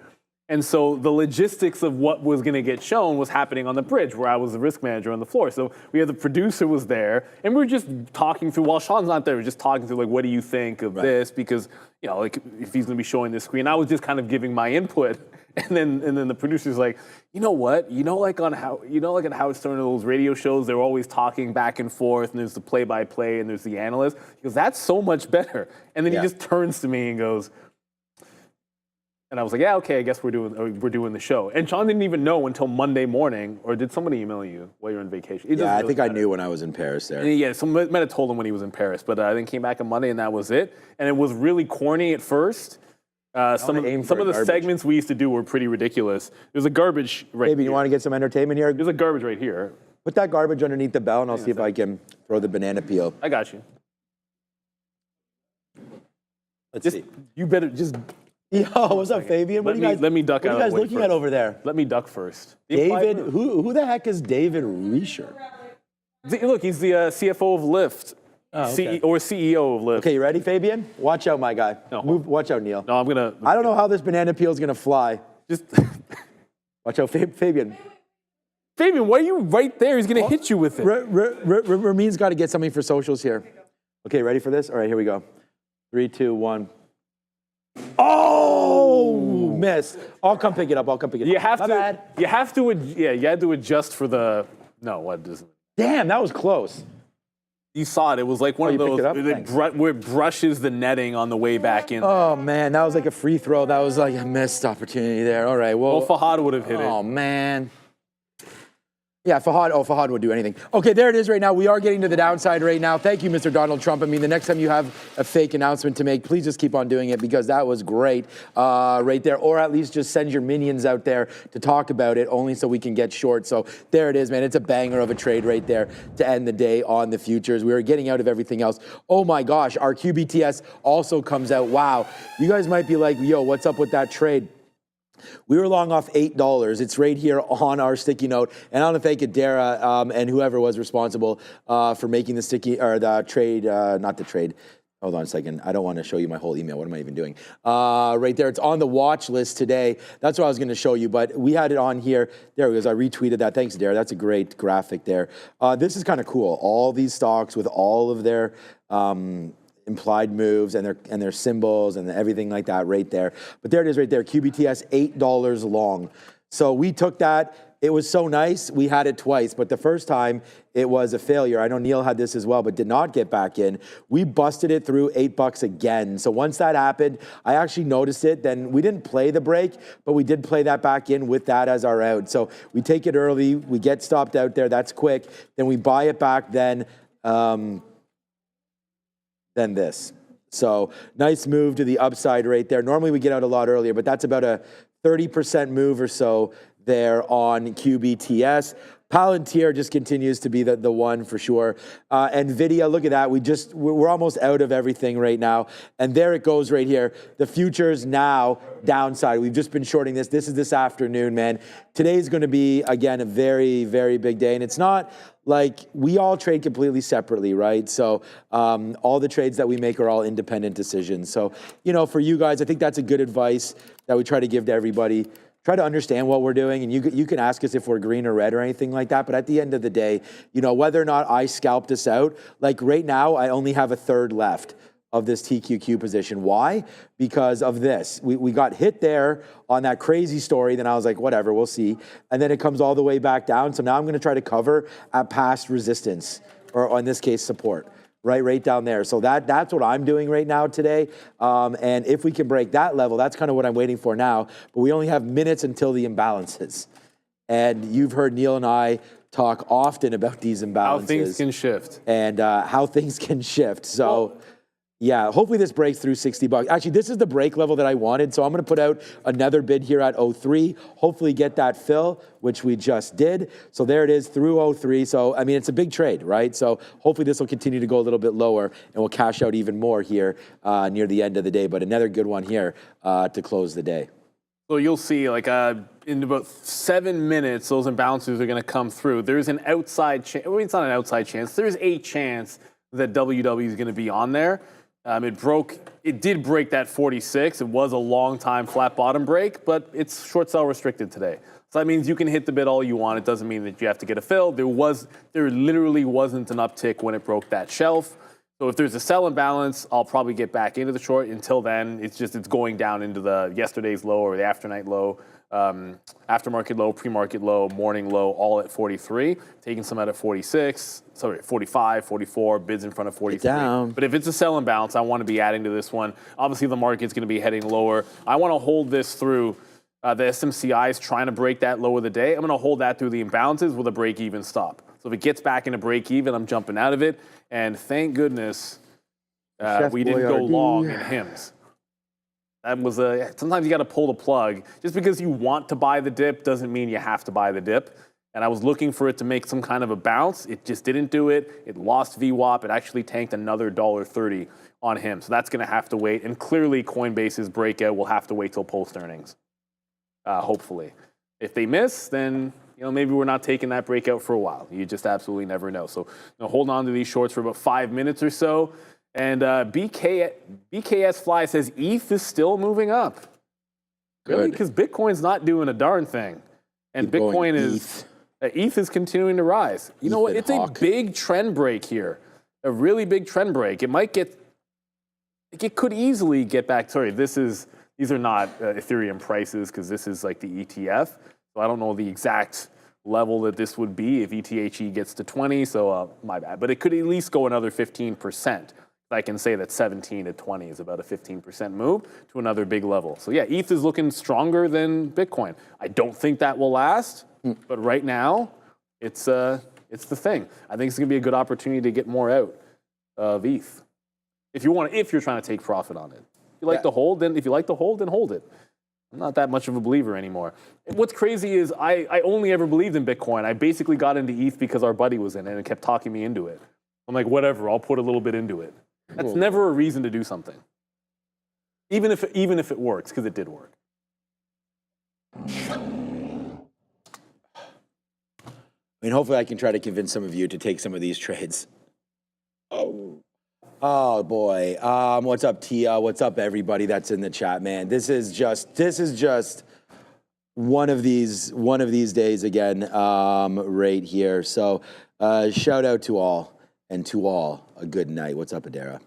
And so the logistics of what was going to get shown was happening on the bridge, where I was the risk manager on the floor. So we had the producer was there, and we were just talking through. While Sean's not there, we were just talking through, like, what do you think of this? Because, like, if he's going to be showing this screen, I was just kind of giving my input. And then the producer's like, you know what? Like on Howard Stern, those radio shows, they're always talking back and forth, and there's the play-by-play, and there's the analyst. He goes, that's so much better. And then he just turns to me and goes, and I was like, yeah, okay, I guess we're doing the show. And Sean didn't even know until Monday morning, or did somebody email you while you're on vacation? I think I knew when I was in Paris there. And someone might have told him when he was in Paris, but I then came back on Monday, and that was it. And it was really corny at first. Some of the segments we used to do were pretty ridiculous. There's a garbage right here. Maybe you want to get some entertainment here? There's a garbage right here. Put that garbage underneath the bell, and I'll see if I can throw the banana peel. I got you. Let's see. You better just... Yo, what's up, Fabian? Let me duck out. What are you guys looking at over there? Let me duck first. David, who the heck is David Reischer? Look, he's the CFO of Lyft. okay. or CEO of Lyft. Okay, you ready, Fabian? Watch out, my guy. No. Watch out, Neil. No, I'm gonna. I don't know how this banana peel is gonna fly. Just Watch out, Fabian. Fabian, why are you right there? He's gonna hit you with it. Ramin's got to get something for socials here. Okay, ready for this? All right, here we go. 3, 2, 1. Oh, miss. I'll come pick it up. You have My to. bad. You have to. Yeah, you had to adjust for the. No, what doesn't? Damn, that was close. You saw it. It was like one of you picked those it up? Thanks. where it brushes the netting on the way back in. Oh, man, that was like a free throw. That was like a missed opportunity there. All right, well. Well, Fahad would have hit it. Oh, man. Yeah, Fahad would do anything. Okay, there it is right now. We are getting to the downside right now. Thank you, Mr. Donald Trump. I mean, the next time you have a fake announcement to make, please just keep on doing it because that was great right there. Or at least just send your minions out there to talk about it only so we can get short. So there it is, man. It's a banger of a trade right there to end the day on the futures. We are getting out of everything else. Oh, my gosh. Our QBTS also comes out. Wow. You guys might be like, yo, what's up with that trade? We were long off $8. It's right here on our sticky note. And I want to thank Adara and whoever was responsible for making the trade, not the trade. Hold on a second. I don't want to show you my whole email. What am I even doing? Right there. It's on the watch list today. That's what I was going to show you, but we had it on here. There it goes. I retweeted that. Thanks, Adara. That's a great graphic there. This is kind of cool. All these stocks with all of their implied moves and their symbols and everything like that right there. But there it is right there. QBTS, $8 long. So we took that. It was so nice. We had it twice, but the first time it was a failure. I know Neil had this as well, but did not get back in. We busted it through $8 again. So once that happened, I actually noticed it. Then we didn't play the break, but we did play that back in with that as our out. So we take it early. We get stopped out there. That's quick. Then we buy it back then. Than this. So nice move to the upside right there. Normally we get out a lot earlier, but that's about a 30% move or so there on QBTS. Palantir just continues to be the one for sure. NVIDIA, look at that. We're almost out of everything right now. And there it goes right here. The futures now downside. We've just been shorting this. This is this afternoon, man. Today's going to be, again, a very, very big day. And it's not like we all trade completely separately, right? So all the trades that we make are all independent decisions. So, for you guys, I think that's a good advice that we try to give to everybody. Try to understand what we're doing, and you can ask us if we're green or red or anything like that. But at the end of the day, whether or not I scalp this out, like right now, I only have a third left of this TQQ position. Why? Because of this. We got hit there on that crazy story. Then I was like, whatever, we'll see. And then it comes all the way back down. So now I'm going to try to cover at past resistance, or in this case, support. Right down there. So that's what I'm doing right now today. And if we can break that level, that's kind of what I'm waiting for now. But we only have minutes until the imbalances. And you've heard Neil and I talk often about these imbalances. How things can shift. And how things can shift. So, yeah, hopefully this breaks through $60. Actually, this is the break level that I wanted. So I'm going to put out another bid here at 03. Hopefully get that fill, which we just did. So there it is through 03. So, I mean, it's a big trade, right? So hopefully this will continue to go a little bit lower and we'll cash out even more here near the end of the day. But another good one here to close the day. So you'll see, like, in about 7 minutes, those imbalances are going to come through. There's an outside chance. Well, it's not an outside chance. There's a chance that WW is going to be on there. It did break that 46. It was a long time flat bottom break, but it's short sell restricted today. So that means you can hit the bid all you want. It doesn't mean that you have to get a fill. There literally wasn't an uptick when it broke that shelf. So if there's a sell imbalance, I'll probably get back into the short. Until then, it's going down into the yesterday's low or the afternight low, aftermarket low, pre-market low, morning low, all at 43. Taking some out at 45, 44, bids in front of 43. Down. But if it's a sell imbalance, I want to be adding to this one. Obviously, the market's going to be heading lower. I want to hold this through. The SMCI is trying to break that low of the day. I'm going to hold that through the imbalances with a break-even stop. So if it gets back into break-even, I'm jumping out of it. And thank goodness we didn't go long in HIMS. That was sometimes you got to pull the plug. Just because you want to buy the dip doesn't mean you have to buy the dip. And I was looking for it to make some kind of a bounce. It just didn't do it. It lost VWAP. It actually tanked another $1.30 on him. So that's going to have to wait. And clearly Coinbase's breakout will have to wait till post earnings, hopefully. If they miss, then maybe we're not taking that breakout for a while. You just absolutely never know. So hold on to these shorts for about 5 minutes or so. And BKS Fly says ETH is still moving up. Really? Because Bitcoin's not doing a darn thing. And Keep Bitcoin going, is, ETH is continuing to rise. You know what? It's a big trend break here. A really big trend break. It could easily get back. Sorry, these are not Ethereum prices because this is like the ETF. So I don't know the exact level that this would be if ETHE gets to 20. So my bad. But it could at least go another 15%. I can say that 17 to 20 is about a 15% move to another big level. So yeah, ETH is looking stronger than Bitcoin. I don't think that will last, but right now it's the thing. I think it's going to be a good opportunity to get more out of ETH. If you're trying to take profit on it. If you like to hold, then hold it. I'm not that much of a believer anymore. What's crazy is I only ever believed in Bitcoin. I basically got into ETH because our buddy was in it and kept talking me into it. I'm like, whatever, I'll put a little bit into it. That's never a reason to do something. Even if it works, because it did work. I mean, hopefully I can try to convince some of you to take some of these trades. Oh boy. What's up, Tia? What's up, everybody that's in the chat, man? This is just one of these days again, right here. So shout out to all, and to all a good night. What's up, Adara?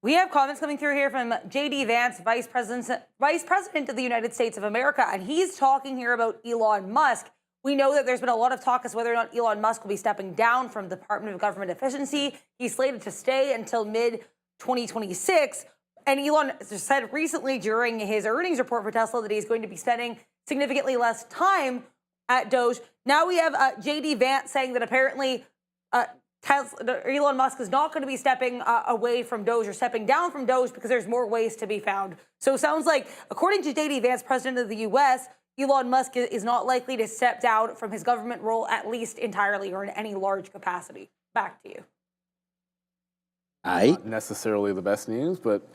We have comments coming through here from J.D. Vance, Vice President of the United States of America, and he's talking here about Elon Musk. We know that there's been a lot of talk as to whether or not Elon Musk will be stepping down from the Department of Government Efficiency. He's slated to stay until mid-2026. And Elon said recently during his earnings report for Tesla that he's going to be spending significantly less time at Doge. Now we have J.D. Vance saying that apparently Elon Musk is not going to be stepping away from Doge or stepping down from Doge because there's more ways to be found. So it sounds like, according to J.D. Vance, president of the U.S., Elon Musk is not likely to step down from his government role, at least entirely or in any large capacity. Back to you. Not necessarily the best news, but...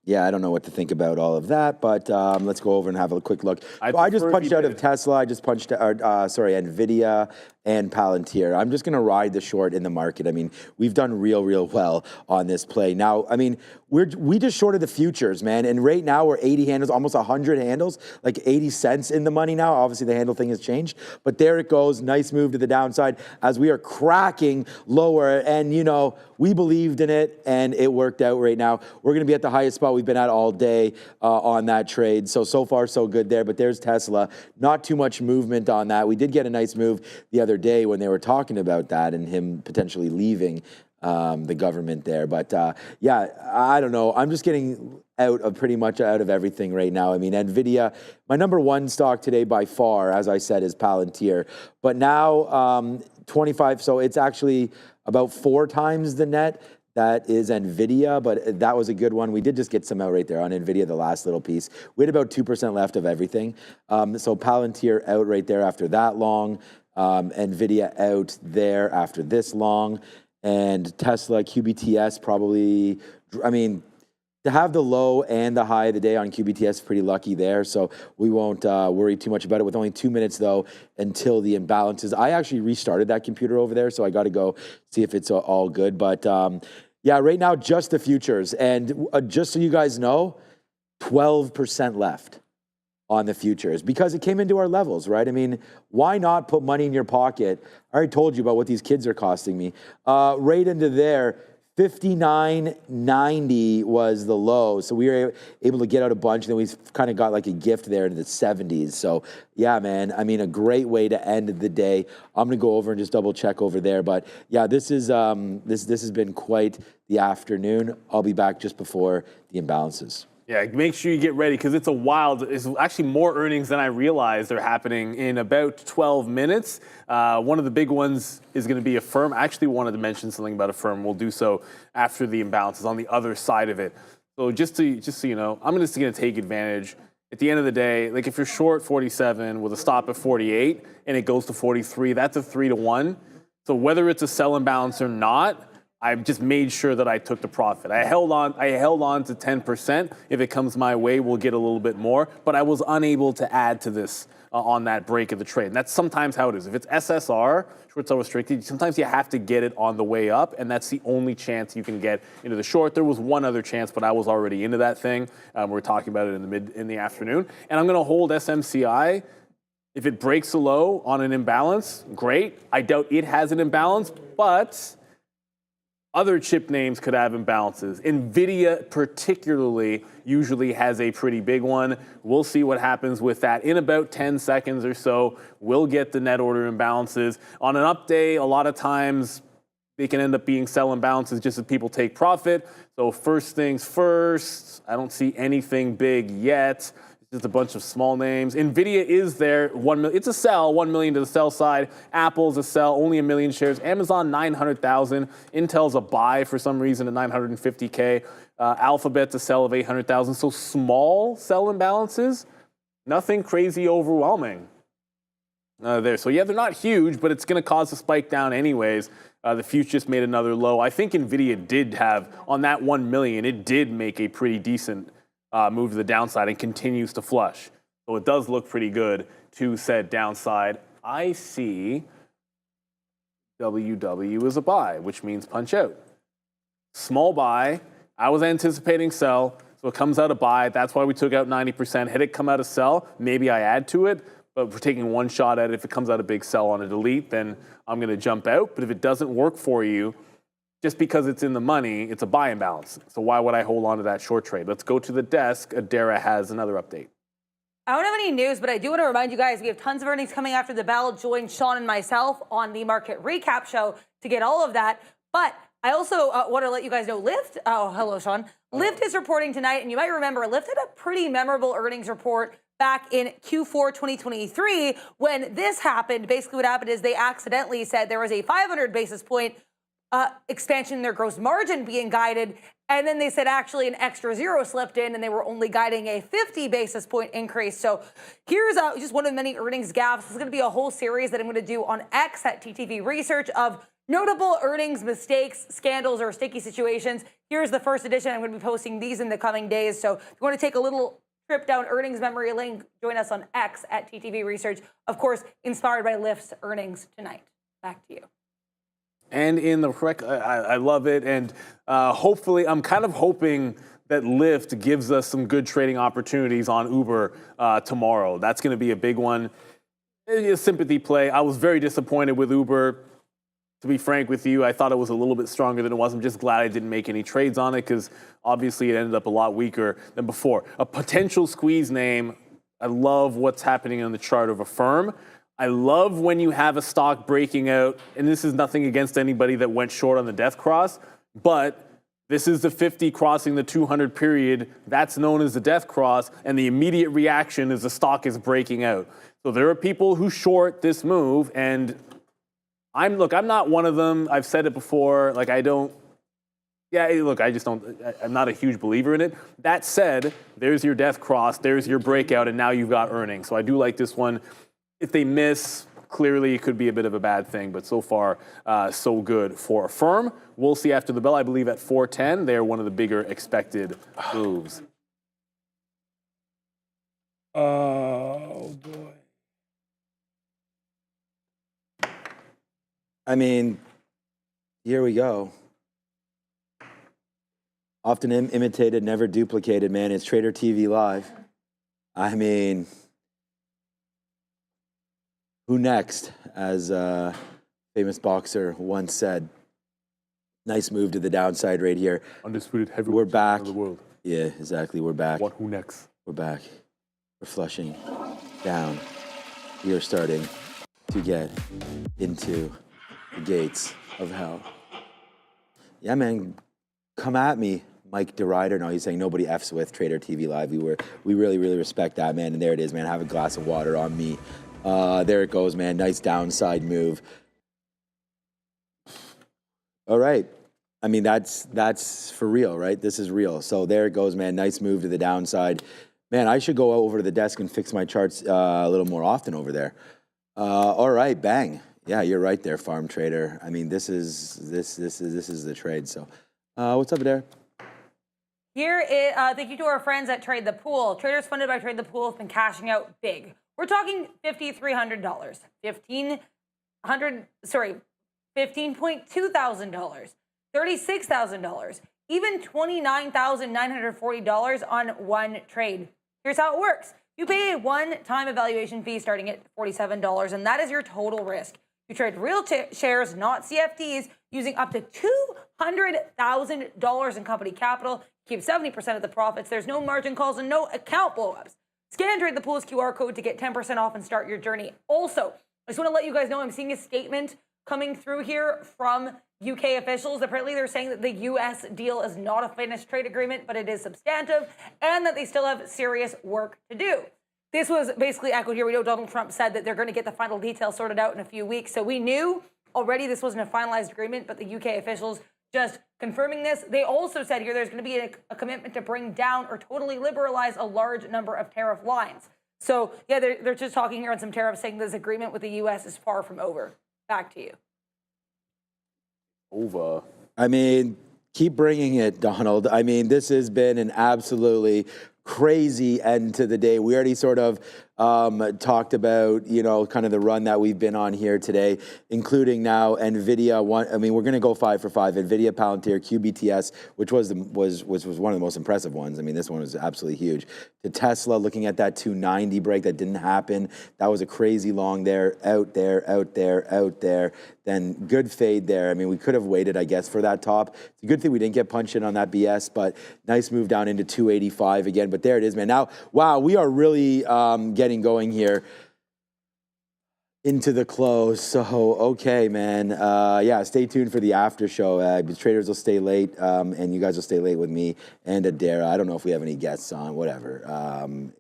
Yeah, I don't know what to think about all of that, but let's go over and have a quick look. I just punched out of Tesla. I just punched out, NVIDIA and Palantir. I'm just going to ride the short in the market. I mean, we've done real well on this play. Now, I mean, we just shorted the futures, man, and right now we're 80 handles, almost 100 handles, like 80 cents in the money now. Obviously, the handle thing has changed, but there it goes. Nice move to the downside as we are cracking lower, and, we believed in it, and it worked out right now. We're going to be at the highest spot we've been at all day on that trade. So far, so good there, but there's Tesla. Not too much movement on that. We did get a nice move the other day when they were talking about that and him potentially leaving the government there. But yeah, I don't know. I'm just getting pretty much out of everything right now. I mean, NVIDIA, my number one stock today by far, as I said, is Palantir. But now 25, so it's actually about 4 times the net. That is NVIDIA, but that was a good one. We did just get some out right there on NVIDIA, the last little piece. We had about 2% left of everything. So Palantir out right there after that long. NVIDIA out there after this long. And Tesla, QBTS probably, I mean, to have the low and the high of the day on QBTS, pretty lucky there. So we won't worry too much about it with only 2 minutes, though, until the imbalances. I actually restarted that computer over there, so I got to go see if it's all good. But yeah, right now, just the futures. And just so you guys know, 12% left on the futures because it came into our levels, right? I mean, why not put money in your pocket? I already told you about what these kids are costing me. Right into there, 59.90 was the low. So we were able to get out a bunch, and then we kind of got like a gift there into the 70s. So yeah, man, I mean, a great way to end the day. I'm going to go over and just double check over there. But yeah, this is this has been quite the afternoon. I'll be back just before the imbalances. Yeah, make sure you get ready because it's actually more earnings than I realized are happening in about 12 minutes. One of the big ones is going to be Affirm. I actually wanted to mention something about Affirm. We'll do so after the imbalances on the other side of it. So just so you know, I'm just going to take advantage. At the end of the day, like if you're short 47 with a stop at 48 and it goes to 43, that's a 3-to-1. So whether it's a sell imbalance or not, I just made sure that I took the profit. I held on to 10%. If it comes my way, we'll get a little bit more. But I was unable to add to this on that break of the trade. And that's sometimes how it is. If it's SSR, short sell restricted, sometimes you have to get it on the way up, and that's the only chance you can get into the short. There was one other chance, but I was already into that thing. We're talking about it in the afternoon. And I'm going to hold SMCI. If it breaks a low on an imbalance, great. I doubt it has an imbalance, but other chip names could have imbalances. NVIDIA particularly usually has a pretty big one. We'll see what happens with that. In about 10 seconds or so, we'll get the net order imbalances. On an up day, a lot of times they can end up being sell imbalances just as people take profit. So first things first, I don't see anything big yet. Just a bunch of small names. NVIDIA is there. 1 million. It's a sell. 1 million to the sell side. Apple's a sell. Only 1 million shares. Amazon 900,000. Intel's a buy for some reason at 950K. Alphabet's a sell of 800,000. So small sell imbalances. Nothing crazy overwhelming there. So yeah, they're not huge, but it's going to cause a spike down anyways. The future just made another low. I think NVIDIA did have on that 1 million. It did make a pretty decent move to the downside and continues to flush. So it does look pretty good to said downside. I see WW as a buy, which means punch out. Small buy. I was anticipating sell, so it comes out a buy. That's why we took out 90%. Had it come out a sell, maybe I add to it, but we're taking one shot at it. If it comes out a big sell on a delete, then I'm going to jump out. But if it doesn't work for you, just because it's in the money, it's a buy imbalance. So why would I hold on to that short trade? Let's go to the desk. Adara has another update. I don't have any news, but I do want to remind you guys we have tons of earnings coming after the bell. Join Sean and myself on the market recap show to get all of that. But I also want to let you guys know Lyft. Oh, hello, Sean. Lyft is reporting tonight, and you might remember Lyft had a pretty memorable earnings report back in Q4 2023 when this happened. Basically, what happened is they accidentally said there was a 500 basis point expansion in their gross margin being guided, and then they said actually an extra zero slipped in and they were only guiding a 50 basis point increase. So here's just one of many earnings gaffes. This is going to be a whole series that I'm going to do on X at TTV Research of notable earnings mistakes, scandals, or sticky situations. Here's the first edition. I'm going to be posting these in the coming days. So if you want to take a little trip down earnings memory lane, join us on X at TTV Research. Of course, inspired by Lyft's earnings tonight. Back to you. And in the correct, I love it. And hopefully, I'm kind of hoping that Lyft gives us some good trading opportunities on Uber tomorrow. That's going to be a big one. A sympathy play. I was very disappointed with Uber. To be frank with you, I thought it was a little bit stronger than it was. I'm just glad I didn't make any trades on it because obviously it ended up a lot weaker than before. A potential squeeze name. I love what's happening on the chart of Affirm. I love when you have a stock breaking out, and this is nothing against anybody that went short on the death cross, but this is the 50 crossing the 200 period. That's known as the death cross, and the immediate reaction is the stock is breaking out. So there are people who short this move, and I'm not one of them. I've said it before. I'm not a huge believer in it. That said, there's your death cross, there's your breakout, and now you've got earnings. So I do like this one. If they miss, clearly it could be a bit of a bad thing, but so far, so good for Affirm. We'll see after the bell, I believe at 4:10. They're one of the bigger expected moves. Oh, boy. I mean, here we go. Often imitated, never duplicated, man. It's Trader TV Live. I mean, who next, as a famous boxer once said. Nice move to the downside right here. Undisputed heavyweight We're back. of the world. Yeah, exactly. We're back. What? Who next? We're back. We're flushing down. We are starting to get into the gates of hell. Yeah, man. Come at me, Mike DeRider. No, he's saying nobody F's with Trader TV Live. We really, really respect that, man. And there it is, man. Have a glass of water on me. There it goes, man. Nice downside move. All right. I mean, that's for real, right? This is real. So there it goes, man. Nice move to the downside. Man, I should go over to the desk and fix my charts a little more often over there. All right, bang. Yeah, you're right there, farm trader. I mean, this is the trade. So, what's up there? Here is, thank you to our friends at Trade the Pool. Traders funded by Trade the Pool have been cashing out big. We're talking $5,300, $15.2 thousand, $36,000, even $29,940 on one trade. Here's how it works. You pay a one-time evaluation fee starting at $47, and that is your total risk. You trade real shares, not CFDs, using up to $200,000 in company capital. Keep 70% of the profits. There's no margin calls and no account blowups. Scan Trade the Pool's QR code to get 10% off and start your journey. Also, I just want to let you guys know I'm seeing a statement coming through here from UK officials. Apparently, they're saying that the US deal is not a finished trade agreement, but it is substantive, and that they still have serious work to do. This was basically echoed here. We know Donald Trump said that they're going to get the final details sorted out in a few weeks. So we knew already this wasn't a finalized agreement, but the UK officials just confirming this. They also said here there's going to be a commitment to bring down or totally liberalize a large number of tariff lines. So, yeah, they're just talking here on some tariffs, saying this agreement with the U.S. is far from over. Back to you. Over. I mean, keep bringing it, Donald. I mean, this has been an absolutely crazy end to the day. We already sort of talked about, you know, kind of the run that we've been on here today, including now NVIDIA. We're going to go 5 for 5. NVIDIA, Palantir, QBTS, which was one of the most impressive ones. I mean, this one was absolutely huge. To Tesla, looking at that 290 break that didn't happen. That was a crazy long there, out there. Then good fade there. I mean, we could have waited, I guess, for that top. It's a good thing we didn't get punched in on that BS, but nice move down into 285 again. But there it is, man. Now, wow, we are really getting going here into the close. So, okay, man. Yeah, stay tuned for the after show. The traders will stay late, and you guys will stay late with me and Adara. I don't know if we have any guests on, whatever.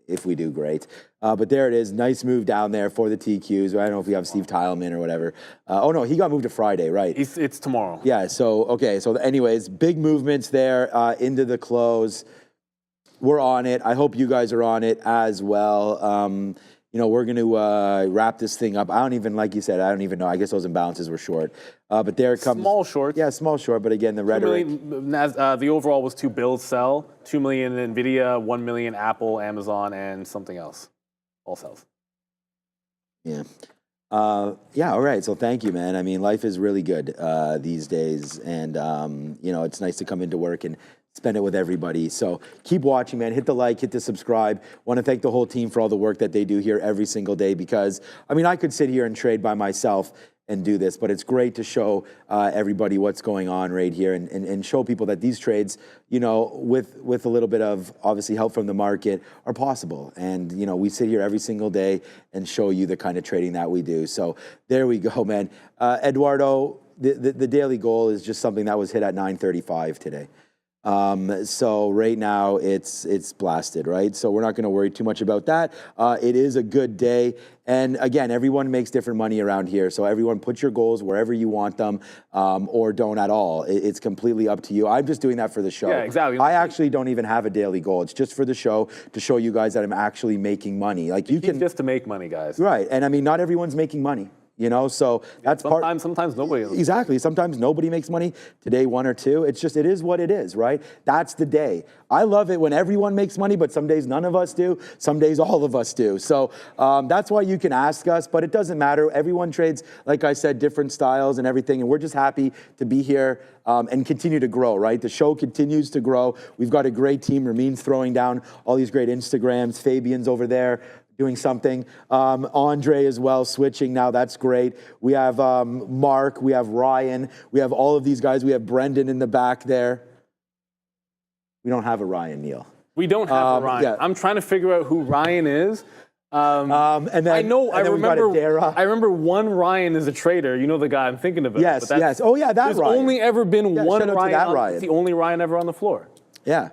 If we do, great. But there it is. Nice move down there for the TQs. I don't know if we have Steve Tileman or whatever. Oh, no, he got moved to Friday, right? It's tomorrow. Yeah, so, okay. So, anyways, big movements there into the close. We're on it. I hope you guys are on it as well. You know, we're going to wrap this thing up. I don't even, like you said, I don't even know. I guess those imbalances were short. But there it comes. Small short. Yeah, small short. But again, the rhetoric. The overall was 2 build sell, 2 million NVIDIA, 1 million Apple, Amazon, and something else. All sells. Yeah. Yeah, all right. So thank you, man. I mean, life is really good these days. And, you know, it's nice to come into work and spend it with everybody. So keep watching, man. Hit the like, hit the subscribe. Want to thank the whole team for all the work that they do here every single day, because, I mean, I could sit here and trade by myself and do this, but it's great to show everybody what's going on right here and show people that these trades, you know, with a little bit of obviously help from the market are possible. And, you know, we sit here every single day and show you the kind of trading that we do. So there we go, man. Eduardo, the daily goal is just something that was hit at 9:35 today. So right now it's blasted, right? So we're not going to worry too much about that. It is a good day. And again, everyone makes different money around here. So everyone put your goals wherever you want them, or don't at all. It's completely up to you. I'm just doing that for the show. Yeah, exactly. I actually don't even have a daily goal. It's just for the show to show you guys that I'm actually making money. Like you can just to make money, guys. Right. And I mean, not everyone's making money. You know, so that's sometimes nobody. Exactly. Sometimes nobody makes money. Today, 1 or 2. It's just, it is what it is, right? That's the day. I love it when everyone makes money, but some days none of us do. Some days all of us do. So that's why you can ask us, but it doesn't matter. Everyone trades, like I said, different styles and everything. And we're just happy to be here and continue to grow, right? The show continues to grow. We've got a great team. Ramin's throwing down all these great Instagrams. Fabian's over there doing something. Andre as well, switching now. That's great. We have Mark. We have Ryan. We have all of these guys. We have Brendan in the back there. We don't have a Ryan, Neil. We don't have a Ryan. Yeah. I'm trying to figure out who Ryan is. And then I know. I remember. I remember one Ryan is a trader. You know the guy I'm thinking about. Yes. Yes. Oh yeah, that There's Ryan. only ever been one shout out to Ryan. that Ryan. It's the only Ryan ever on the floor. Yeah.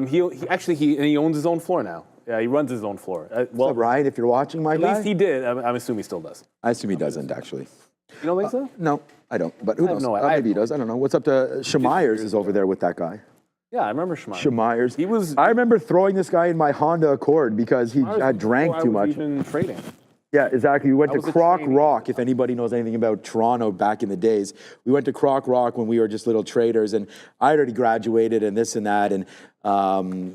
He owns his own floor now. Yeah, he runs his own floor. What's up, Ryan? If you're watching, my guy. At least he did. I'm assuming he still does. I assume he doesn't actually. You don't think so? No, I don't. But who knows? no idea. Maybe he does. I don't know. What's up to Shemyers is over there with that guy. Yeah, I remember Shemyers. Shemyers. I remember throwing this guy in my Honda Accord because he had drank too much. Even trading. Yeah, exactly. We went That to was a Croc training. Rock, if anybody knows anything about Toronto back in the days. We went to Croc Rock when we were just little traders, and I already graduated and this and that, and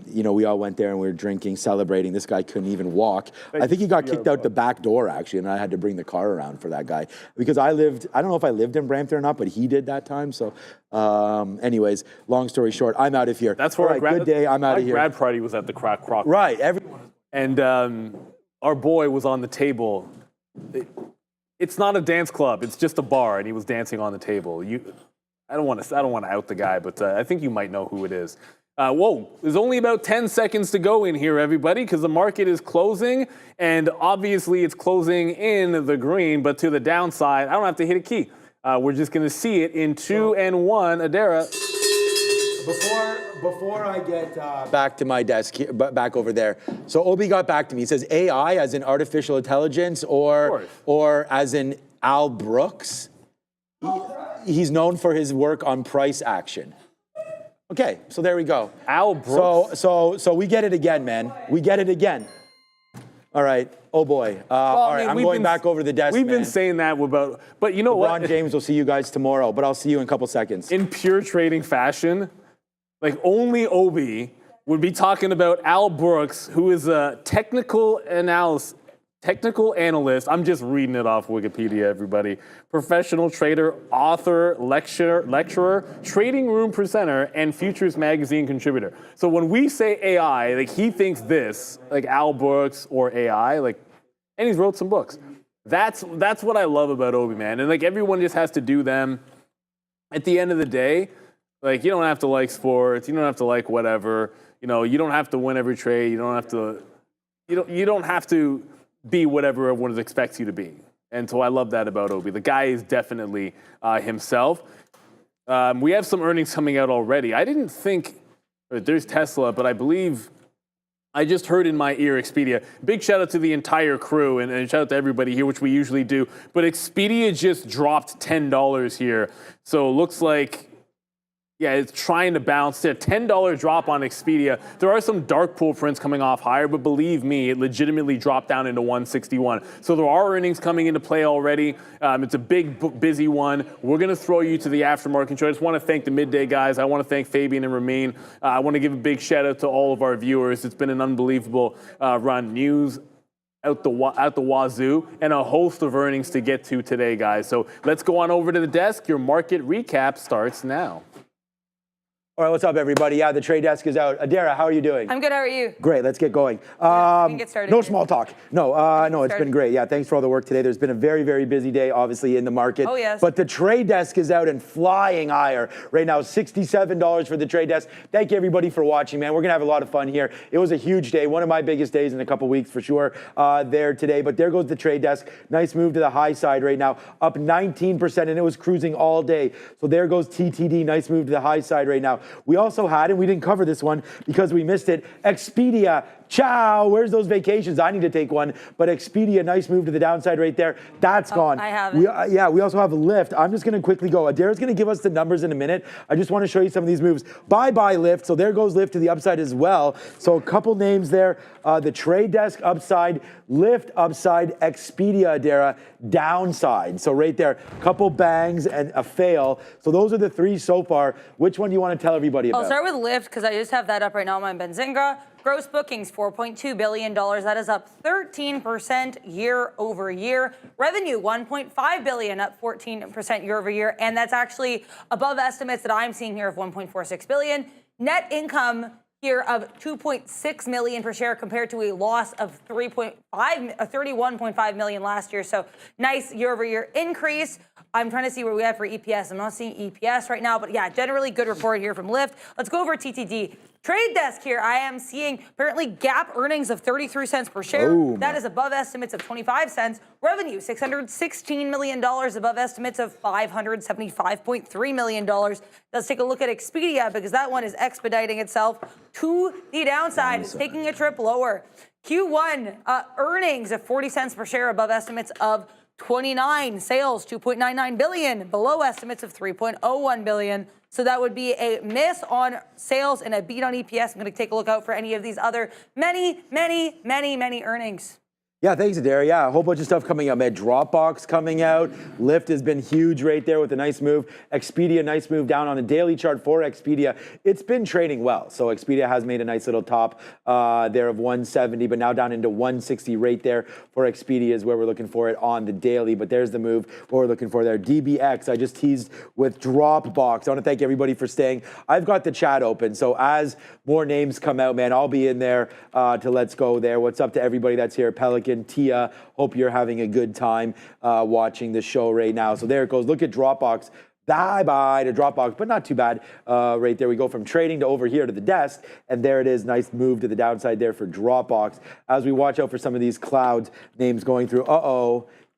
you know, we all went there and we were drinking, celebrating. This guy couldn't even walk. I think he got kicked out the back door, actually, and I had to bring the car around for that guy. Because I don't know if I lived in Brampton or not, but he did that time. So anyways, long story short, I'm out of here. That's where all right, good day, I'm out of here. Grad party was at the Croc. Right, everyone. And our boy was on the table. It's not a dance club. It's just a bar, and he was dancing on the table. I don't want to out the guy, but I think you might know who it is. Whoa, there's only about 10 seconds to go in here, everybody, because the market is closing, and obviously it's closing in the green, but to the downside. I don't have to hit a key. We're just going to see it in 2 and 1. Adara. Before I get back to my desk, here, back over there. So Obi got back to me. He says AI as in artificial intelligence or as in Al Brooks. He's known for his work on price action. Okay, so there we go. Al Brooks. So we get it again, man. We get it again. All right. Oh boy. All right. I'm going back over to the desk. We've man. been saying that about, but you know what? LeBron James will see you guys tomorrow, but I'll see you in a couple seconds. In pure trading fashion, like only Obi would be talking about Al Brooks, who is a technical analyst. I'm just reading it off Wikipedia, everybody. Professional trader, author, lecturer, trading room presenter, and Futures Magazine contributor. So when we say AI, like he thinks this, like Al Brooks or AI, like, and he's wrote some books. That's what I love about Obi, man. And like everyone just has to do them. At the end of the day, like you don't have to like sports, you don't have to like whatever. You know, you don't have to win every trade. You don't have to be whatever everyone expects you to be. And so I love that about Obi. The guy is definitely himself. We have some earnings coming out already. I didn't think there's Tesla, but I believe I just heard in my ear Expedia. Big shout out to the entire crew and shout out to everybody here, which we usually do. But Expedia just dropped $10 here. So it looks like, yeah, it's trying to bounce there. $10 drop on Expedia. There are some dark pool prints coming off higher, but believe me, it legitimately dropped down into 161. So there are earnings coming into play already. It's a big, busy one. We're going to throw you to the aftermarket show. I just want to thank the midday guys. I want to thank Fabian and Ramin. I want to give a big shout out to all of our viewers. It's been an unbelievable run. News out the wazoo, and a host of earnings to get to today, guys. So let's go on over to the desk. Your market recap starts now. All right, what's up, everybody? Yeah, the trade desk is out. Adara, how are you doing? I'm good. How are you? Great, let's get going. We can get started No here. small talk. No, it's been great. Yeah, thanks for all the work today. There's been a very, very busy day, obviously, in the market. Oh, yes. But the trade desk is out and flying higher. Right now, $67 for the trade desk. Thank you, everybody, for watching, man. We're going to have a lot of fun here. It was a huge day, one of my biggest days in a couple weeks, for sure, there today. But there goes the trade desk. Nice move to the high side right now, up 19%, and it was cruising all day. So there goes TTD. Nice move to the high side right now. We also had, and we didn't cover this one because we missed it, Expedia. Ciao. Where's those vacations? I need to take one. But Expedia, nice move to the downside right there. That's gone. I have it. We also have Lyft. I'm just going to quickly go. Adara's going to give us the numbers in a minute. I just want to show you some of these moves. Bye-bye, Lyft. So there goes Lyft to the upside as well. So a couple names there. The trade desk upside, Lyft upside, Expedia, Adara, downside. So right there, couple bangs and a fail. So those are the three so far. Which one do you want to tell everybody about? I'll start with Lyft because I just have that up right now on my Benzinga. Gross bookings, $4.2 billion. That is up 13% year over year. Revenue, $1.5 billion, up 14% year over year. And that's actually above estimates that I'm seeing here of $1.46 billion. Net income here of $2.6 million per share compared to a loss of $31.5 million last year. So nice year over year increase. I'm trying to see where we have for EPS. I'm not seeing EPS right now, but yeah, generally good report here from Lyft. Let's go over TTD. Trade desk here, I am seeing apparently GAAP earnings of 33 cents per share. Boom. That is above estimates of 25 cents. Revenue, $616 million, above estimates of $575.3 million. Let's take a look at Expedia because that one is expediting itself to the downside. It's taking a trip lower. Q1 earnings of 40 cents per share, above estimates of 29. Sales, $2.99 billion, below estimates of $3.01 billion. So that would be a miss on sales and a beat on EPS. I'm going to take a look out for any of these other many earnings. Yeah, thanks, Adair. Yeah, a whole bunch of stuff coming out, man. Dropbox coming out. Lyft has been huge right there with a nice move. Expedia, nice move down on the daily chart for Expedia. It's been trading well. So Expedia has made a nice little top there of 170, but now down into 160 right there for Expedia is where we're looking for it on the daily. But there's the move what we're looking for there. DBX, I just teased with Dropbox. I want to thank everybody for staying. I've got the chat open. So as more names come out, man, I'll be in there to let's go there. What's up to everybody that's here? Pelican, Tia, hope you're having a good time watching the show right now. So there it goes. Look at Dropbox. Bye-bye to Dropbox, but not too bad. Right there, we go from trading to over here to the desk, and there it is. Nice move to the downside there for Dropbox. As we watch out for some of these cloud names going through,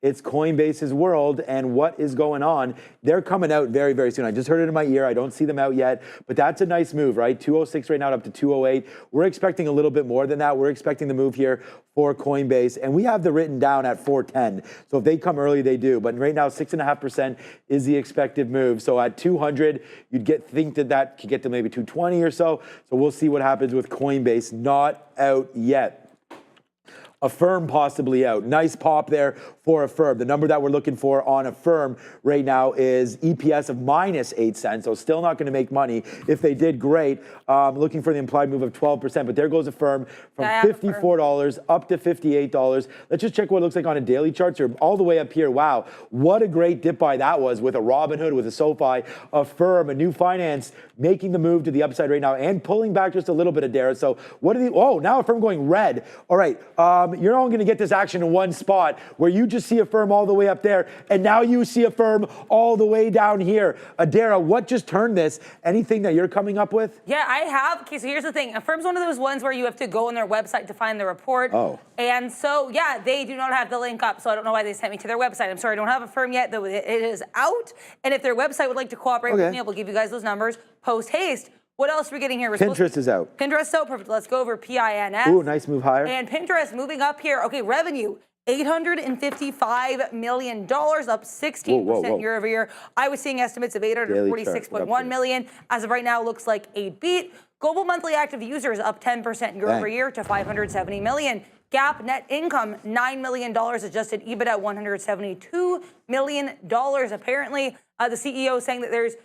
it's Coinbase's world, and what is going on? They're coming out very, very soon. I just heard it in my ear. I don't see them out yet, but that's a nice move, right? 206 right now up to 208. We're expecting a little bit more than that. We're expecting the move here for Coinbase, and we have the written down at 410. So if they come early, they do. But right now, 6.5% is the expected move. So at 200, you'd think that could get to maybe 220 or so. So we'll see what happens with Coinbase. Not out yet. Affirm possibly out. Nice pop there for Affirm. The number that we're looking for on Affirm right now is EPS of -8 cents. So still not going to make money. If they did, great. Looking for the implied move of 12%. But there goes Affirm from $54 up to $58. Let's just check what it looks like on a daily chart. So all the way up here. Wow. What a great dip buy that was with a Robinhood, with a SoFi. Affirm, a new finance, making the move to the upside right now and pulling back just a little bit of Dara. So what are the, now Affirm going red. All right. You're only going to get this action in one spot where you just see Affirm all the way up there, and now you see Affirm all the way down here. Adara, what just turned this? Anything that you're coming up with? Yeah, I have. Okay, so here's the thing. Affirm's one of those ones where you have to go on their website to find the report. Oh. And so, yeah, they do not have the link up, so I don't know why they sent me to their website. I'm sorry, I don't have Affirm yet, though it is out. And if their website would like to cooperate with me, I will give you guys those numbers post-haste. What else are we getting here? Pinterest is out. Pinterest out, perfect. Let's go over PINS. Ooh, nice move higher. And Pinterest moving up here. Okay, revenue, $855 million, up 16% year over year. I was seeing estimates of $846.1 million. As of right now, looks like a beat. Global monthly active users up 10% year over year to 570 million. GAAP net income, $9 million. Adjusted EBITDA, $172 million. Apparently, the CEO saying that there's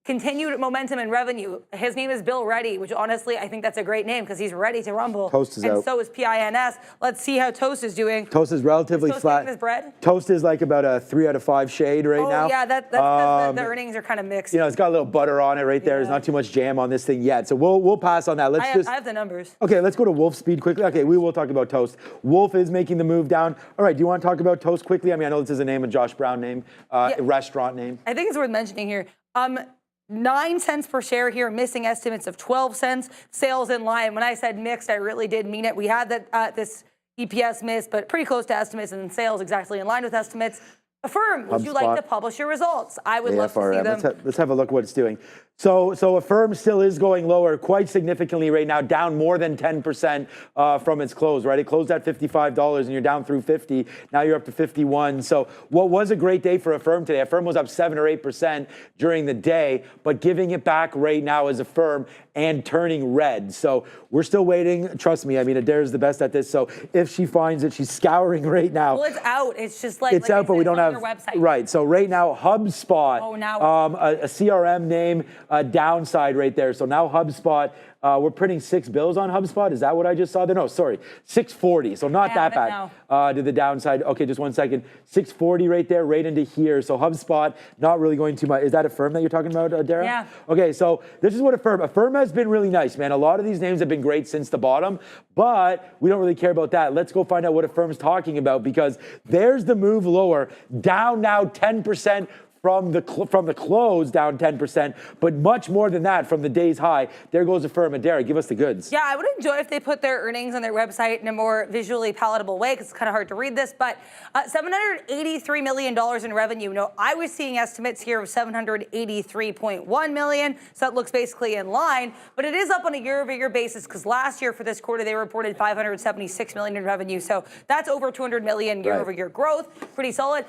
continued momentum in revenue. His name is Bill Ready, which honestly, I think that's a great name because he's ready to rumble. Toast is out. And so is PINS. Let's see how Toast is doing. Toast is relatively flat. His bread? Toast is like about a 3 out of 5 shade right now. Oh, yeah, that's because the earnings are kind of mixed. You know, it's got a little butter on it right there. There's not too much jam on this thing yet. So we'll pass on that. I have the numbers. Okay, let's go to Wolf speed quickly. Okay, we will talk about Toast. Wolf is making the move down. All right, do you want to talk about Toast quickly? I mean, I know this is a name, a Josh Brown name, restaurant name. I think it's worth mentioning here. 9 cents per share here, missing estimates of 12 cents. Sales in line. When I said mixed, I really did mean it. We had that this EPS miss, but pretty close to estimates, and then sales exactly in line with estimates. Affirm, would you like to publish your results? I would love to see them. Let's have a look at what it's doing. So Affirm still is going lower quite significantly right now, down more than 10% from its close, right? It closed at $55 and you're down through 50. Now you're up to 51. So what was a great day for Affirm today? Affirm was up 7 or 8% during the day, but giving it back right now is Affirm and turning red. So we're still waiting. Trust me, I mean, Adair's the best at this. So if she finds it, she's scouring right now. Well, it's out. It's just like it's out, but we don't have website. Right. So right now, HubSpot, a CRM name, downside right there. So now HubSpot, we're printing 6 bills on HubSpot. Is that what I just saw there? No, sorry, 640. So not that bad to the downside. Okay, just 1 second. 640 right there, right into here. So HubSpot, not really going too much. Is that Affirm that you're talking about, Dara? Yeah. Okay, so this is what Affirm has been really nice, man. A lot of these names have been great since the bottom, but we don't really care about that. Let's go find out what Affirm's talking about, because there's the move lower, down now 10%. From the close, down 10%, but much more than that from the day's high. There goes Affirm. Adara, give us the goods. Yeah, I would enjoy if they put their earnings on their website in a more visually palatable way, because it's kind of hard to read this, but $783 million in revenue. No, I was seeing estimates here of $783.1 million, so that looks basically in line, but it is up on a year-over-year basis, because last year for this quarter, they reported $576 million in revenue, so that's over $200 million year-over-year growth. Pretty solid.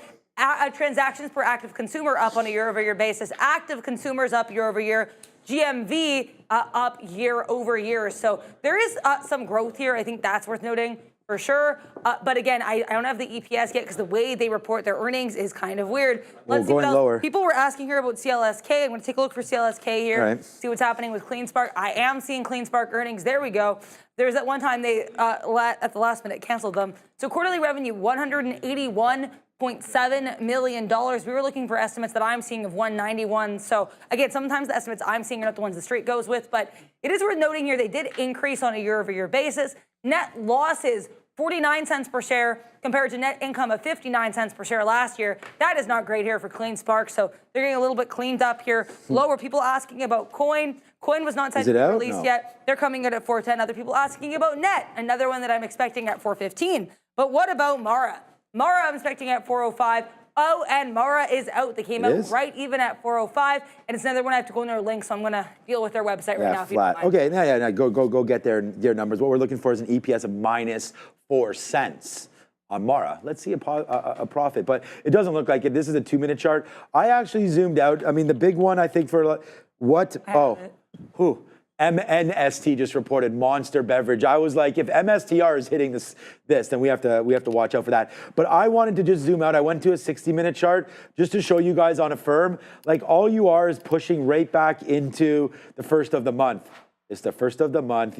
Transactions per active consumer up on a year-over-year basis. Active consumers up year-over-year. GMV up year-over-year. So there is some growth here. I think that's worth noting. for sure. But again, I don't have the EPS yet because the way they report their earnings is kind of weird. Let's see what going else. lower. People were asking here about CLSK. I'm going to take a look for CLSK here, Right. see what's happening with CleanSpark. I am seeing CleanSpark earnings. There we go. There's that one time they, at the last minute, canceled them. So quarterly revenue, $181.7 million. We were looking for estimates that I'm seeing of 191. So again, sometimes the estimates I'm seeing are not the ones the street goes with, but it is worth noting here they did increase on a year-over-year basis. Net losses, 49 cents per share compared to net income of 59 cents per share last year. That is not great here for CleanSpark, so they're getting a little bit cleaned up here. Lower, people asking about Coin. Coin was not set to be released yet. They're coming in at 410. Other people asking about Net, another one that I'm expecting at 415. But what about Mara? Mara I'm expecting at 405. Oh, and Mara is out. They came out right even at 405, and it's another one I have to go in their link, so I'm going to deal with their website right now. If flat. You don't mind. Okay, go get their numbers. What we're looking for is an EPS of -4 cents on Mara. Let's see a profit, but it doesn't look like it. This is a 2-minute chart. I actually zoomed out. I mean, the big one I think for what? MNST just reported Monster Beverage. I was like, if MSTR is hitting this, then we have to watch out for that. But I wanted to just zoom out. I went to a 60-minute chart just to show you guys on Affirm. Like all you are is pushing right back into the first of the month. It's the first of the month,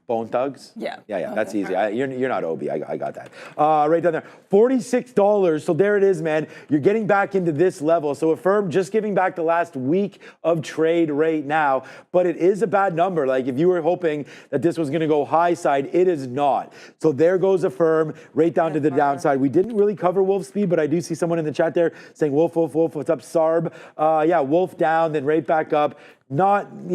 Bone Thugs? Yeah. Yeah, that's easy. You're not Obi. I got that. Right down there. $46. So there it is, man. You're getting back into this level. So Affirm just giving back the last week of trade right now. But it is a bad number. Like if you were hoping that this was going to go high side, it is not. So there goes Affirm right down to the downside. We didn't really cover Wolf Speed, but I do see someone in the chat there saying Wolf. What's up, Sarb? Yeah, Wolf down, then right back up. Not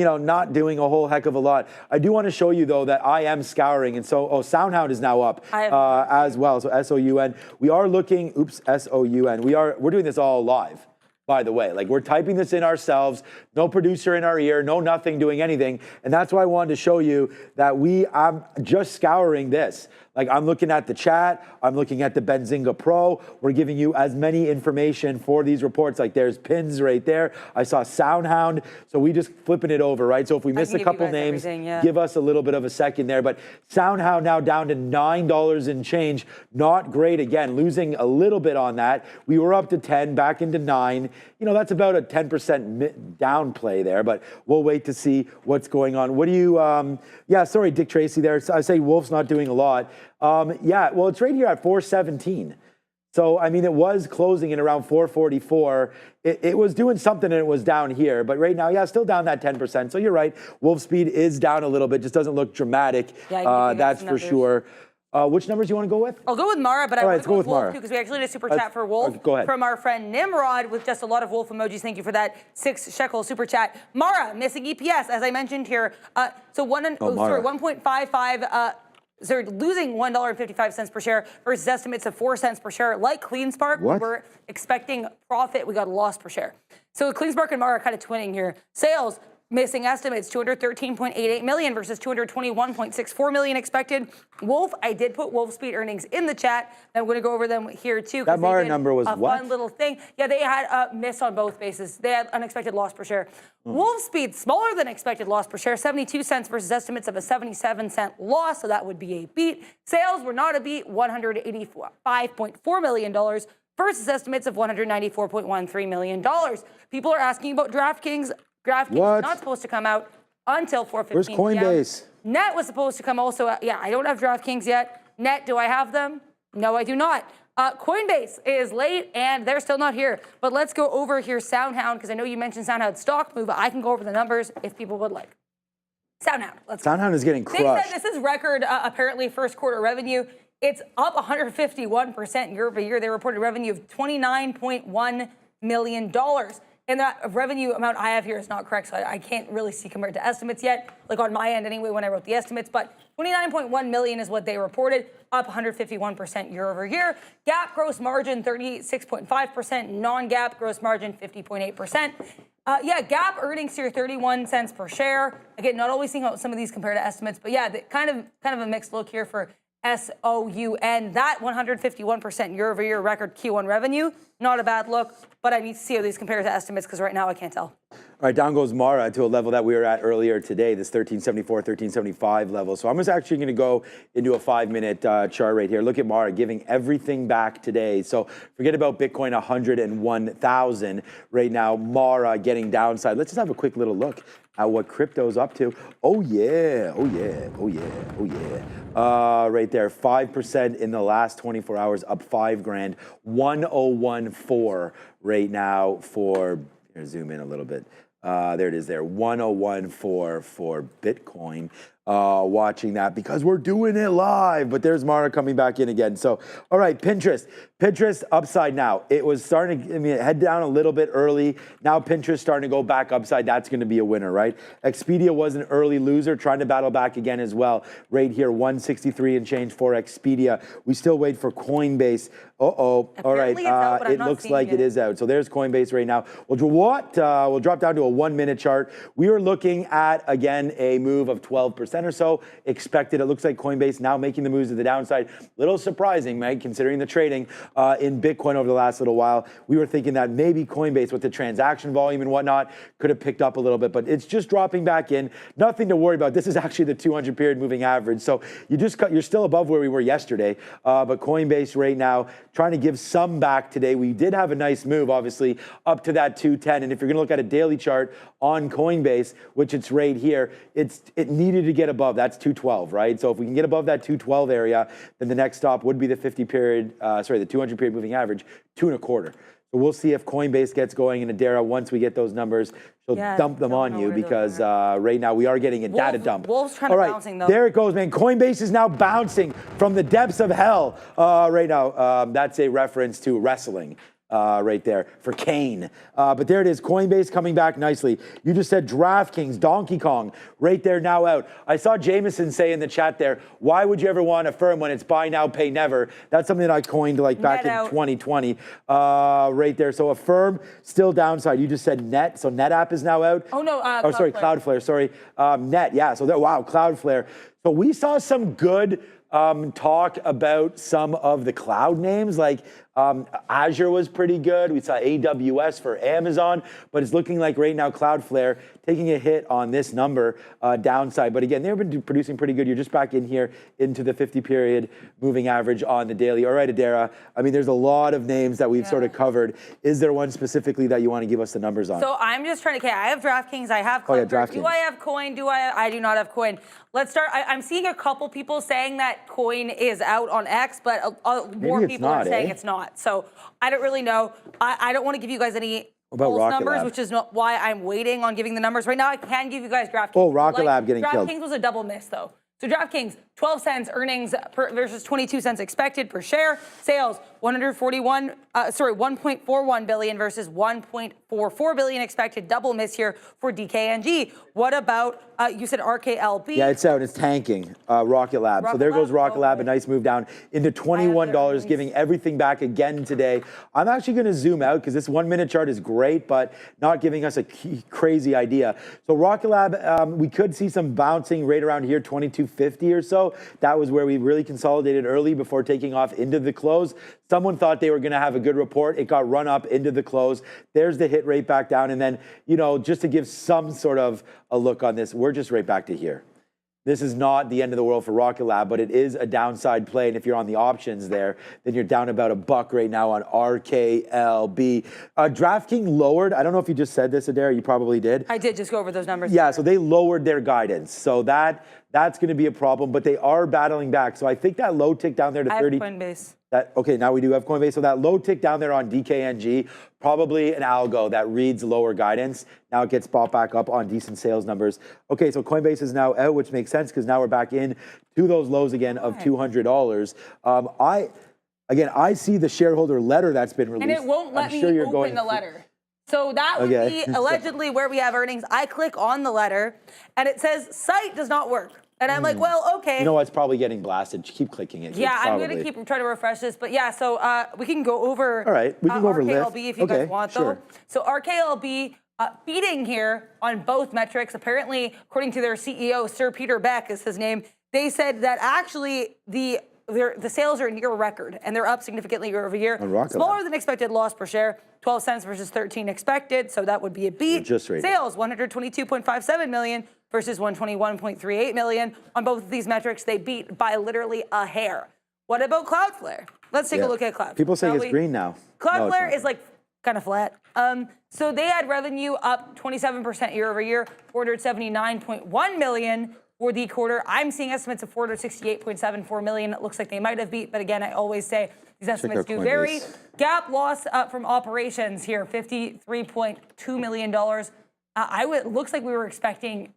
doing a whole heck of a lot. I do want to show you though that I am scouring, and so Soundhound is now up as well. So SOUN. We are looking. SOUN. We're doing this all live. By the way, like we're typing this in ourselves, no producer in our ear, no nothing doing anything. And that's why I wanted to show you that I'm just scouring this. Like I'm looking at the chat, I'm looking at the Benzinga Pro. We're giving you as many information for these reports. Like there's pins right there. I saw Soundhound. So we just flipping it over, right? So if we miss a couple names, give us a little bit of a second there. But Soundhound now down to $9 and change. Not great. Again, losing a little bit on that. We were up to 10, back into 9. That's about a 10% down play there, but we'll wait to see what's going on. What do you, sorry, Dick Tracy there. I say Wolf's not doing a lot. Well, it's right here at 417. So, I mean, it was closing in around 444. It was doing something and it was down here. But right now, still down that 10%. So you're right. Wolf Speed is down a little bit. Just doesn't look dramatic. That's for sure. Which numbers do you want to go with? I'll go with Mara, but I want to go with Wolf too, because we actually did a super chat for Wolf go ahead. from our friend Nimrod with just a lot of Wolf emojis. Thank you for that 6 shekel super chat. Mara, missing EPS, as I mentioned here. So 1.55. So they're losing $1.55 per share versus estimates of 4 cents per share. Like CleanSpark, we were expecting profit. We got a loss per share. So CleanSpark and Mara are kind of twinning here. Sales, missing estimates, $213.88 million versus $221.64 million expected. Wolf, I did put Wolf Speed earnings in the chat. I'm going to go over them here too. That Mara number was a fun little thing. Yeah, they had a miss on both bases. They had unexpected loss per share. Wolf Speed, smaller than expected loss per share, 72 cents versus estimates of a 77-cent loss, so that would be a beat. Sales were not a beat, $185.4 million versus estimates of $194.13 million. People are asking about DraftKings. DraftKings is not supposed to come out until 4:15 Where's Coinbase? Net was supposed to come also. I don't have DraftKings yet. Net, do I have them? No, I do not. Coinbase is late, and they're still not here. But let's go over here Soundhound, because I know you mentioned Soundhound stock move. I can go over the numbers if people would like. Soundhound. Soundhound is getting crushed. They said this is record, apparently, first quarter revenue. It's up 151% year over year. They reported revenue of $29.1 million. And that revenue amount I have here is not correct, so I can't really see compared to estimates yet, like on my end anyway when I wrote the estimates. But $29.1 million is what they reported, up 151% year over year. GAAP gross margin 36.5%, non-GAAP gross margin 50.8%. GAAP earnings here 31 cents per share. Again, not always seeing how some of these compare to estimates, but kind of a mixed look here for SOUN. That 151% year over year record Q1 revenue, not a bad look, but I need to see how these compare to estimates because right now I can't tell. All right, down goes Mara to a level that we were at earlier today, this 1374, 1375 level. So I'm just actually going to go into a 5-minute chart right here. Look at Mara giving everything back today. So forget about Bitcoin 101,000 right now. Mara getting downside. Let's just have a quick little look at what crypto's up to. Oh yeah, oh yeah, oh yeah, oh yeah. Right there, 5% in the last 24 hours, up $5,000. 1014 right now for, here, zoom in a little bit. There it is there, 1014 for Bitcoin. Watching that because we're doing it live, but there's Mara coming back in again. So, all right, Pinterest upside now. It was starting to head down a little bit early. Now Pinterest starting to go back upside. That's going to be a winner, right? Expedia was an early loser, trying to battle back again as well. Right here, 163 and change for Expedia. We still wait for Coinbase. All right, it looks like it is out. So there's Coinbase right now. We'll drop down to a 1-minute chart. We were looking at, again, a move of 12% or so expected. It looks like Coinbase now making the moves to the downside. Little surprising, Meg, considering the trading in Bitcoin over the last little while. We were thinking that maybe Coinbase, with the transaction volume and whatnot, could have picked up a little bit, but it's just dropping back in. Nothing to worry about. This is actually the 200 period moving average. So you're still above where we were yesterday, but Coinbase right now trying to give some back today. We did have a nice move, obviously, up to that 210. And if you're going to look at a daily chart on Coinbase, which it's right here, it needed to get above. That's 212, right? So if we can get above that 212 area, then the next stop would be the 200 period moving average, 2.25. So we'll see if Coinbase gets going, and Adara, once we get those numbers, she'll dump them on you, because right now we are getting a data dump. Wolf's trying to bouncing, though. There it goes, man. Coinbase is now bouncing from the depths of hell right now. That's a reference to wrestling. Right there for Kane. But there it is, Coinbase coming back nicely. You just said DraftKings, Donkey Kong, right there now out. I saw Jameson say in the chat there, why would you ever want Affirm when it's buy now, pay never? That's something that I coined back in 2020. Right there, so Affirm still downside. You just said Net, so NetApp is now out. Oh no, Cloudflare, sorry. Net, yeah, so wow, Cloudflare. So we saw some good talk about some of the cloud names, like Azure was pretty good. We saw AWS for Amazon, but it's looking like right now Cloudflare taking a hit on this number downside. But again, they've been producing pretty good. You're just back in here into the 50 period moving average on the daily. All right, Adara, I mean, there's a lot of names that we've sort of covered. Is there one specifically that you want to give us the numbers on? So I'm just trying to, I have DraftKings, I have Cloudflare. DraftKings. Do I have Coin? I do not have Coin. Let's start. I'm seeing a couple people saying that Coin is out on X, but more people are saying it's not. So I don't really know. I don't want to give you guys any false numbers, which is not why I'm waiting on giving the numbers. Right now, I can give you guys DraftKings. Oh, Rocket Lab getting killed. DraftKings was a double miss, though. So DraftKings, 12 cents earnings versus 22 cents expected per share. Sales, 1.41 billion versus 1.44 billion expected. Double miss here for DKNG. What about, you said RKLB? Yeah, it's out. It's tanking. Rocket Lab. So there goes Rocket Lab. A nice move down into $21, giving everything back again today. I'm actually going to zoom out because this 1-minute chart is great, but not giving us a crazy idea. So Rocket Lab, we could see some bouncing right around here, 22.50 or so. That was where we really consolidated early before taking off into the close. Someone thought they were going to have a good report. It got run up into the close. There's the hit rate back down. And then, just to give some sort of a look on this, we're just right back to here. This is not the end of the world for Rocket Lab, but it is a downside play. And if you're on the options there, then you're down about $1 right now on RKLB. DraftKings lowered. I don't know if you just said this, Adara. You probably did. I did just go over those numbers. Yeah, so they lowered their guidance. So that's going to be a problem, but they are battling back. So I think that low tick down there to 30. I have Coinbase. Okay, now we do have Coinbase. So that low tick down there on DKNG, probably an algo that reads lower guidance. Now it gets bought back up on decent sales numbers. Okay, so Coinbase is now out, which makes sense because now we're back in to those lows again of $200. I see the shareholder letter that's been released. And it won't let me open the letter. So that would be allegedly where we have earnings. I click on the letter and it says site does not work. And I'm like, well, okay. You know what? It's probably getting blasted. Keep clicking it. Yeah, I'm going to keep trying to refresh this. But yeah, so we can go over All right, we can go over RKLB if you guys want, sure. though. So RKLB beating here on both metrics. Apparently, according to their CEO, Sir Peter Beck is his name, they said that actually the the sales are near record, and they're up significantly year over year. Smaller than expected loss per share, 12 cents versus 13 expected, so that would be a beat. Sales, 122.57 million versus 121.38 million. On both of these metrics, they beat by literally a hair. What about Cloudflare? Let's take a look at Cloudflare. People say it's green now. Cloudflare is like kind of flat. So they had revenue up 27% year over year, 479.1 million for the quarter. I'm seeing estimates of 468.74 million. It looks like they might have beat, but again, I always say these estimates do vary. GAAP loss from operations here, $53.2 million. Looks like we were expecting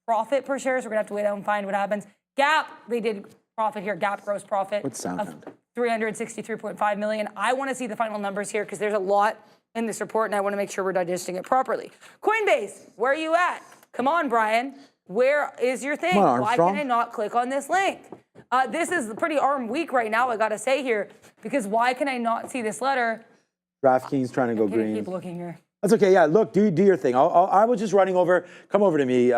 profit per share, so we're gonna have to wait out and find what happens. GAAP, they did profit here, GAAP gross profit of 363.5 million. I want to see the final numbers here because there's a lot in this report, and I want to make sure we're digesting it properly. Coinbase, where are you at? Come on, Brian. Where is your thing? Why can I not click on this link? This is pretty arm weak right now, I got to say here, because why can I not see this letter? DraftKings trying to go green. Keep looking here. That's okay. Yeah, look, do your thing. I was just running over. Come over to me,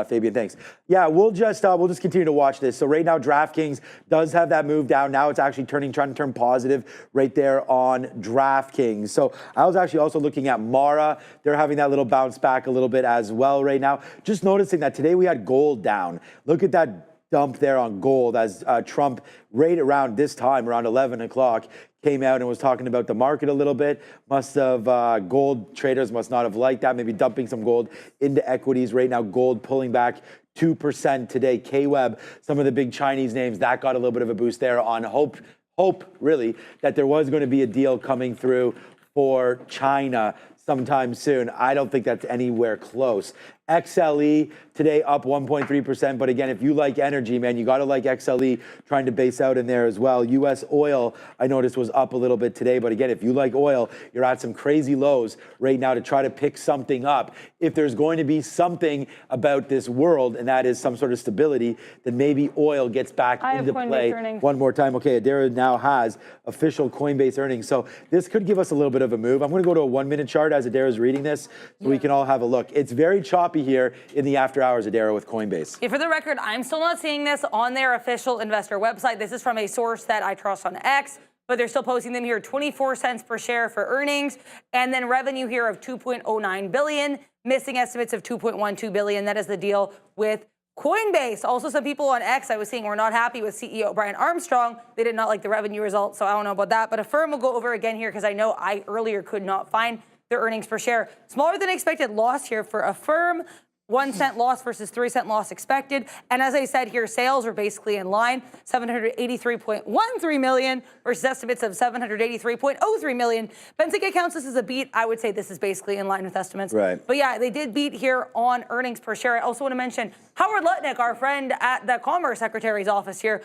Fabian. Thanks. Yeah, we'll just continue to watch this. So right now, DraftKings does have that move down. Now it's actually trying to turn positive right there on DraftKings. So I was actually also looking at Mara. They're having that little bounce back a little bit as well right now. Just noticing that today we had gold down. Look at that dump there on gold as Trump right around this time, around 11 o'clock, came out and was talking about the market a little bit. Must have, gold traders must not have liked that, maybe dumping some gold into equities. Right now, gold pulling back 2% today. KWeb, some of the big Chinese names, that got a little bit of a boost there on hope really, that there was going to be a deal coming through for China sometime soon. I don't think that's anywhere close. XLE today up 1.3%. But again, if you like energy, man, you got to like XLE trying to base out in there as well. US oil, I noticed, was up a little bit today. But again, if you like oil, you're at some crazy lows right now to try to pick something up. If there's going to be something about this world, and that is some sort of stability, then maybe oil gets back into play one more time. Okay, Adara now has official Coinbase earnings. So this could give us a little bit of a move. I'm going to go to a 1 minute chart as Adara's reading this so we can all have a look. It's very choppy here in the after hours, Adara, with Coinbase. Yeah, for the record, I'm still not seeing this on their official investor website. This is from a source that I trust on X, but they're still posting them here. 24 cents per share for earnings, and then revenue here of 2.09 billion, missing estimates of 2.12 billion. That is the deal with Coinbase. Also, some people on X I was seeing were not happy with CEO Brian Armstrong. They did not like the revenue results, so I don't know about that. But Affirm will go over again here because I know I earlier could not find their earnings per share. Smaller than expected loss here for Affirm. 1 cent loss versus 3 cent loss expected. And as I said here, sales are basically in line, 783.13 million versus estimates of 783.03 million. Benzinga counts this as a beat. I would say this is basically in line with estimates. Right. But yeah, they did beat here on earnings per share. I also want to mention Howard Lutnick, our friend at the Commerce Secretary's office here,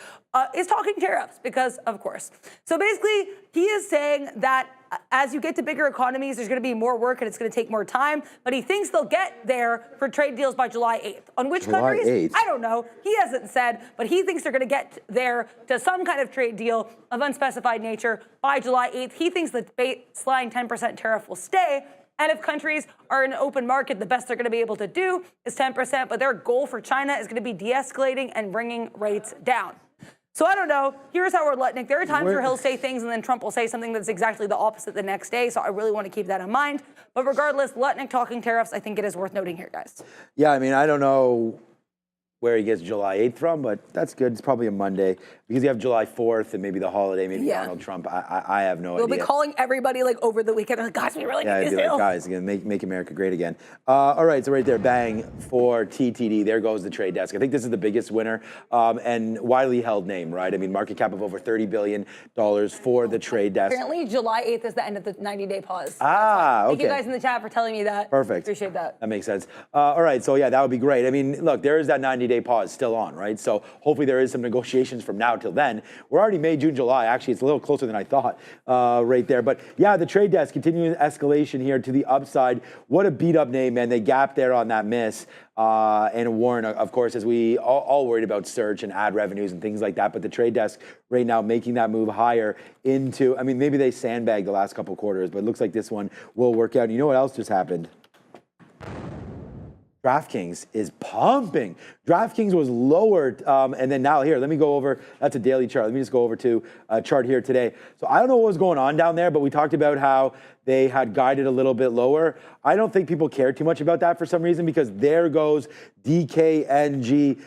is talking tariffs because, of course. So basically, he is saying that as you get to bigger economies, there's going to be more work and it's going to take more time. But he thinks they'll get there for trade deals by July 8th. On which countries? 8th. I don't know. He hasn't said, but he thinks they're going to get there to some kind of trade deal of unspecified nature by July 8th. He thinks the baseline 10% tariff will stay. And if countries are in an open market, the best they're going to be able to do is 10%. But their goal for China is going to be de-escalating and bringing rates down. So I don't know. Here's Howard Lutnick. There are times where he'll say things and then Trump will say something that's exactly the opposite the next day. So I really want to keep that in mind. But regardless, Lutnick talking tariffs, I think it is worth noting here, guys. Yeah, I mean, I don't know where he gets July 8th from, but that's good. It's probably a Monday because you have July 4th and maybe the holiday, maybe Donald Trump. I have no idea. We'll be calling everybody like over the weekend. Like, guys, we really need this deal. Like, guys, again, make America great again. All right, so right there, bang for TTD. There goes the trade desk. I think this is the biggest winner and widely held name, right? I mean, market cap of over $30 billion for the trade desk. Apparently, July 8th is the end of the 90-day pause. Okay. Thank you guys in the chat for telling me that. Perfect. Appreciate that. That makes sense. All right, so yeah, that would be great. I mean, look, there is that 90-day pause still on, right? So hopefully there is some negotiations from now till then. We're already May, June, July. Actually, it's a little closer than I thought right there. But yeah, the trade desk continuing escalation here to the upside. What a beat up name, man. They gapped there on that miss. And Warren, of course, as we all worried about search and ad revenues and things like that. But the trade desk right now making that move higher into, I mean, maybe they sandbagged the last couple quarters, but it looks like this one will work out. And you know what else just happened? DraftKings is pumping. DraftKings was lowered, and then now here, let me go over, that's a daily chart. Let me just go over to a chart here today. So I don't know what was going on down there, but we talked about how they had guided a little bit lower. I don't think people care too much about that for some reason, because there goes DKNG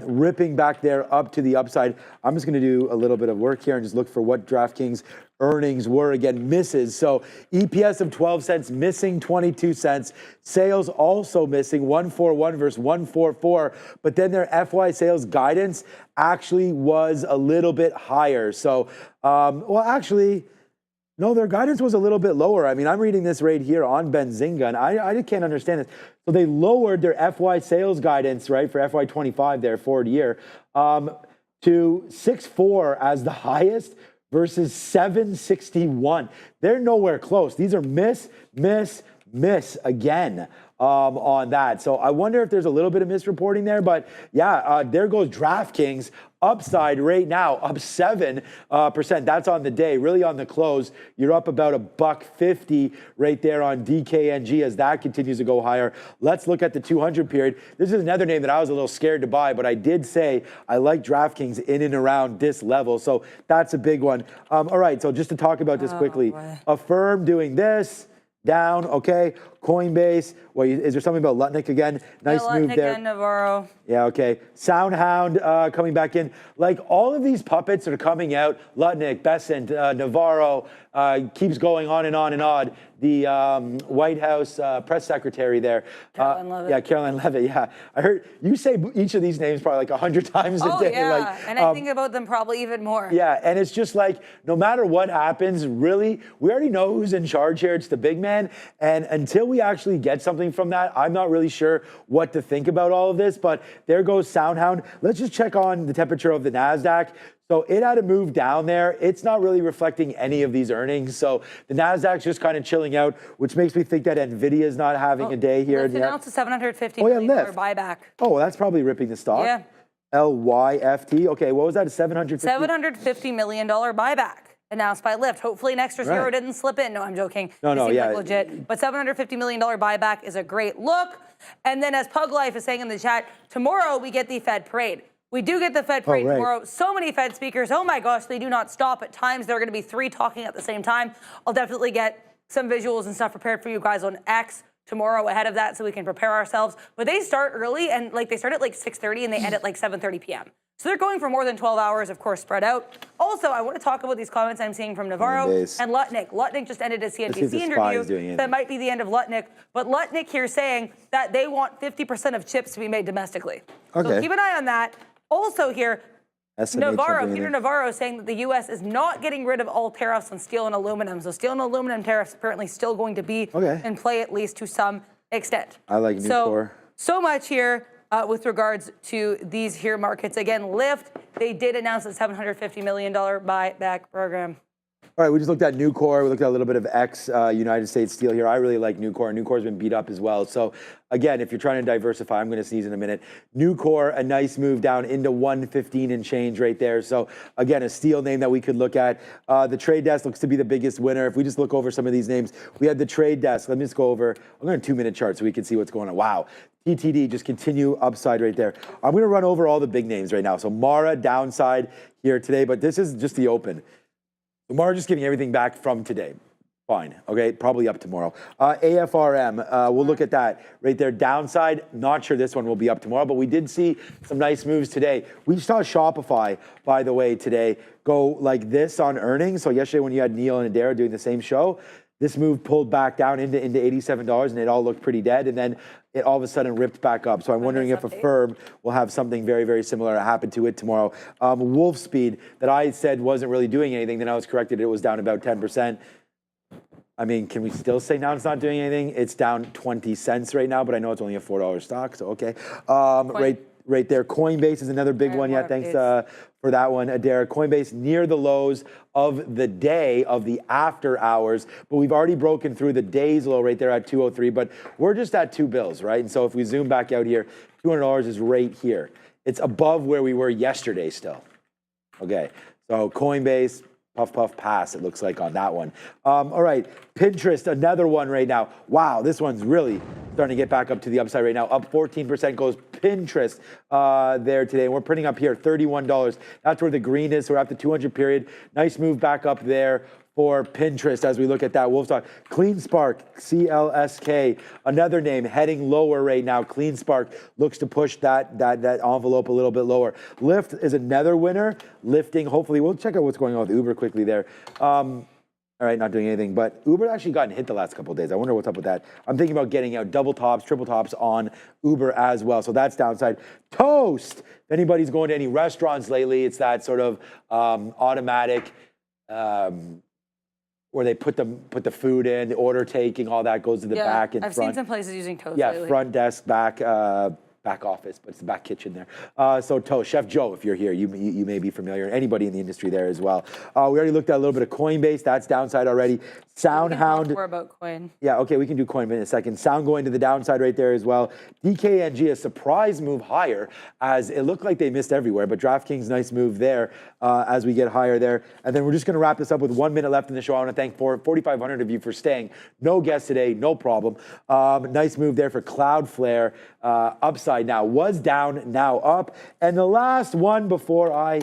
ripping back there up to the upside. I'm just gonna do a little bit of work here and just look for what DraftKings earnings were. Again, misses. So EPS of 12 cents, missing 22 cents. Sales also missing 141 versus 144. But then their FY sales guidance actually was a little bit higher. So, well, actually, no, their guidance was a little bit lower. I mean, I'm reading this right here on Benzinga, and I can't understand this. So they lowered their FY sales guidance, right, for FY25, their forward year, to 6.4 as the highest versus 761. They're nowhere close. These are miss again on that. So I wonder if there's a little bit of misreporting there, but yeah, there goes DraftKings upside right now, up 7%. That's on the day. Really on the close, you're up about $1.50 right there on DKNG as that continues to go higher. Let's look at the 200 period. This is another name that I was a little scared to buy, but I did say I like DraftKings in and around this level. So that's a big one. All right, so just to talk about this quickly, Affirm doing this, down, okay. Coinbase, well, is there something about Lutnick again? Nice move there. And Navarro. Yeah, okay. Soundhound coming back in. Like all of these puppets are coming out. Lutnick, Besant, Navarro, keeps going on and on and on. The White House press secretary there. Caroline Levitt. Yeah, Caroline Levitt, yeah. I heard you say each of these names probably like 100 times a day. Yeah, like, and I think about them probably even more. Yeah, and it's just like, no matter what happens, really, we already know who's in charge here. It's the big man. And until we actually get something from that, I'm not really sure what to think about all of this. But there goes Soundhound. Let's just check on the temperature of the NASDAQ. So it had a move down there. It's not really reflecting any of these earnings. So the NASDAQ's just kind of chilling out, which makes me think that NVIDIA is not having a day here. Lyft announced a $750 million buyback. Oh, that's probably ripping the stock. Yeah. LYFT. Okay, what was that? $750 million buyback announced by Lyft. Hopefully next year zero didn't slip in. No, I'm joking. No, yeah. Like legit. But $750 million buyback is a great look. And then as Pug Life is saying in the chat, tomorrow we get the Fed parade. We do get the Fed parade tomorrow. So many Fed speakers. Oh my gosh, they do not stop. At times there are going to be 3 talking at the same time. I'll definitely get some visuals and stuff prepared for you guys on X tomorrow ahead of that so we can prepare ourselves. But they start early, and like they start at like 6:30 and they end at like 7:30 p.m. So they're going for more than 12 hours, of course, spread out. Also, I want to talk about these comments I'm seeing from Navarro and Lutnick. Lutnick just ended a CNBC interview. That might be the end of Lutnick. But Lutnick here saying that they want 50% of chips to be made domestically. Okay. So keep an eye on that. Also here, Peter Navarro saying that the U.S. is not getting rid of all tariffs on steel and aluminum. So steel and aluminum tariffs apparently still going to be in play, at least to some extent. I like Nucor. So much here with regards to these here markets. Again, Lyft, they did announce a $750 million buyback program. All right, we just looked at Nucor. We looked at a little bit of United States Steel here. I really like Nucor. Nucor's been beat up as well. So again, if you're trying to diversify, I'm going to sneeze in a minute. Nucor, a nice move down into 115 and change right there. So again, a steel name that we could look at. The trade desk looks to be the biggest winner. If we just look over some of these names, we had the trade desk. Let me just go over. I'm going to 2-minute chart so we can see what's going on. Wow. TTD, just continue upside right there. I'm going to run over all the big names right now. So Mara downside here today, but this is just the open. Tomorrow, just giving everything back from today. Fine, okay, probably up tomorrow. AFRM, we'll look at that right there. Downside, not sure this one will be up tomorrow, but we did see some nice moves today. We saw Shopify, by the way, today go like this on earnings. So yesterday when you had Neil and Adara doing the same show, this move pulled back down into $87 and it all looked pretty dead. And then it all of a sudden ripped back up. So I'm wondering if Affirm will have something very, very similar happen to it tomorrow. Wolf Speed that I said wasn't really doing anything. Then I was corrected. It was down about 10%. I mean, can we still say now it's not doing anything? It's down 20 cents right now, but I know it's only a $4 stock. So, okay. Right there. Coinbase is another big one. Yeah, thanks for that one, Adara. Coinbase near the lows of the day of the after hours, but we've already broken through the day's low right there at 203, but we're just at $2 right? And so if we zoom back out here, $200 is right here. It's above where we were yesterday still. Okay, so Coinbase, Puff, puff, pass, it looks like on that one. All right, Pinterest, another one right now. Wow, this one's really starting to get back up to the upside right now. Up 14% goes Pinterest there today. And we're printing up here $31. That's where the green is. So we're at the 200 period. Nice move back up there for Pinterest as we look at that. Wolf stock. CleanSpark, CLSK, another name heading lower right now. CleanSpark looks to push that envelope a little bit lower. Lyft is another winner. Lifting, hopefully, we'll check out what's going on with Uber quickly there. All right, not doing anything, but Uber actually gotten hit the last couple of days. I wonder what's up with that. I'm thinking about getting out double tops, triple tops on Uber as well. So that's downside. Toast. If anybody's going to any restaurants lately, it's that sort of automatic where they put the food in, the order taking, all that goes to the back and I've front. seen some places using Toast Yeah, lately. front desk, back office, but it's the back kitchen there. So Toast, Chef Joe, if you're here, you may be familiar. Anybody in the industry there as well. We already looked at a little bit of Coinbase. That's downside already. SoundHound. More about Coin. Yeah, okay, we can do Coin in a second. Sound going to the downside right there as well. DKNG, a surprise move higher as it looked like they missed everywhere, but DraftKings, nice move there as we get higher there. And then we're just going to wrap this up with 1 minute left in the show. I want to thank 4,500 of you for staying. No guests today, no problem. Nice move there for Cloudflare. Upside now, was down, now up. And the last one before I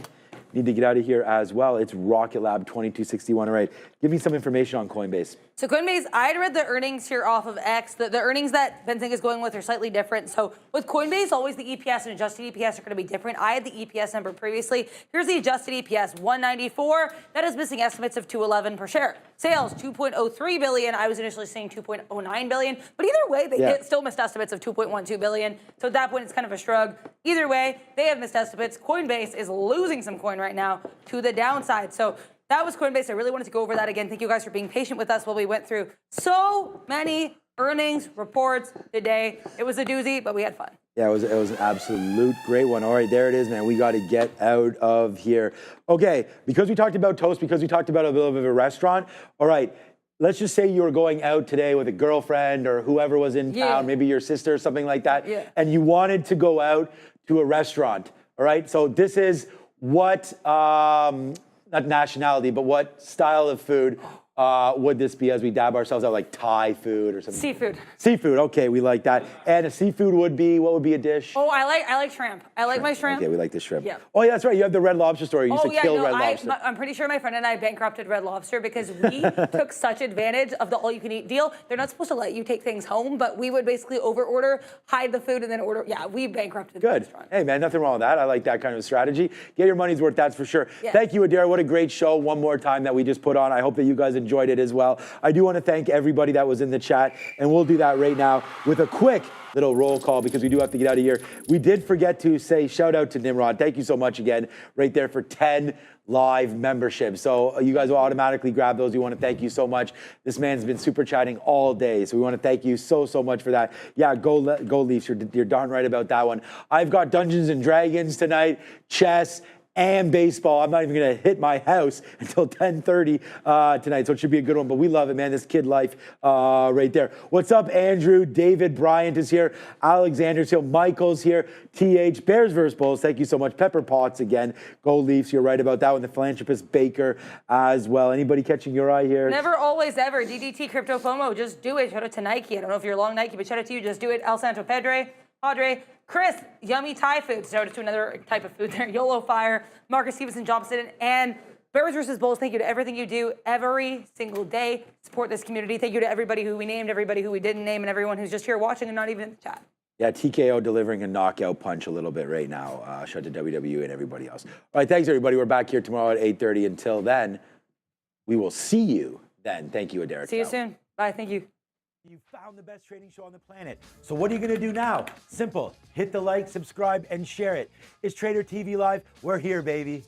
need to get out of here as well, it's Rocket Lab 2261. All right, give me some information on Coinbase. So Coinbase, I had read the earnings here off of X. The earnings that Bensing is going with are slightly different. So with Coinbase, always the EPS and adjusted EPS are going to be different. I had the EPS number previously. Here's the adjusted EPS, 194. That is missing estimates of 211 per share. Sales, 2.03 billion. I was initially saying 2.09 billion. But either way, they still missed estimates of 2.12 billion. So at that point, it's kind of a shrug. Either way, they have missed estimates. Coinbase is losing some coin right now to the downside. So that was Coinbase. I really wanted to go over that again. Thank you guys for being patient with us while we went through so many earnings reports today. It was a doozy, but we had fun. Yeah, it was an absolute great one. All right, there it is, man. We got to get out of here. Okay, because we talked about Toast, because we talked about a little bit of a restaurant. All right, let's just say you were going out today with a girlfriend or whoever was in town, maybe your sister or something like that, and you wanted to go out to a restaurant. All right, so this is what, not nationality, but what style of food would this be as we dab ourselves out, like Thai food or something? Seafood. Seafood, okay, we like that. And a seafood would be, what would be a dish? Oh, I like shrimp. I like my shrimp. Okay, we like the shrimp. Yeah. Oh, yeah, that's right. You have the Red Lobster story. You used to kill Red Lobster. I'm pretty sure my friend and I bankrupted Red Lobster because we took such advantage of the all-you-can-eat deal. They're not supposed to let you take things home, but we would basically over-order, hide the food, and then order. Yeah, we bankrupted the restaurant. Hey, man, nothing wrong with that. I like that kind of strategy. Get your money's worth, that's for sure. Yeah. Thank you, Adara. What a great show one more time that we just put on. I hope that you guys enjoyed it as well. I do want to thank everybody that was in the chat, and we'll do that right now with a quick little roll call because we do have to get out of here. We did forget to say shout out to Nimrod. Thank you so much again right there for 10 live memberships. So you guys will automatically grab those. We want to thank you so much. This man's been super chatting all day. So we want to thank you so much for that. Yeah, go Leafs. You're darn right about that one. I've got Dungeons and Dragons tonight, chess, and baseball. I'm not even going to hit my house until 10:30 tonight, so it should be a good one. But we love it, man. This kid life right there. What's up, Andrew? David Bryant is here. Alexander's here. Michael's here. TH, Bears vs. Bulls. Thank you so much. Pepper Potts again. Go Leafs. You're right about that one. The philanthropist Baker as well. Anybody catching your eye here? Never, always, ever. DDT Crypto FOMO. Just do it. Shout out to Nike. I don't know if you're long Nike, but shout out to you. Just do it. El Santo Padre. Chris, yummy Thai food. Shout out to another type of food there. YOLO Fire, Marcus Stevenson Johnson, and Bears vs. Bulls. Thank you to everything you do every single day. Support this community. Thank you to everybody who we named, everybody who we didn't name, and everyone who's just here watching and not even in the chat. Yeah, TKO delivering a knockout punch a little bit right now. Shout out to WWE and everybody else. All right, thanks, everybody. We're back here tomorrow at 8:30. Until then, we will see you then. Thank you, Derek. See you soon. Bye. Thank you. You found the best trading show on the planet. So what are you going to do now? Simple. Hit the like, subscribe, and share it. It's Trader TV Live. We're here, baby.